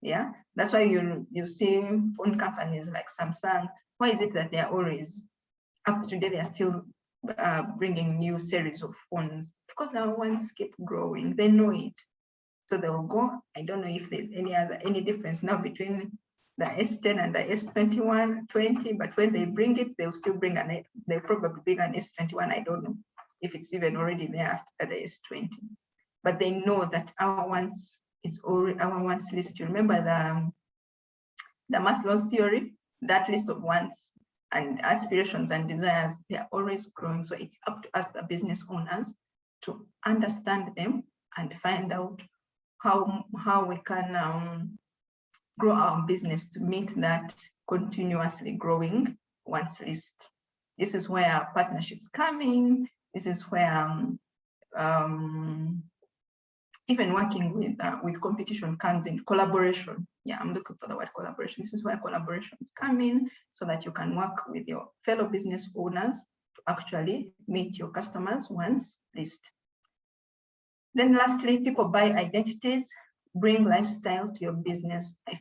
C: Yeah, that's why you see phone companies like Samsung. Why is it that they're always, up to today, they're still bringing new series of phones? Because the ones keep growing. They know it. So they will go. I don't know if there's any difference now between the S10 and the S21, 20, but when they bring it, they'll still bring they'll probably bring an S21. I don't know if it's even already there after the S20. But they know that our wants list. You remember the Maslow's theory? That list of wants and aspirations and desires, they are always growing. So it's up to us, the business owners, to understand them and find out how we can grow our business to meet that continuously growing wants list. This is where our partnerships come in. This is where even working with competition comes in collaboration. Yeah, I'm looking for the word collaboration. This is where collaborations come in, so that you can work with your fellow business owners to actually meet your customers' wants list. Then lastly, people buy identities, bring lifestyle to your business. I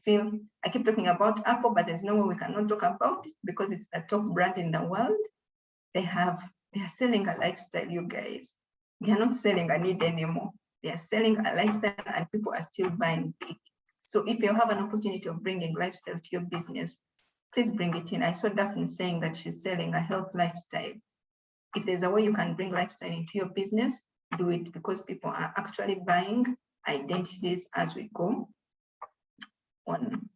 C: keep talking about Apple, but there's no way we cannot talk about it because it's the top brand in the world. They are selling a lifestyle, you guys. They are not selling a need anymore. They are selling a lifestyle and people are still buying big. So if you have an opportunity of bringing lifestyle to your business, please bring it in. I saw Daphne saying that she's selling a health lifestyle. If there's a way you can bring lifestyle into your business, do it, because people are actually buying identities as we go on.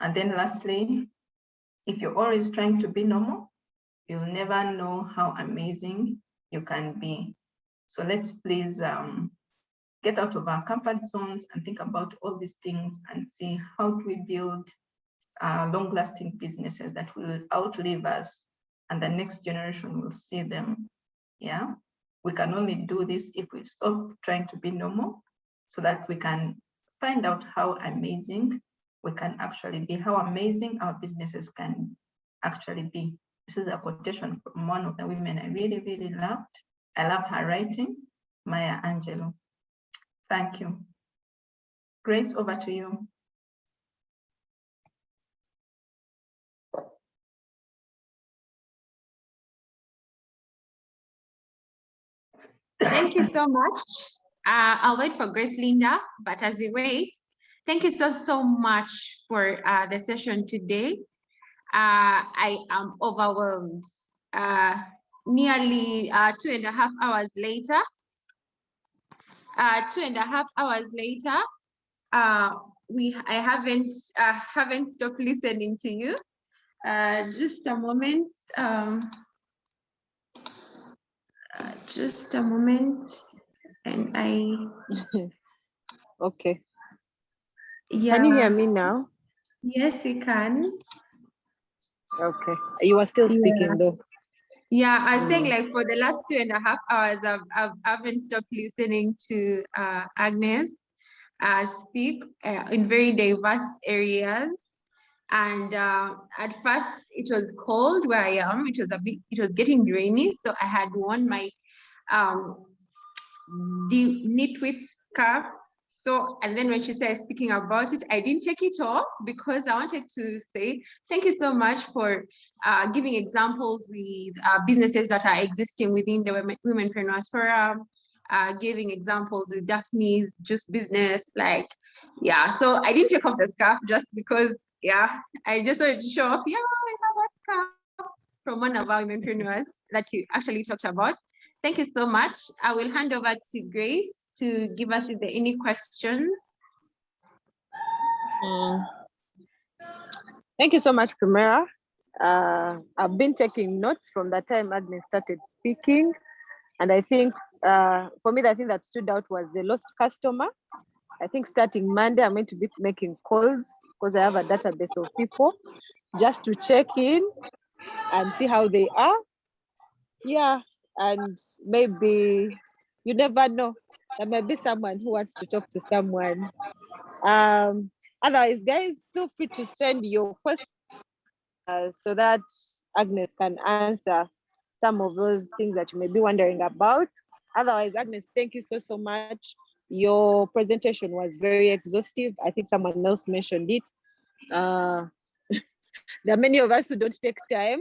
C: And then lastly, if you're always trying to be normal, you'll never know how amazing you can be. So let's please get out of our comfort zones and think about all these things and see how do we build long-lasting businesses that will outlive us and the next generation will see them. Yeah, we can only do this if we stop trying to be normal, so that we can find out how amazing we can actually be, how amazing our businesses can actually be. This is a quotation from one of the women I really, really loved. I love her writing, Maya Angelou. Thank you. Grace, over to you.
A: Thank you so much. I'll wait for Grace Linda, but as we wait, thank you so much for the session today. I am overwhelmed. Nearly 2.5 hours later, I haven't stopped listening to you. Just a moment. Just a moment, and
B: Okay.
A: yeah.
B: Can you hear me now?
A: Yes, we can.
B: Okay. You are still speaking though.
A: Yeah, I was saying, like, for the last 2.5 hours, I haven't stopped listening to Agnes speak in very diverse areas. And at first, it was cold where I am. It was getting rainy, so I had worn my the knit with scarf. So, and then when she started speaking about it, I didn't take it off because I wanted to say thank you so much for giving examples with businesses that are existing within the Womenpreneurs Forum, giving examples with Daphne's juice business. Like, yeah, so I didn't take off the scarf just because, yeah, I just wanted to show off, yeah, I have a scarf from one of our Womenpreneurs that you actually talked about. Thank you so much. I will hand over to Grace to give us if there are any questions.
B: Thank you so much, Primera. I've been taking notes from the time Agnes started speaking. And I think for me, the thing that stood out was the lost customer. I think starting Monday, I'm going to be making calls because I have a database of people just to check in and see how they are. Yeah, and maybe you never know. There may be someone who wants to talk to someone. Otherwise, guys, feel free to send your questions so that Agnes can answer some of those things that you may be wondering about. Otherwise, Agnes, thank you so much. Your presentation was very exhaustive. I think someone else mentioned it. There are many of us who don't take time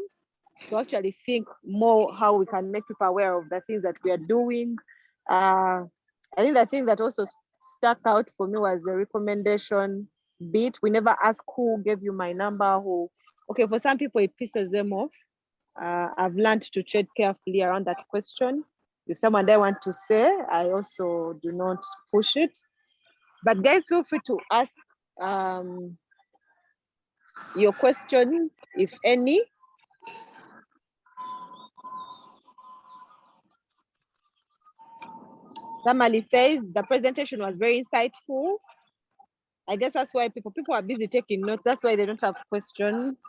B: to actually think more how we can make people aware of the things that we are doing. I think the thing that also stuck out for me was the recommendation bit. We never ask who gave you my number, who, okay, for some people it pisses them off. I've learned to tread carefully around that question. If someone they want to say, I also do not push it. But guys, feel free to ask your questions, if any. Samali says the presentation was very insightful. I guess that's why people are busy taking notes. That's why they don't have questions.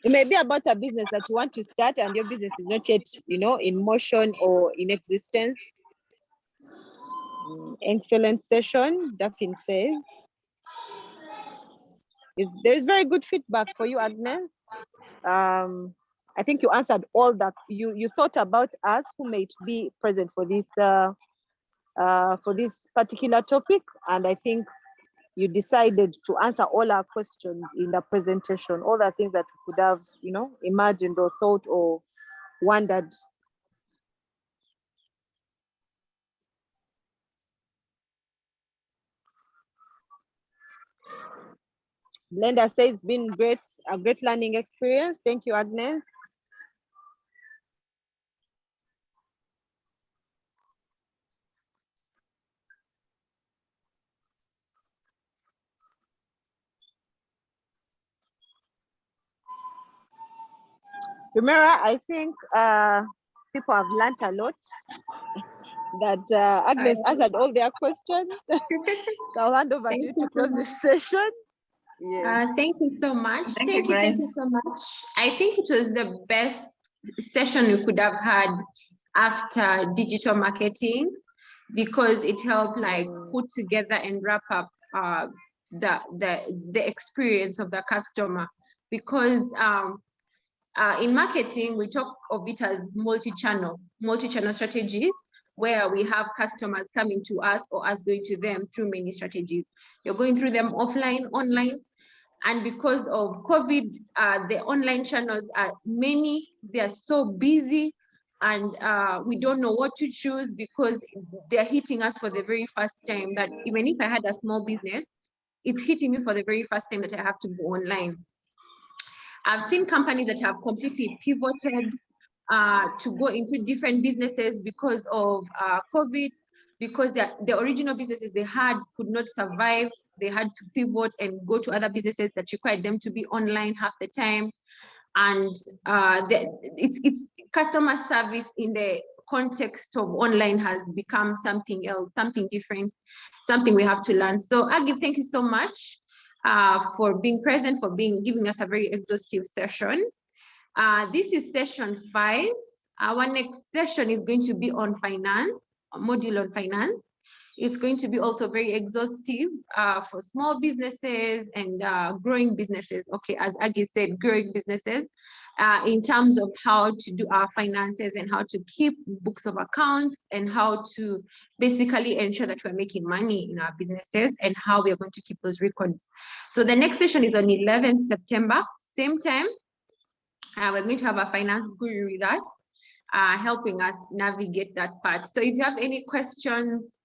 B: It may be about a business that you want to start and your business is not yet, in motion or in existence. Excellent session, Daphne says. There's very good feedback for you, Agnes. I think you answered all that. You thought about us who might be present for this particular topic, and I think you decided to answer all our questions in the presentation, all the things that we could have, imagined or thought or wondered. Blenda says it's been a great learning experience. Thank you, Agnes. Remember, I think people have learned a lot, that Agnes answered all their questions. I'll hand over to you to close this session.
A: Yes. Thank you so much. Thank you so much. I think it was the best session we could have had after digital marketing, because it helped like put together and wrap up the experience of the customer. Because in marketing, we talk of it as multi-channel strategies, where we have customers coming to us or us going to them through many strategies. You're going through them offline, online, and because of COVID, the online channels are many, they are so busy, and we don't know what to choose, because they're hitting us for the very first time. That even if I had a small business, it's hitting me for the very first time that I have to go online. I've seen companies that have completely pivoted to go into different businesses because of COVID, because the original businesses they had could not survive. They had to pivot and go to other businesses that required them to be online half the time. And it's customer service in the context of online has become something else, something different, something we have to learn. So Aggie, thank you so much for being present, for giving us a very exhaustive session. This is session 5. Our next session is going to be on finance, a module on finance. It's going to be also very exhaustive for small businesses and growing businesses. Okay, as Aggie said, growing businesses in terms of how to do our finances and how to keep books of accounts and how to basically ensure that we're making money in our businesses and how we are going to keep those records. So the next session is on 11th September, same time. We're going to have a finance guru with us, helping us navigate that part. So if you have any questions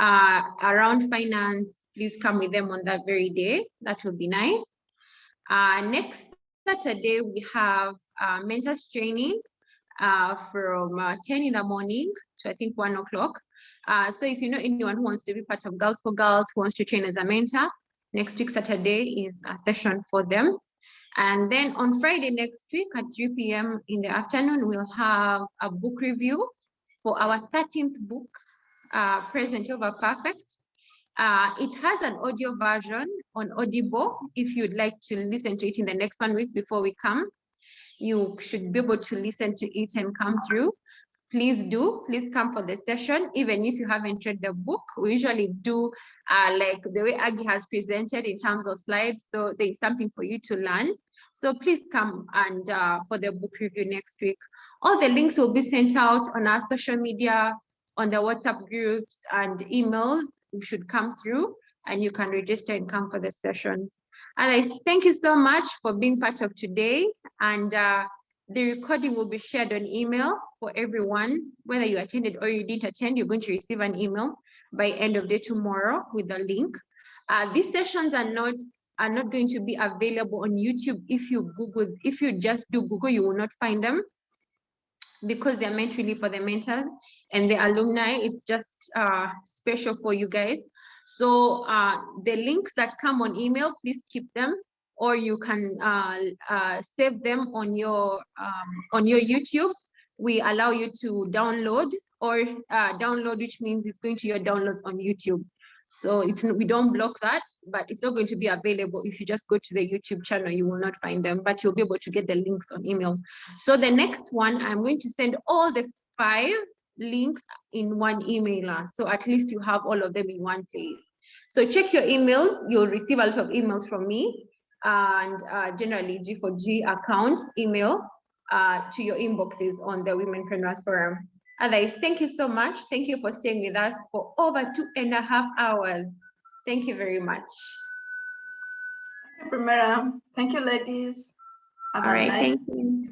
A: around finance, please come with them on that very day. That will be nice. Next Saturday, we have mentors training from 10 in the morning to I think 1 o'clock. So if you know anyone who wants to be part of Girls for Girls, who wants to train as a mentor, next week Saturday is a session for them. And then on Friday next week at 3 p.m. in the afternoon, we'll have a book review for our 13th book, Present Over Perfect. It has an audio version on Audible. If you'd like to listen to it in the next 1 week before we come, you should be able to listen to it and come through. Please come for the session, even if you haven't read the book. We usually do like the way Aggie has presented in terms of slides, so there's something for you to learn. So please come and for the book review next week. All the links will be sent out on our social media, on the WhatsApp groups and emails. You should come through and you can register and come for the sessions. And I thank you so much for being part of today. And the recording will be shared on email for everyone. Whether you attended or you didn't attend, you're going to receive an email by end of day tomorrow with the link. These sessions are not going to be available on YouTube. If you just do Google, you will not find them, because they're meant really for the mentors and the alumni. It's just special for you guys. So the links that come on email, please keep them, or you can save them on your YouTube. We allow you to download or download, which means it's going to your downloads on YouTube. So we don't block that, but it's not going to be available. If you just go to the YouTube channel, you will not find them, but you'll be able to get the links on email. So the next one, I'm going to send all the 5 links in one emailer. So at least you have all of them in one place. So check your emails. You'll receive a lot of emails from me, and generally G4G accounts email to your inboxes on the Womenpreneurs Forum. Otherwise, thank you so much. Thank you for staying with us for over 2.5 hours. Thank you very much.
C: Thank you, Primera. Thank you, ladies. Have
A: All
C: a
A: right,
C: nice
A: thank you.
C: evening.